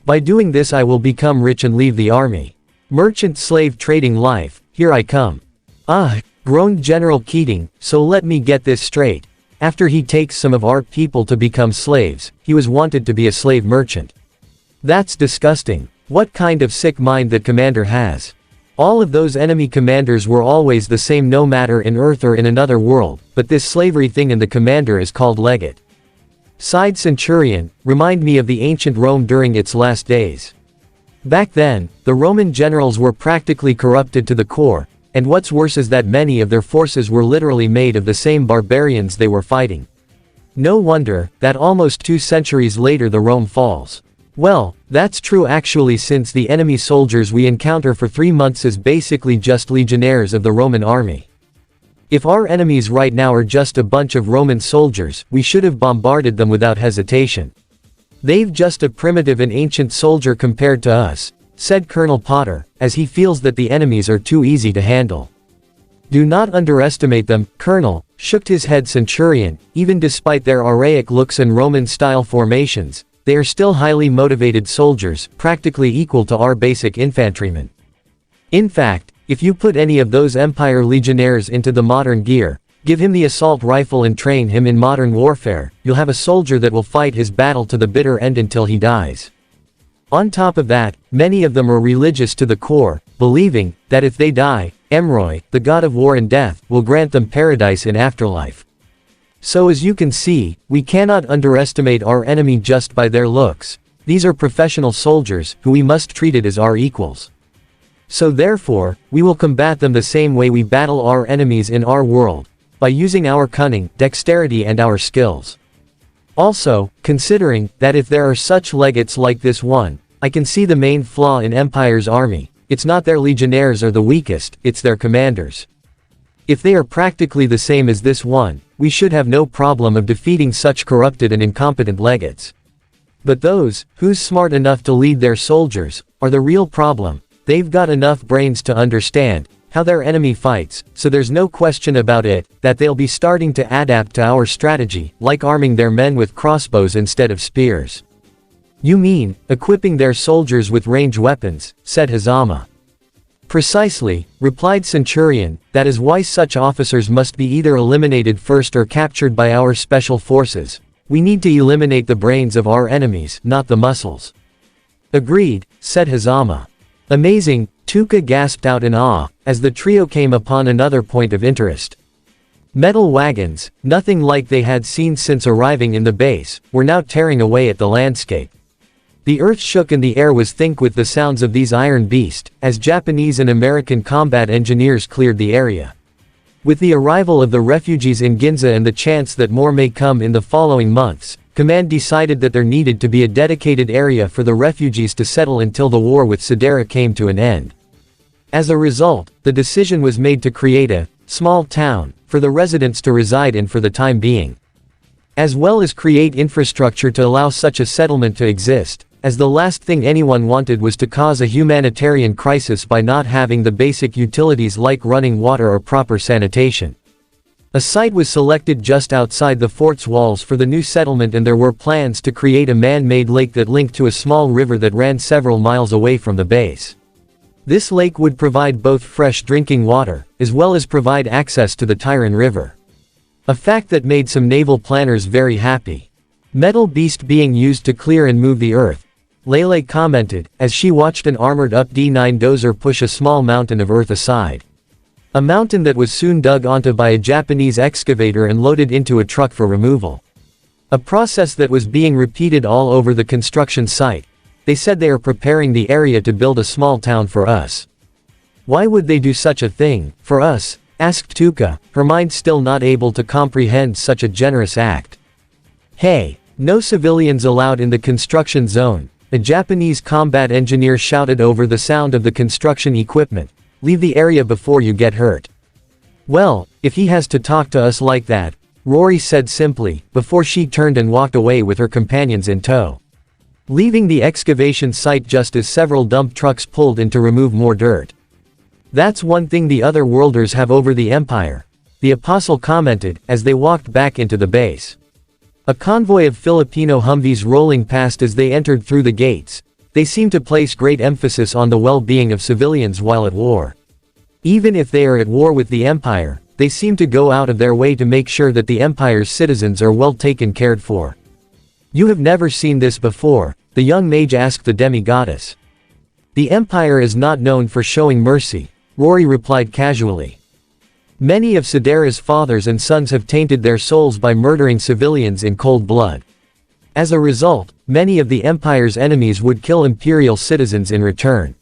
[SPEAKER 1] By doing this I will become rich and leave the army. Merchant-slave trading life, here I come. Ah, groaned General Keating, so let me get this straight. After he takes some of our people to become slaves, he was wanted to be a slave merchant. That's disgusting. What kind of sick mind that commander has? All of those enemy commanders were always the same no matter in Earth or in another world, but this slavery thing in the commander is called legate. Sighed Centurion, remind me of the ancient Rome during its last days. Back then, the Roman generals were practically corrupted to the core, and what's worse is that many of their forces were literally made of the same barbarians they were fighting. No wonder that almost 2 centuries later the Rome falls. Well, that's true actually, since the enemy soldiers we encounter for 3 months is basically just legionnaires of the Roman army. If our enemies right now are just a bunch of Roman soldiers, we should have bombarded them without hesitation. They've just a primitive and ancient soldier compared to us, said Colonel Potter, as he feels that the enemies are too easy to handle. Do not underestimate them, Colonel, shook his head Centurion. Even despite their archaic looks and Roman-style formations, they are still highly motivated soldiers, practically equal to our basic infantrymen. In fact, if you put any of those Empire legionnaires into the modern gear, give him the assault rifle and train him in modern warfare, you'll have a soldier that will fight his battle to the bitter end until he dies. On top of that, many of them are religious to the core, believing that if they die, Emroy, the god of war and death, will grant them paradise in afterlife. So as you can see, we cannot underestimate our enemy just by their looks. These are professional soldiers, who we must treat it as our equals. So therefore, we will combat them the same way we battle our enemies in our world. by using our cunning, dexterity and our skills. Also, considering that if there are such legates like this one, I can see the main flaw in Empire's army. It's not their legionnaires are the weakest, it's their commanders. If they are practically the same as this one, we should have no problem of defeating such corrupted and incompetent legates. But those, who's smart enough to lead their soldiers, are the real problem. They've got enough brains to understand how their enemy fights, so there's no question about it, that they'll be starting to adapt to our strategy, like arming their men with crossbows instead of spears. You mean, equipping their soldiers with ranged weapons, said Hazama. Precisely, replied Centurion, that is why such officers must be either eliminated first or captured by our special forces. We need to eliminate the brains of our enemies, not the muscles. Agreed, said Hazama. Amazing, Tuka gasped out in awe, as the trio came upon another point of interest. Metal wagons, nothing like they had seen since arriving in the base, were now tearing away at the landscape. The earth shook and the air was thick with the sounds of these iron beasts, as Japanese and American combat engineers cleared the area. With the arrival of the refugees in Ginza and the chance that more may come in the following months, Command decided that there needed to be a dedicated area for the refugees to settle until the war with Sedera came to an end. As a result, the decision was made to create a small town for the residents to reside in for the time being, as well as create infrastructure to allow such a settlement to exist, as the last thing anyone wanted was to cause a humanitarian crisis by not having the basic utilities like running water or proper sanitation. A site was selected just outside the fort's walls for the new settlement, and there were plans to create a man-made lake that linked to a small river that ran several miles away from the base. This lake would provide both fresh drinking water, as well as provide access to the Tyran River. A fact that made some naval planners very happy. Metal beast being used to clear and move the earth, Lele commented, as she watched an armored-up D9 dozer push a small mountain of earth aside. A mountain that was soon dug onto by a Japanese excavator and loaded into a truck for removal. A process that was being repeated all over the construction site. They said they are preparing the area to build a small town for us. Why would they do such a thing, for us? Asked Tuka, her mind still not able to comprehend such a generous act. Hey, no civilians allowed in the construction zone, a Japanese combat engineer shouted over the sound of the construction equipment. Leave the area before you get hurt. Well, if he has to talk to us like that, Rory said simply, before she turned and walked away with her companions in tow, leaving the excavation site just as several dump trucks pulled in to remove more dirt. That's one thing the other worlders have over the Empire, the Apostle commented, as they walked back into the base. A convoy of Filipino Humvees rolling past as they entered through the gates. They seem to place great emphasis on the well-being of civilians while at war. Even if they are at war with the Empire, they seem to go out of their way to make sure that the Empire's citizens are well cared for. You have never seen this before, the young mage asked the demi-goddess. The Empire is not known for showing mercy, Rory replied casually. Many of Sedera's fathers and sons have tainted their souls by murdering civilians in cold blood. As a result, many of the Empire's enemies would kill Imperial citizens in return.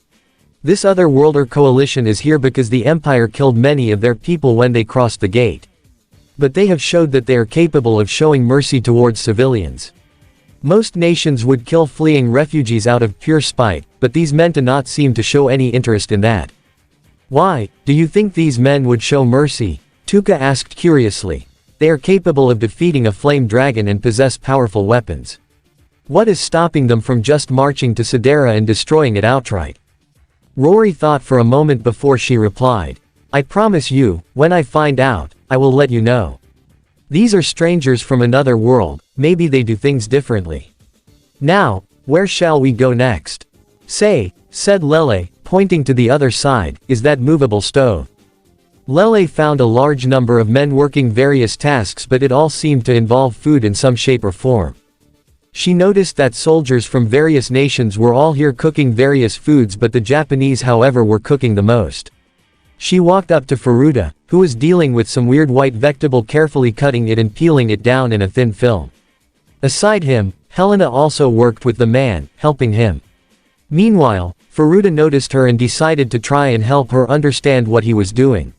[SPEAKER 1] This other worlder coalition is here because the Empire killed many of their people when they crossed the gate. But they have showed that they are capable of showing mercy towards civilians. Most nations would kill fleeing refugees out of pure spite, but these men do not seem to show any interest in that. Why, do you think these men would show mercy? Tuka asked curiously. They are capable of defeating a flame dragon and possess powerful weapons. What is stopping them from just marching to Sedera and destroying it outright? Rory thought for a moment before she replied. I promise you, when I find out, I will let you know. These are strangers from another world, maybe they do things differently. Now, where shall we go next? Say, said Lele, pointing to the other side, is that movable stove. Lele found a large number of men working various tasks, but it all seemed to involve food in some shape or form. She noticed that soldiers from various nations were all here cooking various foods, but the Japanese however were cooking the most. She walked up to Furuta, who was dealing with some weird white vegetable, carefully cutting it and peeling it down in a thin film. Aside him, Helena also worked with the man, helping him. Meanwhile, Furuta noticed her and decided to try and help her understand what he was doing.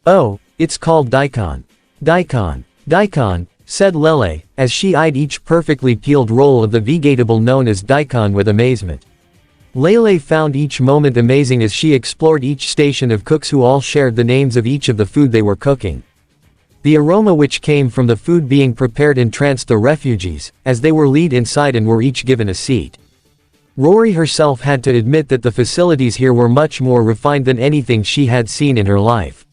[SPEAKER 1] Oh, it's called daikon. Daikon. Daikon, said Lele, as she eyed each perfectly peeled roll of the vegetable known as daikon with amazement. Lele found each moment amazing as she explored each station of cooks who all shared the names of each of the food they were cooking. The aroma which came from the food being prepared entranced the refugees, as they were led inside and were each given a seat. Rory herself had to admit that the facilities here were much more refined than anything she had seen in her life.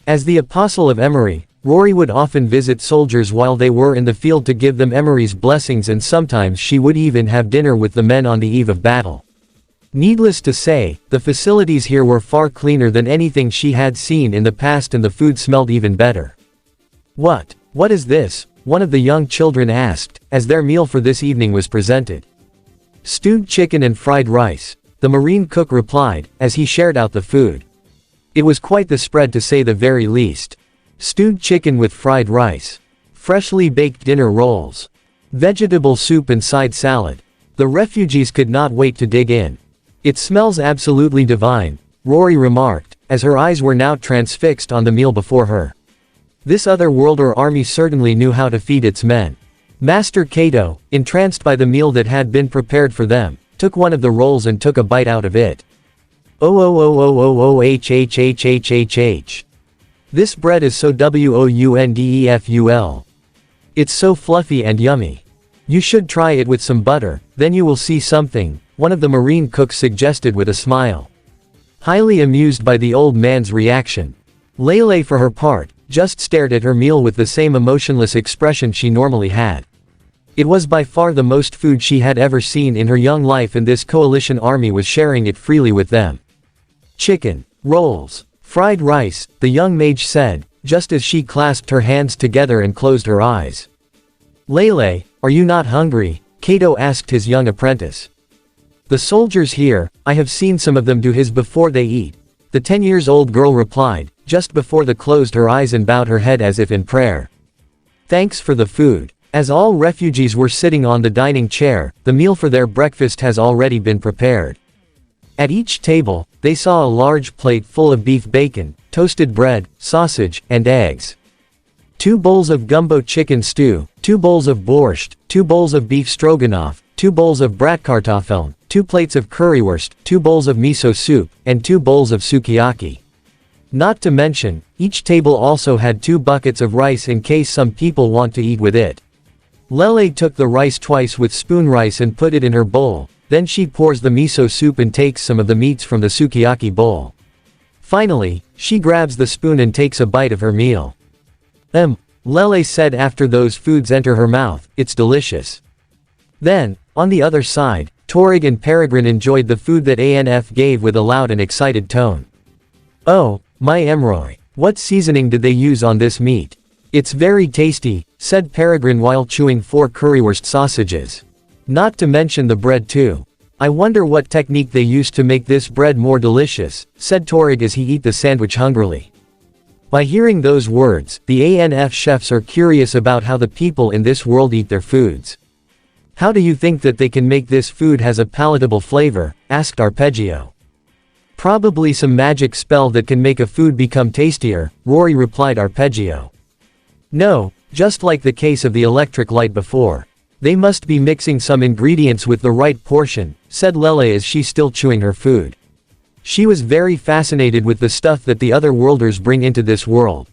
[SPEAKER 1] As the apostle of Emery, Rory would often visit soldiers while they were in the field to give them Emery's blessings, and sometimes she would even have dinner with the men on the eve of battle. Needless to say, the facilities here were far cleaner than anything she had seen in the past, and the food smelled even better. What is this? One of the young children asked, as their meal for this evening was presented. Stewed chicken and fried rice, the marine cook replied, as he shared out the food. It was quite the spread, to say the very least. Stewed chicken with fried rice. Freshly baked dinner rolls. Vegetable soup and side salad. The refugees could not wait to dig in. It smells absolutely divine, Rory remarked, as her eyes were now transfixed on the meal before her. This other-worlder army certainly knew how to feed its men. Master Kato, entranced by the meal that had been prepared for them, took one of the rolls and took a bite out of it. Oh. This bread is so woundeful. It's so fluffy and yummy. You should try it with some butter, then you will see something, one of the marine cooks suggested with a smile. Highly amused by the old man's reaction, Lele for her part, just stared at her meal with the same emotionless expression she normally had. It was by far the most food she had ever seen in her young life, and this coalition army was sharing it freely with them. Chicken, rolls, fried rice, the young mage said, just as she clasped her hands together and closed her eyes. Lele, are you not hungry? Kato asked his young apprentice. The soldiers here, I have seen some of them do his before they eat, the 10-year-old girl replied, just before they closed her eyes and bowed her head as if in prayer. Thanks for the food. As all refugees were sitting on the dining chair, the meal for their breakfast has already been prepared. At each table, they saw a large plate full of beef bacon, toasted bread, sausage, and eggs. 2 bowls of gumbo chicken stew, 2 bowls of borscht, 2 bowls of beef stroganoff, 2 bowls of bratkartoffeln, 2 plates of currywurst, 2 bowls of miso soup, and 2 bowls of sukiyaki. Not to mention, each table also had 2 buckets of rice in case some people want to eat with it. Lele took the rice twice with spoon rice and put it in her bowl, then she pours the miso soup and takes some of the meats from the sukiyaki bowl. Finally, she grabs the spoon and takes a bite of her meal. Lele said after those foods enter her mouth, it's delicious. Then, on the other side, Torig and Peregrine enjoyed the food that ANF gave with a loud and excited tone. Oh, my Emroy, what seasoning did they use on this meat? It's very tasty, said Peregrine while chewing 4 currywurst sausages. Not to mention the bread too. I wonder what technique they used to make this bread more delicious, said Torig as he ate the sandwich hungrily. By hearing those words, the ANF chefs are curious about how the people in this world eat their foods. How do you think that they can make this food has a palatable flavor? Asked Arpeggio. Probably some magic spell that can make a food become tastier, Rory replied Arpeggio. No, just like the case of the electric light before. They must be mixing some ingredients with the right portion, said Lele as she's still chewing her food. She was very fascinated with the stuff that the other worlders bring into this world.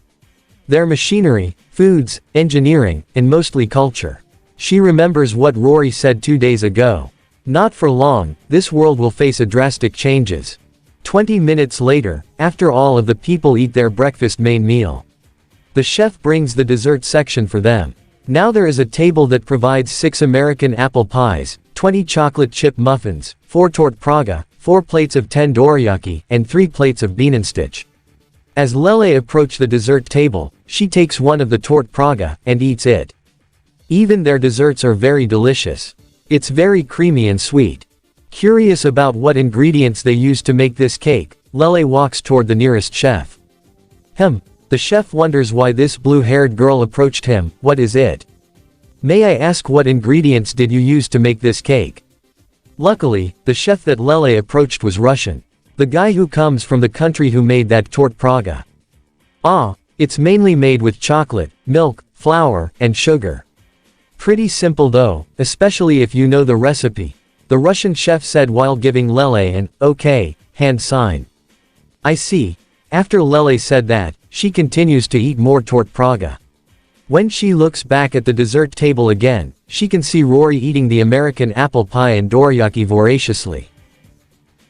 [SPEAKER 1] Their machinery, foods, engineering, and mostly culture. She remembers what Rory said 2 days ago. Not for long, this world will face a drastic changes. 20 minutes later, after all of the people eat their breakfast main meal, the chef brings the dessert section for them. Now there is a table that provides 6 American apple pies, 20 chocolate chip muffins, 4 torte praga, 4 plates of 10 dorayaki, and 3 plates of bienenstich. As Lele approached the dessert table, she takes one of the torte praga, and eats it. Even their desserts are very delicious. It's very creamy and sweet. Curious about what ingredients they use to make this cake, Lele walks toward the nearest chef. The chef wonders why this blue-haired girl approached him. What is it? May I ask what ingredients did you use to make this cake? Luckily, the chef that Lele approached was Russian. The guy who comes from the country who made that torte praga. Ah, It's mainly made with chocolate, milk, flour, and sugar. Pretty simple though, especially if you know the recipe, the Russian chef said while giving Lele an okay hand sign. I see. After Lele said that, she continues to eat more tort Praga. When she looks back at the dessert table again, she can see Rory eating the American apple pie and dorayaki voraciously.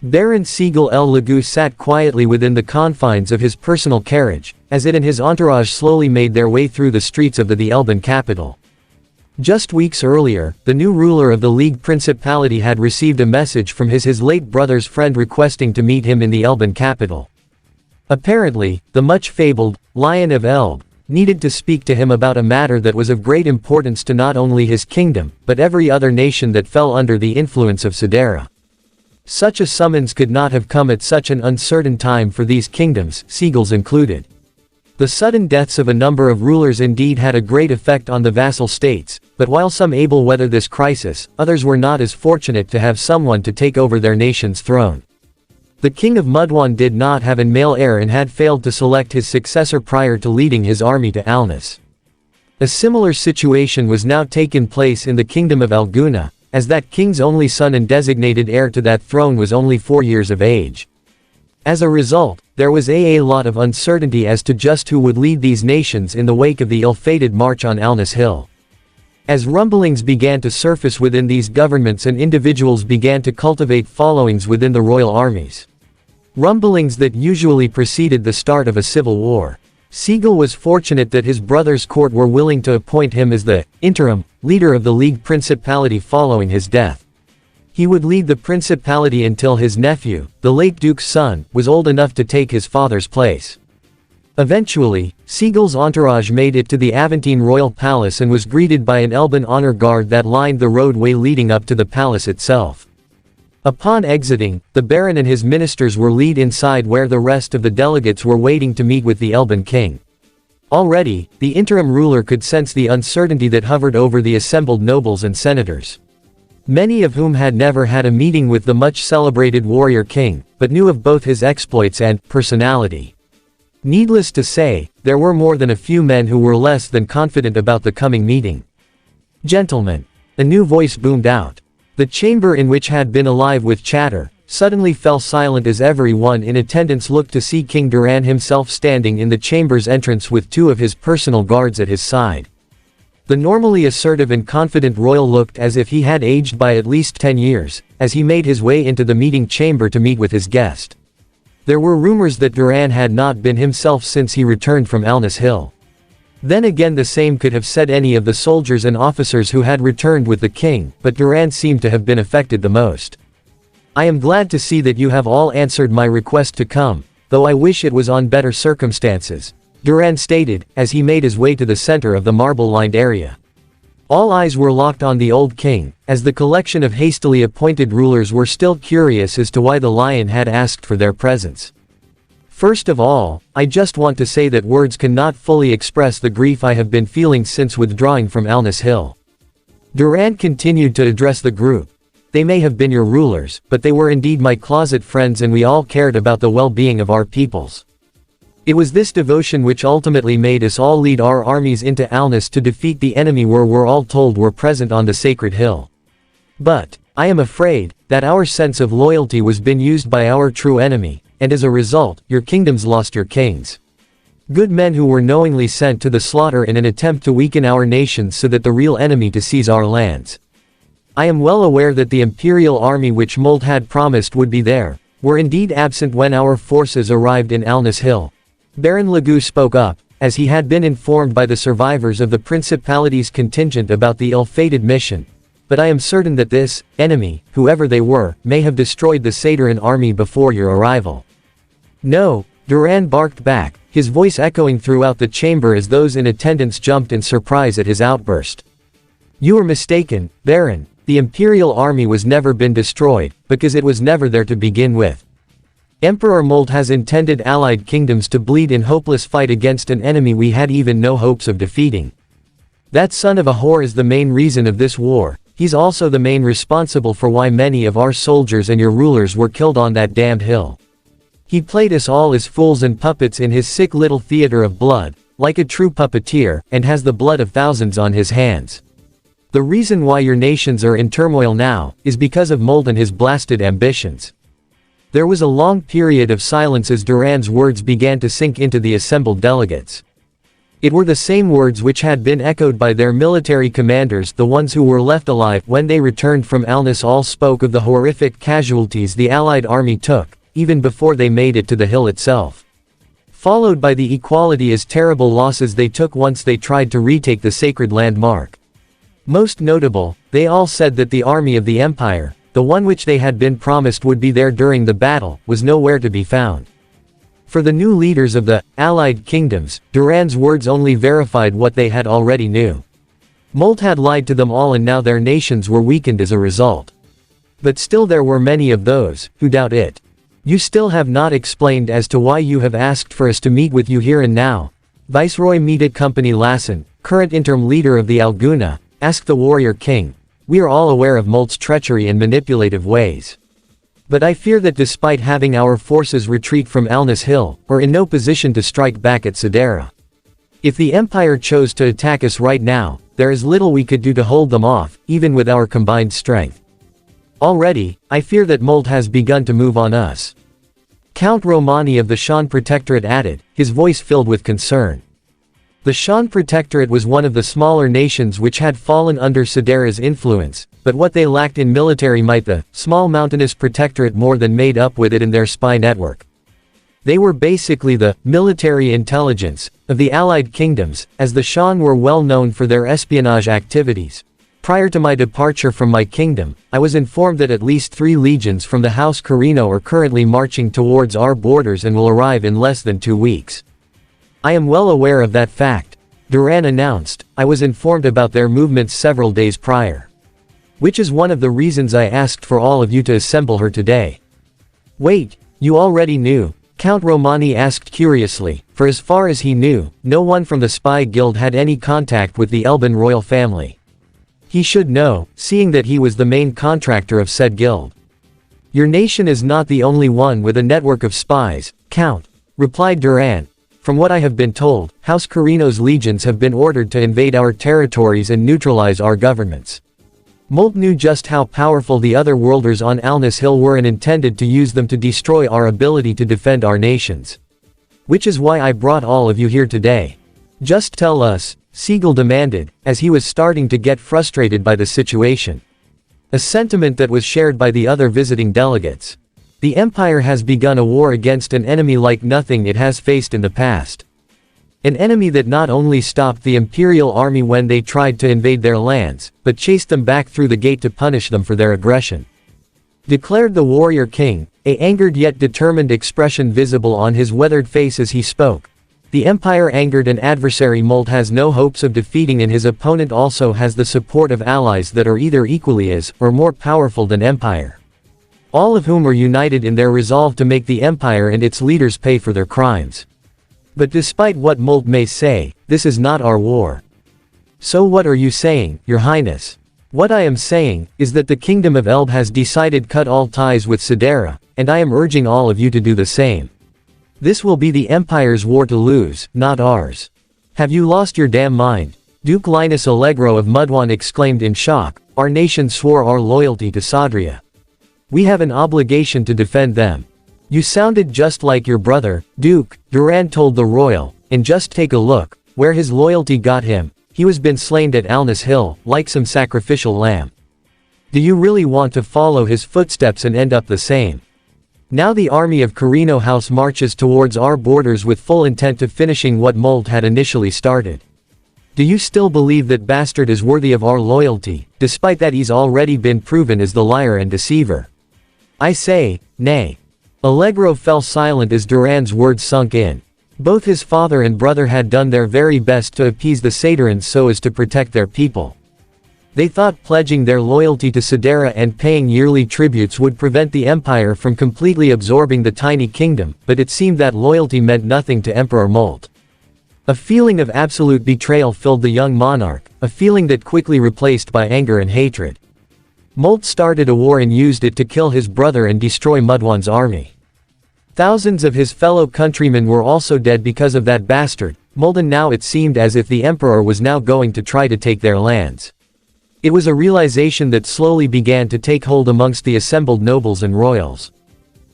[SPEAKER 1] Baron Siegel El Lagu sat quietly within the confines of his personal carriage, as it and his entourage slowly made their way through the streets of the Elban capital. Just weeks earlier, the new ruler of the League Principality had received a message from his late brother's friend requesting to meet him in the Elban capital. Apparently, the much-fabled Lion of Elb needed to speak to him about a matter that was of great importance to not only his kingdom, but every other nation that fell under the influence of Sidera. Such a summons could not have come at such an uncertain time for these kingdoms, Siegel's included. The sudden deaths of a number of rulers indeed had a great effect on the vassal states, but while some able weather this crisis, others were not as fortunate to have someone to take over their nation's throne. The king of Mudwan did not have a male heir and had failed to select his successor prior to leading his army to Alnus. A similar situation was now taking place in the kingdom of Alguna, as that king's only son and designated heir to that throne was only 4 years of age. As a result, there was a lot of uncertainty as to just who would lead these nations in the wake of the ill-fated march on Alnus Hill. As rumblings began to surface within these governments and individuals began to cultivate followings within the royal armies. Rumblings that usually preceded the start of a civil war. Siegel was fortunate that his brother's court were willing to appoint him as the interim leader of the League Principality following his death. He would lead the principality until his nephew, the late duke's son, was old enough to take his father's place. Eventually, Siegel's entourage made it to the Aventine royal palace and was greeted by an Elban honor guard that lined the roadway leading up to the palace itself. Upon exiting, the Baron and his ministers were led inside where the rest of the delegates were waiting to meet with the Elban king. Already, the interim ruler could sense the uncertainty that hovered over the assembled nobles and senators. Many of whom had never had a meeting with the much-celebrated warrior king, but knew of both his exploits and personality. Needless to say, there were more than a few men who were less than confident about the coming meeting. "Gentlemen," a new voice boomed out. The chamber in which had been alive with chatter, suddenly fell silent as everyone in attendance looked to see King Duran himself standing in the chamber's entrance with 2 of his personal guards at his side. The normally assertive and confident royal looked as if he had aged by at least 10 years, as he made his way into the meeting chamber to meet with his guest. There were rumors that Duran had not been himself since he returned from Alnus Hill. Then again, the same could have said any of the soldiers and officers who had returned with the king, but Duran seemed to have been affected the most. "I am glad to see that you have all answered my request to come, though I wish it was on better circumstances," Duran stated, as he made his way to the center of the marble-lined area. All eyes were locked on the old king, as the collection of hastily appointed rulers were still curious as to why the lion had asked for their presence. "First of all, I just want to say that words cannot fully express the grief I have been feeling since withdrawing from Alnus Hill." Duran continued to address the group. "They may have been your rulers, but they were indeed my closet friends, and we all cared about the well-being of our peoples. It was this devotion which ultimately made us all lead our armies into Alnus to defeat the enemy we're all told were present on the sacred hill. But, I am afraid, that our sense of loyalty was been used by our true enemy, and as a result, your kingdoms lost your kings. Good men who were knowingly sent to the slaughter in an attempt to weaken our nations so that the real enemy to seize our lands. I am well aware that the imperial army which Mold had promised would be there, were indeed absent when our forces arrived in Alnus Hill." Baron Lagu spoke up, as he had been informed by the survivors of the principality's contingent about the ill-fated mission. "But I am certain that this enemy, whoever they were, may have destroyed the Sateran army before your arrival." "No," Duran barked back, his voice echoing throughout the chamber as those in attendance jumped in surprise at his outburst. "You are mistaken, Baron. The Imperial army was never been destroyed, because it was never there to begin with. Emperor Mold has intended allied kingdoms to bleed in hopeless fight against an enemy we had even no hopes of defeating. That son of a whore is the main reason of this war. He's also the main responsible for why many of our soldiers and your rulers were killed on that damned hill. He played us all as fools and puppets in his sick little theater of blood, like a true puppeteer, and has the blood of thousands on his hands. The reason why your nations are in turmoil now, is because of Molt and his blasted ambitions." There was a long period of silence as Duran's words began to sink into the assembled delegates. It were the same words which had been echoed by their military commanders, the ones who were left alive when they returned from Alnus. All spoke of the horrific casualties the Allied army took, even before they made it to the hill itself. Followed by the equality as terrible losses they took once they tried to retake the sacred landmark. Most notable, they all said that the army of the Empire, the one which they had been promised would be there during the battle, was nowhere to be found. For the new leaders of the Allied kingdoms, Duran's words only verified what they had already knew. Molt had lied to them all, and now their nations were weakened as a result. But still there were many of those who doubt it. "You still have not explained as to why you have asked for us to meet with you here and now." Viceroy Medet Company Lassen, current interim leader of the Alguna, asked the warrior king. "We are all aware of Molt's treachery and manipulative ways. But I fear that despite having our forces retreat from Alnus Hill, we're in no position to strike back at Sidera. If the Empire chose to attack us right now, there is little we could do to hold them off, even with our combined strength. Already, I fear that Molt has begun to move on us." Count Romani of the Shan Protectorate added, his voice filled with concern. The Shan Protectorate was one of the smaller nations which had fallen under Sidera's influence, but what they lacked in military might the small mountainous protectorate more than made up with it in their spy network. They were basically the military intelligence of the Allied kingdoms, as the Shan were well known for their espionage activities. Prior to my departure from my kingdom, I was informed that at least 3 legions from the House Carino are currently marching towards our borders and will arrive in less than 2 weeks. "I am well aware of that fact," Duran announced. "I was informed about their movements several days prior. Which is one of the reasons I asked for all of you to assemble here today." "Wait, you already knew?" Count Romani asked curiously, for as far as he knew, no one from the spy guild had any contact with the Elban royal family. He should know, seeing that he was the main contractor of said guild. "Your nation is not the only one with a network of spies, Count," replied Duran. "From what I have been told, House Carino's legions have been ordered to invade our territories and neutralize our governments. Molt knew just how powerful the other worlders on Alnus Hill were and intended to use them to destroy our ability to defend our nations. Which is why I brought all of you here today. Just tell us," Siegel demanded, as he was starting to get frustrated by the situation. A sentiment that was shared by the other visiting delegates. The Empire has begun a war against an enemy like nothing it has faced in the past. An enemy that not only stopped the Imperial army when they tried to invade their lands, but chased them back through the gate to punish them for their aggression," declared the warrior king, a angered yet determined expression visible on his weathered face as he spoke. "The Empire angered an adversary Molt has no hopes of defeating, and his opponent also has the support of allies that are either equally as, or more powerful than Empire. All of whom are united in their resolve to make the Empire and its leaders pay for their crimes. But despite what Molt may say, this is not our war." "So what are you saying, Your Highness?" "What I am saying, is that the Kingdom of Elb has decided cut all ties with Sidera, and I am urging all of you to do the same. This will be the Empire's war to lose, not ours." "Have you lost your damn mind?" Duke Linus Allegro of Mudwan exclaimed in shock. "Our nation swore our loyalty to Sadria. We have an obligation to defend them." "You sounded just like your brother, Duke," Duran told the royal, "and just take a look, where his loyalty got him. He was been slain at Alnus Hill, like some sacrificial lamb. Do you really want to follow his footsteps and end up the same? Now the army of Carino House marches towards our borders with full intent of finishing what Molt had initially started. Do you still believe that bastard is worthy of our loyalty, despite that he's already been proven as the liar and deceiver? I say, nay." Allegro fell silent as Duran's words sunk in. Both his father and brother had done their very best to appease the Saterans so as to protect their people. They thought pledging their loyalty to Sidera and paying yearly tributes would prevent the Empire from completely absorbing the tiny kingdom, but it seemed that loyalty meant nothing to Emperor Molt. A feeling of absolute betrayal filled the young monarch, a feeling that quickly replaced by anger and hatred. Molt started a war and used it to kill his brother and destroy Mudwan's army. Thousands of his fellow countrymen were also dead because of that bastard, Mulden. Now it seemed as if the emperor was now going to try to take their lands. It was a realization that slowly began to take hold amongst the assembled nobles and royals.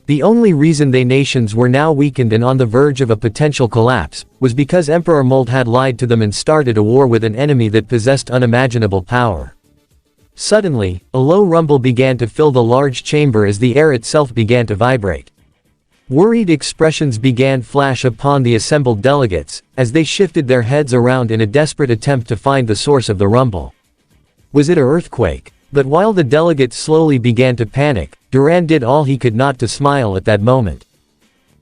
[SPEAKER 1] The only reason they nations were now weakened and on the verge of a potential collapse, was because Emperor Muld had lied to them and started a war with an enemy that possessed unimaginable power. Suddenly, a low rumble began to fill the large chamber as the air itself began to vibrate. Worried expressions began to flash upon the assembled delegates, as they shifted their heads around in a desperate attempt to find the source of the rumble. Was it an earthquake? But while the delegates slowly began to panic, Duran did all he could not to smile at that moment.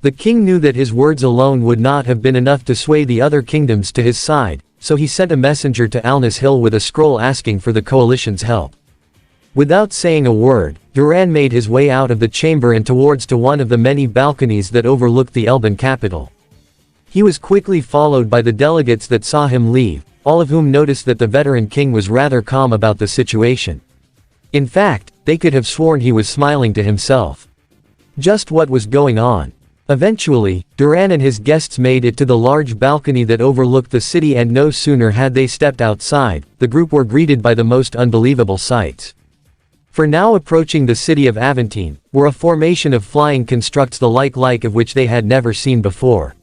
[SPEAKER 1] The king knew that his words alone would not have been enough to sway the other kingdoms to his side, so he sent a messenger to Alnus Hill with a scroll asking for the coalition's help. Without saying a word, Duran made his way out of the chamber and towards to one of the many balconies that overlooked the Elban capital. He was quickly followed by the delegates that saw him leave, all of whom noticed that the veteran king was rather calm about the situation. In fact, they could have sworn he was smiling to himself. Just what was going on? Eventually, Duran and his guests made it to the large balcony that overlooked the city, and no sooner had they stepped outside, the group were greeted by the most unbelievable sights. For now approaching the city of Aventine, were a formation of flying constructs the like of which they had never seen before.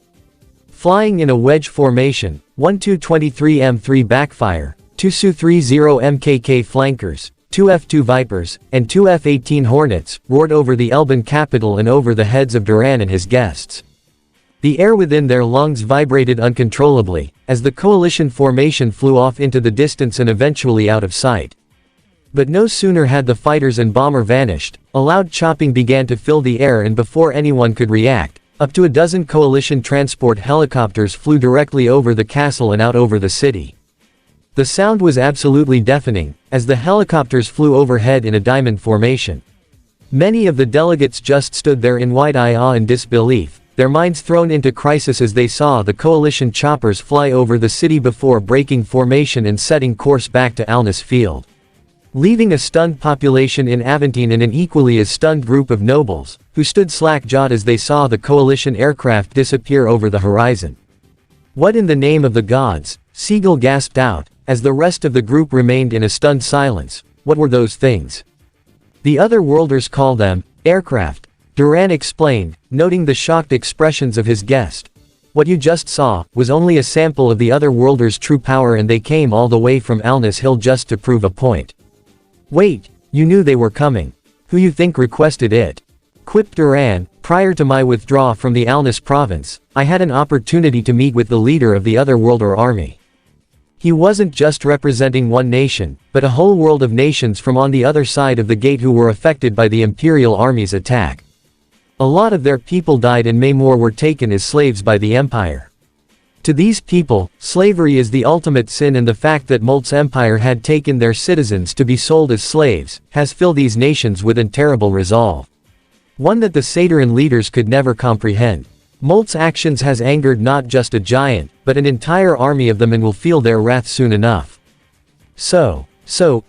[SPEAKER 1] Flying in a wedge formation, 1 Su-23 M3 backfire, 2 Su-30 MKK flankers, 2 F-2 Vipers, and 2 F-18 Hornets, roared over the Elban capital and over the heads of Duran and his guests. The air within their lungs vibrated uncontrollably, as the coalition formation flew off into the distance and eventually out of sight. But no sooner had the fighters and bomber vanished, a loud chopping began to fill the air, and before anyone could react, up to a dozen coalition transport helicopters flew directly over the castle and out over the city. The sound was absolutely deafening, as the helicopters flew overhead in a diamond formation. Many of the delegates just stood there in wide-eyed awe and disbelief, their minds thrown into crisis as they saw the coalition choppers fly over the city before breaking formation and setting course back to Alnus Field, leaving a stunned population in Aventine and an equally as stunned group of nobles, who stood slack-jawed as they saw the coalition aircraft disappear over the horizon. "What in the name of the gods?" Siegel gasped out, as the rest of the group remained in a stunned silence. "What were those things?" "The other worlders call them aircraft," Duran explained, noting the shocked expressions of his guest. "What you just saw was only a sample of the other worlders' true power, and they came all the way from Alnus Hill just to prove a point." "Wait, you knew they were coming? Who you think requested it?" quipped Duran. "Prior to my withdrawal from the Alnus province, I had an opportunity to meet with the leader of the other worlder army. He wasn't just representing one nation, but a whole world of nations from on the other side of the gate who were affected by the Imperial Army's attack. A lot of their people died and many more were taken as slaves by the Empire. To these people, slavery is the ultimate sin, and the fact that Mult's empire had taken their citizens to be sold as slaves, has filled these nations with a terrible resolve. One that the Satyran leaders could never comprehend. Mult's actions has angered not just a giant, but an entire army of them, and will feel their wrath soon enough." So,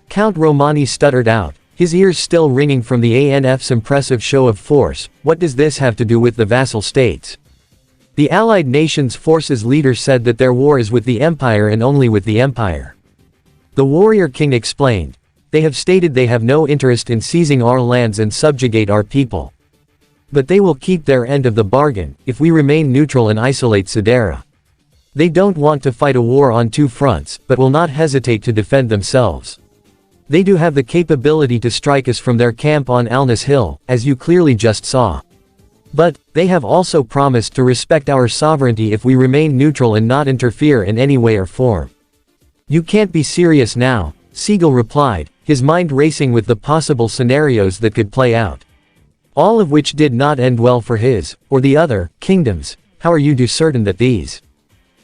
[SPEAKER 1] Count Romani stuttered out, his ears still ringing from the ANF's impressive show of force. "What does this have to do with the vassal states?" The Allied Nations Forces leader said that their war is with the Empire and only with the Empire. The warrior king explained. "They have stated they have no interest in seizing our lands and subjugate our people. But they will keep their end of the bargain, if we remain neutral and isolate Sidera. They don't want to fight a war on two fronts, but will not hesitate to defend themselves. They do have the capability to strike us from their camp on Alnus Hill, as you clearly just saw. But, they have also promised to respect our sovereignty if we remain neutral and not interfere in any way or form." "You can't be serious now," Siegel replied, his mind racing with the possible scenarios that could play out. All of which did not end well for his, or the other, kingdoms. "How are you certain that these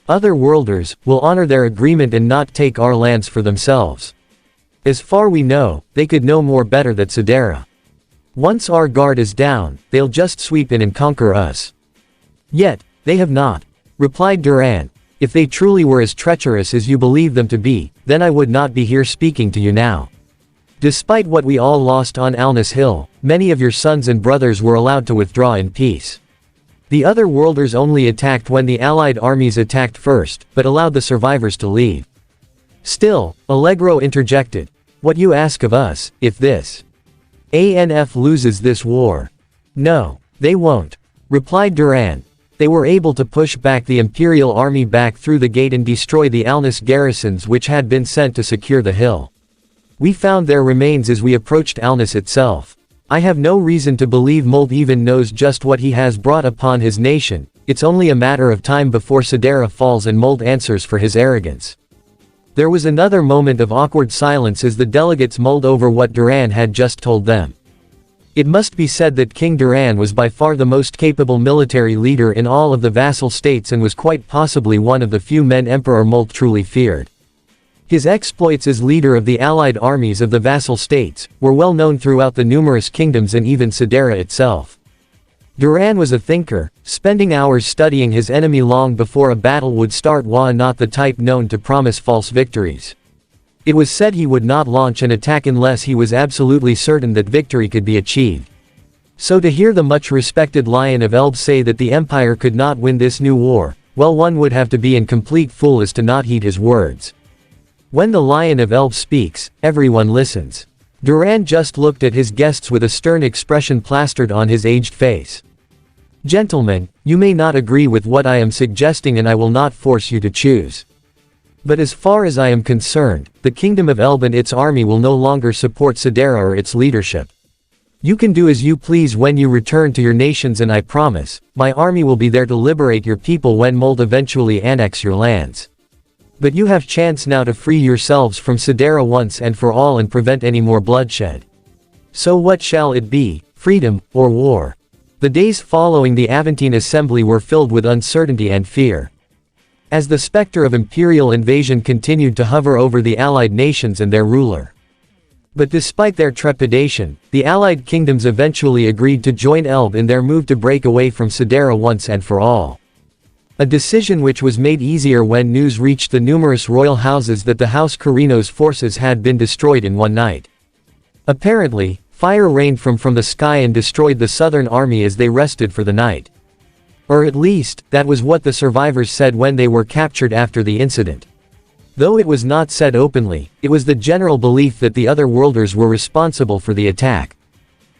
[SPEAKER 1] other worlders will honor their agreement and not take our lands for themselves? As far we know, they could no more better than Sidera. Once our guard is down, they'll just sweep in and conquer us." "Yet, they have not," replied Duran. "If they truly were as treacherous as you believe them to be, then I would not be here speaking to you now. Despite what we all lost on Alnus Hill, many of your sons and brothers were allowed to withdraw in peace. The other worlders only attacked when the Allied armies attacked first, but allowed the survivors to leave. Still, Allegro interjected. What you ask of us, if this ANF loses this war? No, they won't, replied Duran. They were able to push back the Imperial army back through the gate and destroy the Alnis garrisons which had been sent to secure the hill. We found their remains as we approached Alnis itself. I have no reason to believe Mold even knows just what he has brought upon his nation. It's only a matter of time before Sidera falls and Mold answers for his arrogance. There was another moment of awkward silence as the delegates mulled over what Duran had just told them. It must be said that King Duran was by far the most capable military leader in all of the vassal states and was quite possibly one of the few men Emperor Molt truly feared. His exploits as leader of the allied armies of the vassal states were well known throughout the numerous kingdoms and even Sidera itself. Duran was a thinker, spending hours studying his enemy long before a battle would start, while not the type known to promise false victories. It was said he would not launch an attack unless he was absolutely certain that victory could be achieved. So to hear the much-respected Lion of Elb say that the Empire could not win this new war, well, one would have to be in complete fool as to not heed his words. When the Lion of Elb speaks, everyone listens. Duran just looked at his guests with a stern expression plastered on his aged face. Gentlemen, you may not agree with what I am suggesting and I will not force you to choose. But as far as I am concerned, the Kingdom of Elb and its army will no longer support Sidera or its leadership. You can do as you please when you return to your nations, and I promise, my army will be there to liberate your people when Mold eventually annex your lands. But you have chance now to free yourselves from Sidera once and for all and prevent any more bloodshed. So what shall it be, freedom, or war? The days following the Aventine Assembly were filled with uncertainty and fear. As the specter of imperial invasion continued to hover over the allied nations and their ruler. But despite their trepidation, the allied kingdoms eventually agreed to join Elb in their move to break away from Sidera once and for all. A decision which was made easier when news reached the numerous royal houses that the House Carino's forces had been destroyed in one night. Apparently, fire rained from the sky and destroyed the southern army as they rested for the night. Or at least, that was what the survivors said when they were captured after the incident. Though it was not said openly, it was the general belief that the other worlders were responsible for the attack.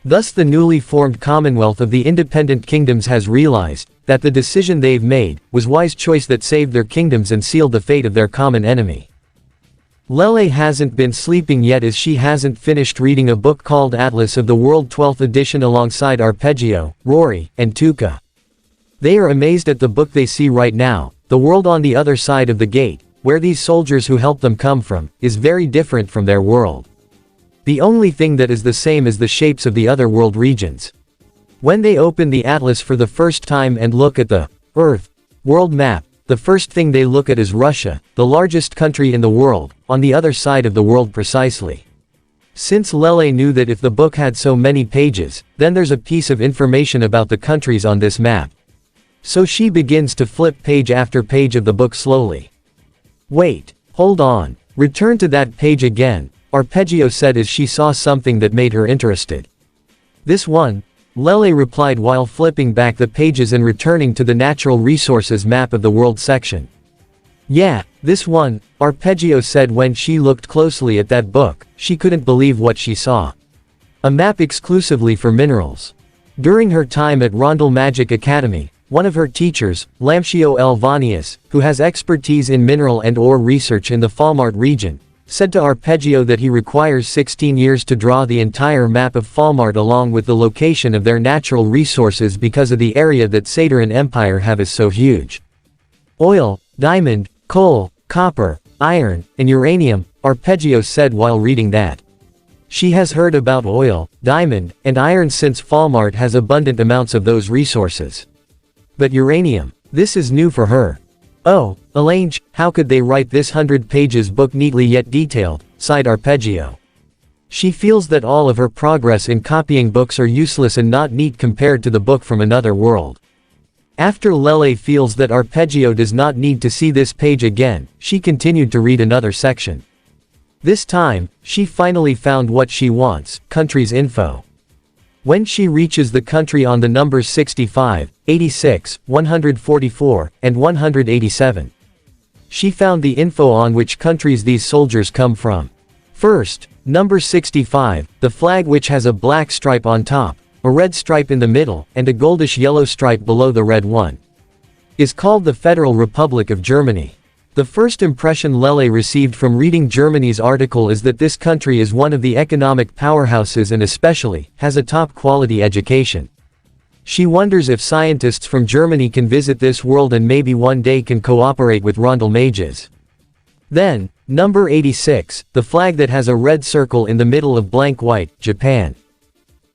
[SPEAKER 1] Thus the newly formed Commonwealth of the Independent Kingdoms has realized that the decision they've made was wise choice that saved their kingdoms and sealed the fate of their common enemy. Lele hasn't been sleeping yet as she hasn't finished reading a book called Atlas of the World 12th edition alongside Arpeggio, Rory, and Tuca. They are amazed at the book they see right now. The world on the other side of the gate, where these soldiers who helped them come from, is very different from their world. The only thing that is the same is the shapes of the other world regions. When they open the atlas for the first time and look at the Earth world map, the first thing they look at is Russia, the largest country in the world, on the other side of the world precisely. Since Lele knew that if the book had so many pages, then there's a piece of information about the countries on this map. So she begins to flip page after page of the book slowly. Wait, hold on, return to that page again, Arpeggio said as she saw something that made her interested. This one? Lele replied while flipping back the pages and returning to the natural resources map of the world section. Yeah, this one, Arpeggio said when she looked closely at that book. She couldn't believe what she saw. A map exclusively for minerals. During her time at Rondel Magic Academy, one of her teachers, Lamcio Elvanius, who has expertise in mineral and ore research in the Falmart region, said to Arpeggio that he requires 16 years to draw the entire map of Falmart along with the location of their natural resources because of the area that Sateran Empire have is so huge. Oil, diamond, coal, copper, iron, and uranium, Arpeggio said while reading that. She has heard about oil, diamond, and iron since Falmart has abundant amounts of those resources. But uranium, this is new for her. Oh, Elaine, how could they write this 100 book neatly yet detailed, sighed Arpeggio. She feels that all of her progress in copying books are useless and not neat compared to the book from another world. After Lele feels that Arpeggio does not need to see this page again, she continued to read another section. This time, she finally found what she wants, countries info. When she reaches the country on the numbers 65, 86, 144, and 187. She found the info on which countries these soldiers come from. First, number 65, the flag which has a black stripe on top, a red stripe in the middle, and a goldish-yellow stripe below the red one, is called the Federal Republic of Germany. The first impression Lele received from reading Germany's article is that this country is one of the economic powerhouses and especially, has a top-quality education. She wonders if scientists from Germany can visit this world and maybe one day can cooperate with Rondel mages. Then, number 86, the flag that has a red circle in the middle of blank white, Japan.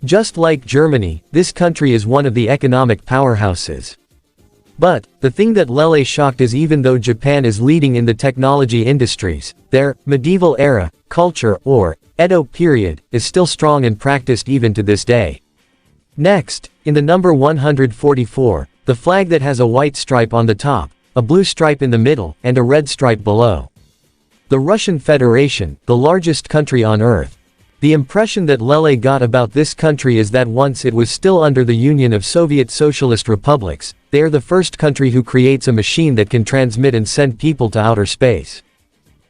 [SPEAKER 1] Just like Germany, this country is one of the economic powerhouses. But, the thing that Lele shocked is even though Japan is leading in the technology industries, their medieval era, culture, or Edo period, is still strong and practiced even to this day. Next, in the number 144, the flag that has a white stripe on the top, a blue stripe in the middle, and a red stripe below. The Russian Federation, the largest country on Earth. The impression that Lele got about this country is that once it was still under the Union of Soviet Socialist Republics, they are the first country who creates a machine that can transmit and send people to outer space.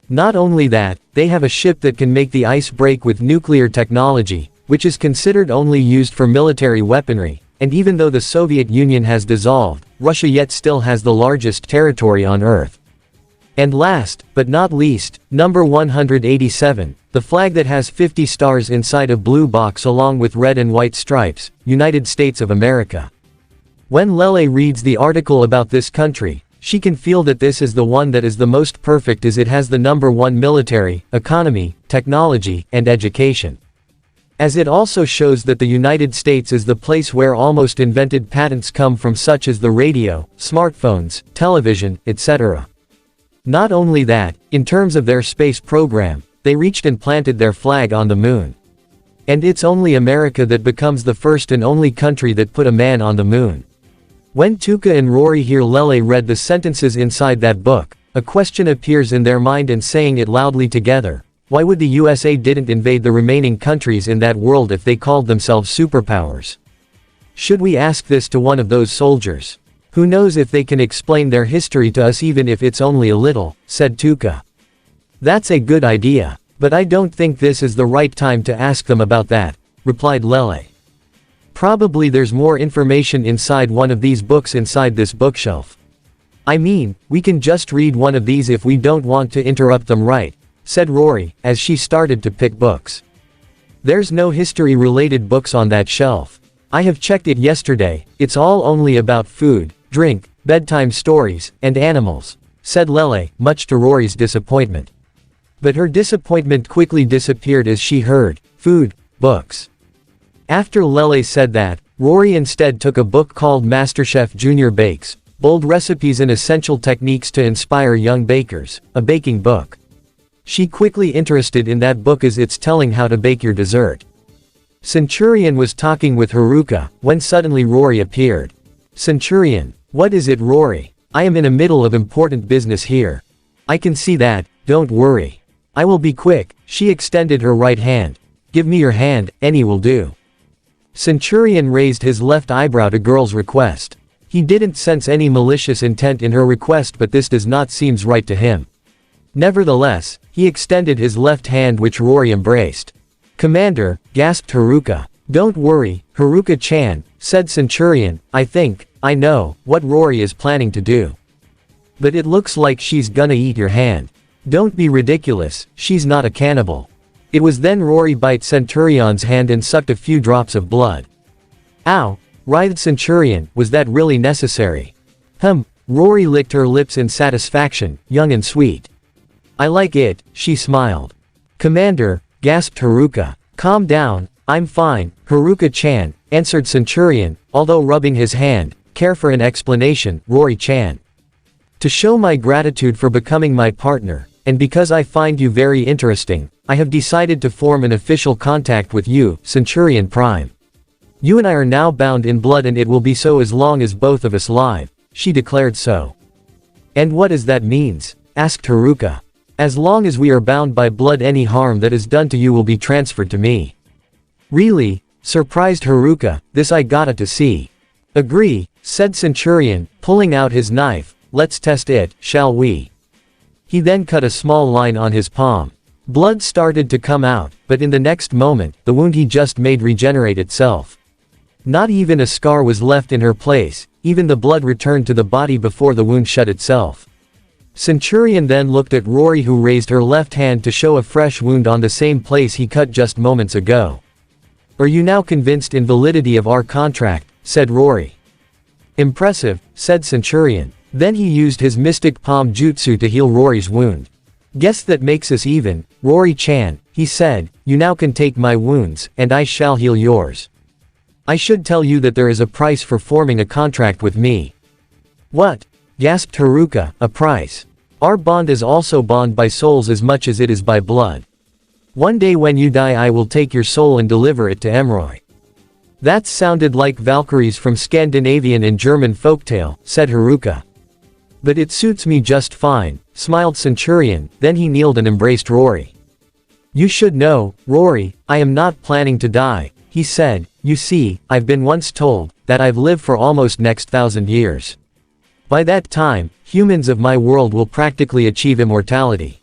[SPEAKER 1] Not only that, they have a ship that can make the ice break with nuclear technology, which is considered only used for military weaponry, and even though the Soviet Union has dissolved, Russia yet still has the largest territory on Earth. And last, but not least, number 187, the flag that has 50 stars inside a blue box along with red and white stripes, United States of America. When Lele reads the article about this country, she can feel that this is the one that is the most perfect as it has the number 1 military, economy, technology, and education. As it also shows that the United States is the place where almost invented patents come from such as the radio, smartphones, television, etc. Not only that, in terms of their space program, they reached and planted their flag on the moon. And it's only America that becomes the first and only country that put a man on the moon. When Tuka and Rory hear Lele read the sentences inside that book, a question appears in their mind and saying it loudly together. Why would the USA didn't invade the remaining countries in that world if they called themselves superpowers? Should we ask this to one of those soldiers? Who knows if they can explain their history to us even if it's only a little, said Tuka. That's a good idea, but I don't think this is the right time to ask them about that, replied Lele. Probably there's more information inside one of these books inside this bookshelf. I mean, we can just read one of these if we don't want to interrupt them, right? Said Rory, as she started to pick books. There's no history-related books on that shelf. I have checked it yesterday, it's all only about food, drink, bedtime stories, and animals, said Lele, much to Rory's disappointment. But her disappointment quickly disappeared as she heard, food, books. After Lele said that, Rory instead took a book called MasterChef Junior Bakes, Bold Recipes and Essential Techniques to Inspire Young Bakers, a baking book. She quickly interested in that book as it's telling how to bake your dessert. Centurion was talking with Haruka, when suddenly Rory appeared. Centurion, what is it, Rory? I am in the middle of important business here. I can see that, don't worry. I will be quick. She extended her right hand. Give me your hand, any will do. Centurion raised his left eyebrow to girl's request. He didn't sense any malicious intent in her request, but this does not seem right to him. Nevertheless, he extended his left hand which Rory embraced. Commander, gasped Haruka. Don't worry, Haruka-chan, said Centurion, I know, what Rory is planning to do. But it looks like she's gonna eat your hand. Don't be ridiculous, she's not a cannibal. It was then Rory bit Centurion's hand and sucked a few drops of blood. Ow, writhed Centurion, was that really necessary? Rory licked her lips in satisfaction, young and sweet. I like it, she smiled. Commander, gasped Haruka. Calm down, I'm fine, Haruka-chan, answered Centurion, although rubbing his hand. Care for an explanation, Rory-chan. To show my gratitude for becoming my partner, and because I find you very interesting, I have decided to form an official contact with you, Centurion Prime. You and I are now bound in blood and it will be so as long as both of us live, she declared so. And what does that means? Asked Haruka. As long as we are bound by blood, any harm that is done to you will be transferred to me. Really? surprised Haruka, this I gotta to see. Agree, said Centurion, pulling out his knife, let's test it, shall we? He then cut a small line on his palm. Blood started to come out, but in the next moment, the wound he just made regenerate itself. Not even a scar was left in her place, even the blood returned to the body before the wound shut itself. Centurion then looked at Rory, who raised her left hand to show a fresh wound on the same place he cut just moments ago. Are you now convinced in validity of our contract, said Rory. Impressive, said Centurion. Then he used his mystic palm jutsu to heal Rory's wound. Guess that makes us even, Rory-chan, he said, you now can take my wounds, and I shall heal yours. I should tell you that there is a price for forming a contract with me. What? Gasped Haruka, a price. Our bond is also bound by souls as much as it is by blood. One day when you die I will take your soul and deliver it to Emroy. That sounded like Valkyries from Scandinavian and German folktale, said Haruka. But it suits me just fine, smiled Centurion, then he kneeled and embraced Rory. You should know, Rory, I am not planning to die, he said, you see, I've been once told, that I've lived for almost next 1,000 years. By that time, humans of my world will practically achieve immortality.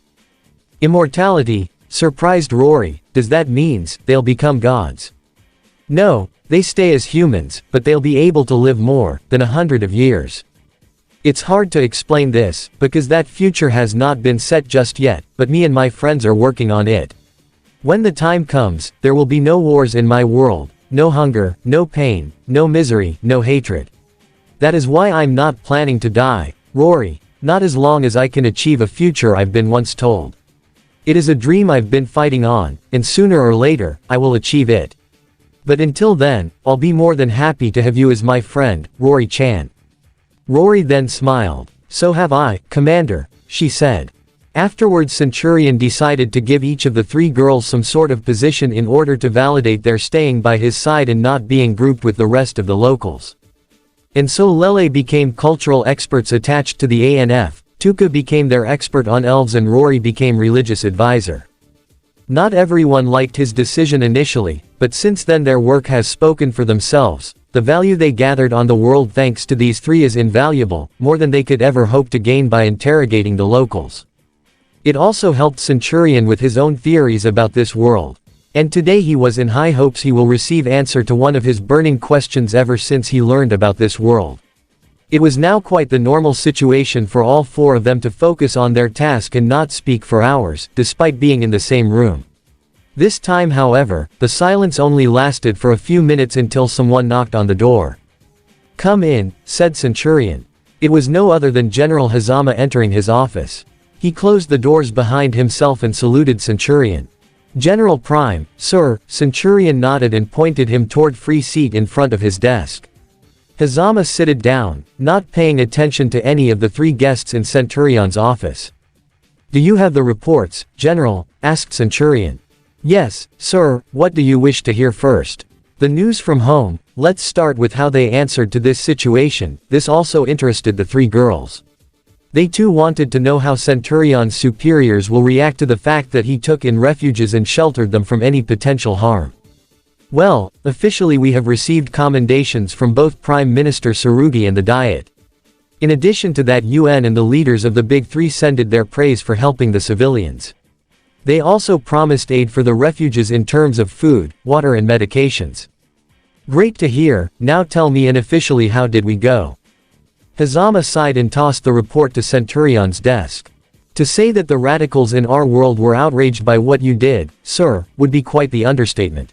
[SPEAKER 1] Immortality? Surprised Rory, does that means, they'll become gods? No, they stay as humans, but they'll be able to live more than 100 years. It's hard to explain this, because that future has not been set just yet, but me and my friends are working on it. When the time comes, there will be no wars in my world, no hunger, no pain, no misery, no hatred. That is why I'm not planning to die, Rory, not as long as I can achieve a future I've been once told. It is a dream I've been fighting on, and sooner or later, I will achieve it. But until then, I'll be more than happy to have you as my friend, Rory-chan. Rory then smiled. So have I, Commander, she said. Afterwards Centurion decided to give each of the 3 girls some sort of position in order to validate their staying by his side and not being grouped with the rest of the locals. And so Lele became cultural experts attached to the ANF, Tuka became their expert on elves and Rory became religious advisor. Not everyone liked his decision initially, but since then their work has spoken for themselves. The value they gathered on the world thanks to these 3 is invaluable, more than they could ever hope to gain by interrogating the locals. It also helped Centurion with his own theories about this world. And today he was in high hopes he will receive answer to one of his burning questions ever since he learned about this world. It was now quite the normal situation for all 4 of them to focus on their task and not speak for hours, despite being in the same room. This time however, the silence only lasted for a few minutes until someone knocked on the door. Come in, said Centurion. It was no other than General Hazama entering his office. He closed the doors behind himself and saluted Centurion. General Prime, sir, Centurion nodded and pointed him toward free seat in front of his desk. Hazama sitted down, not paying attention to any of the 3 guests in Centurion's office. Do you have the reports, General? Asked Centurion. Yes, sir, what do you wish to hear first? The news from home. Let's start with how they answered to this situation. This also interested the 3 girls. They too wanted to know how Centurion's superiors will react to the fact that he took in refugees and sheltered them from any potential harm. Well, officially we have received commendations from both Prime Minister Tsurugi and the Diet. In addition to that, UN and the leaders of the Big 3 sended their praise for helping the civilians. They also promised aid for the refugees in terms of food, water and medications. Great to hear. Now tell me unofficially, how did we go? Hazama sighed and tossed the report to Centurion's desk. To say that the radicals in our world were outraged by what you did, sir, would be quite the understatement.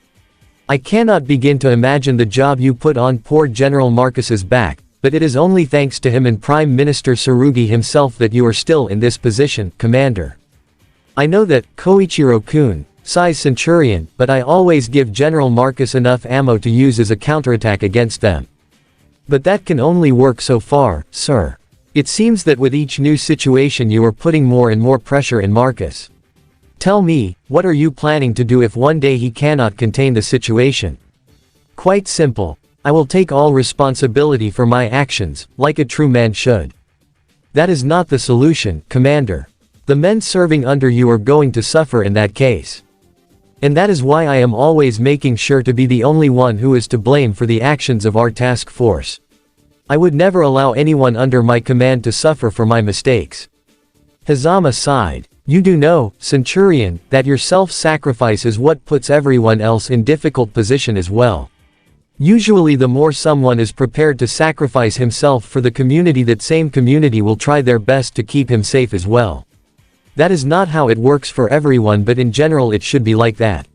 [SPEAKER 1] I cannot begin to imagine the job you put on poor General Marcus's back, but it is only thanks to him and Prime Minister Tsurugi himself that you are still in this position, Commander. I know that, Koichiro-kun, sighs Centurion, but I always give General Marcus enough ammo to use as a counterattack against them. But that can only work so far, sir. It seems that with each new situation you are putting more and more pressure in Marcus. Tell me, what are you planning to do if one day he cannot contain the situation? Quite simple. I will take all responsibility for my actions, like a true man should. That is not the solution, Commander. The men serving under you are going to suffer in that case. And that is why I am always making sure to be the only one who is to blame for the actions of our task force. I would never allow anyone under my command to suffer for my mistakes. Hazama sighed. You do know, Centurion, that your self-sacrifice is what puts everyone else in difficult position as well. Usually the more someone is prepared to sacrifice himself for the community, that same community will try their best to keep him safe as well. That is not how it works for everyone, but in general it should be like that.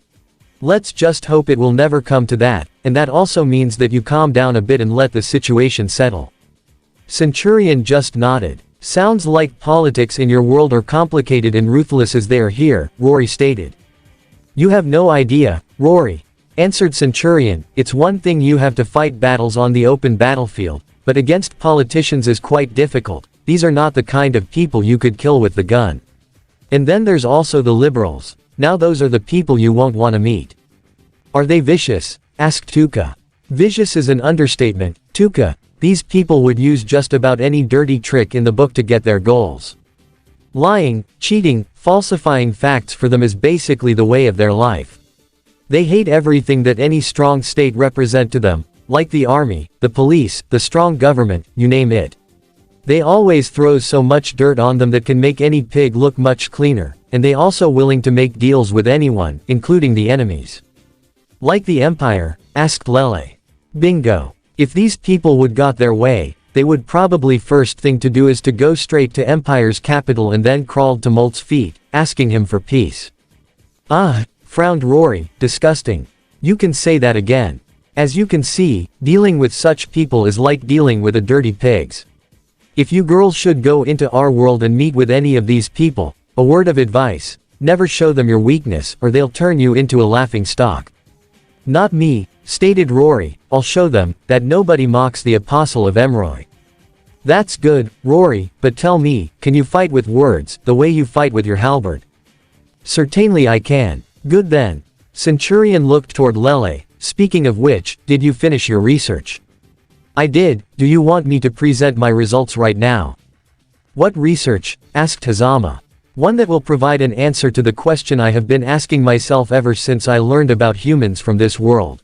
[SPEAKER 1] Let's just hope it will never come to that, and that also means that you calm down a bit and let the situation settle. Centurion just nodded. Sounds like politics in your world are complicated and ruthless as they are here, Rory stated. You have no idea, Rory, answered Centurion. It's one thing you have to fight battles on the open battlefield, but against politicians is quite difficult. These are not the kind of people you could kill with the gun. And then there's also the liberals. Now those are the people you won't want to meet. Are they vicious? Asked Tuka. Vicious is an understatement, Tuka. These people would use just about any dirty trick in the book to get their goals. Lying, cheating, falsifying facts for them is basically the way of their life. They hate everything that any strong state represent to them, like the army, the police, the strong government, you name it. They always throw so much dirt on them that can make any pig look much cleaner, and they also willing to make deals with anyone, including the enemies. Like the Empire? Asked Lele. Bingo. If these people would got their way, they would probably first thing to do is to go straight to Empire's capital and then crawled to Molt's feet, asking him for peace. Ah, frowned Rory, disgusting. You can say that again. As you can see, dealing with such people is like dealing with a dirty pigs. If you girls should go into our world and meet with any of these people, a word of advice, never show them your weakness or they'll turn you into a laughing stock. Not me, stated Rory, I'll show them, that nobody mocks the apostle of Emroy. That's good, Rory, but tell me, can you fight with words, the way you fight with your halberd? Certainly I can. Good then. Centurion looked toward Lele. Speaking of which, did you finish your research? I did. Do you want me to present my results right now? What research? Asked Hazama. One that will provide an answer to the question I have been asking myself ever since I learned about humans from this world.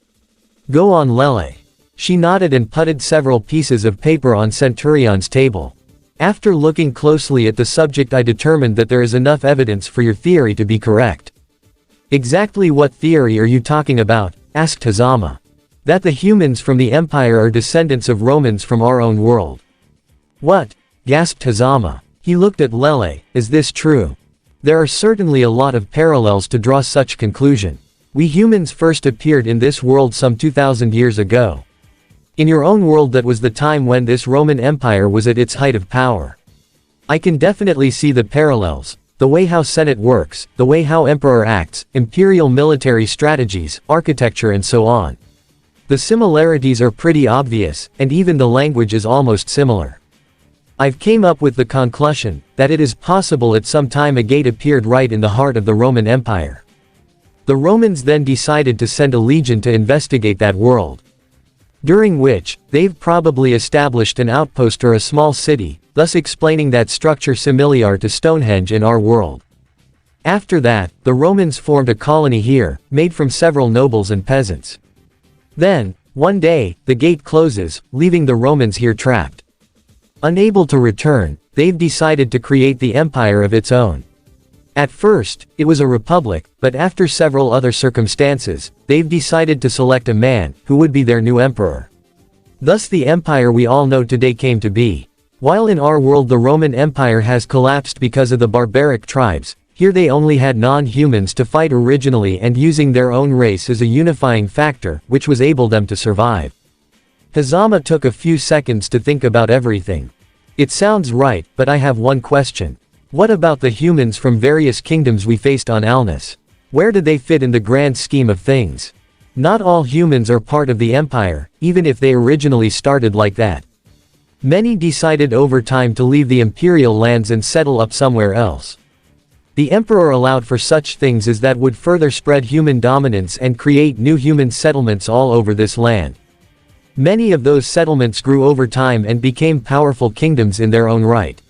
[SPEAKER 1] Go on, Lele. She nodded and putted several pieces of paper on Centurion's table. After looking closely at the subject, I determined that there is enough evidence for your theory to be correct. Exactly what theory are you talking about? Asked Hazama. That the humans from the Empire are descendants of Romans from our own world. What? Gasped Hazama. He looked at Lele. Is this true? There are certainly a lot of parallels to draw such conclusion. We humans first appeared in this world some 2,000 years ago. In your own world, that was the time when this Roman Empire was at its height of power. I can definitely see the parallels, the way how Senate works, the way how Emperor acts, imperial military strategies, architecture and so on. The similarities are pretty obvious, and even the language is almost similar. I've came up with the conclusion, that it is possible at some time a gate appeared right in the heart of the Roman Empire. The Romans then decided to send a legion to investigate that world. During which, they've probably established an outpost or a small city, thus explaining that structure similar to Stonehenge in our world. After that, the Romans formed a colony here, made from several nobles and peasants. Then, one day, the gate closes, leaving the Romans here trapped. Unable to return, they've decided to create the empire of its own. At first, it was a republic, but after several other circumstances, they've decided to select a man, who would be their new emperor. Thus the empire we all know today came to be. While in our world the Roman Empire has collapsed because of the barbaric tribes, here they only had non-humans to fight originally and using their own race as a unifying factor, which was able them to survive. Hazama took a few seconds to think about everything. It sounds right, but I have one question. What about the humans from various kingdoms we faced on Alnus? Where did they fit in the grand scheme of things? Not all humans are part of the empire, even if they originally started like that. Many decided over time to leave the imperial lands and settle up somewhere else. The emperor allowed for such things as that would further spread human dominance and create new human settlements all over this land. Many of those settlements grew over time and became powerful kingdoms in their own right.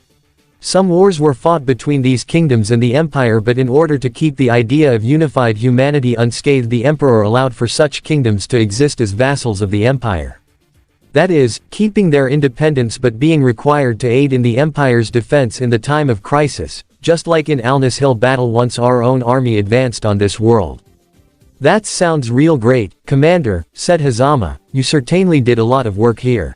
[SPEAKER 1] Some wars were fought between these kingdoms and the empire, but in order to keep the idea of unified humanity unscathed, the emperor allowed for such kingdoms to exist as vassals of the empire. That is, keeping their independence but being required to aid in the empire's defense in the time of crisis, just like in Alnus Hill battle once our own army advanced on this world. That sounds real great, Commander, said Hazama, you certainly did a lot of work here.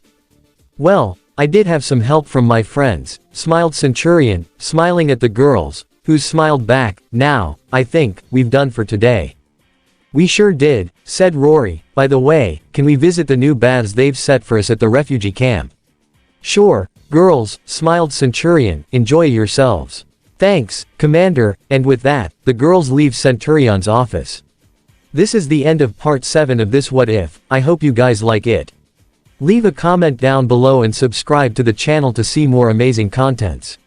[SPEAKER 1] Well, I did have some help from my friends, smiled Centurion, smiling at the girls, who smiled back. Now, I think, we've done for today. We sure did, said Rory. By the way, can we visit the new baths they've set for us at the refugee camp? Sure, girls, smiled Centurion, enjoy yourselves. Thanks, Commander, and with that, the girls leave Centurion's office. This is the end of part 7 of this What If. I hope you guys like it. Leave a comment down below and subscribe to the channel to see more amazing contents.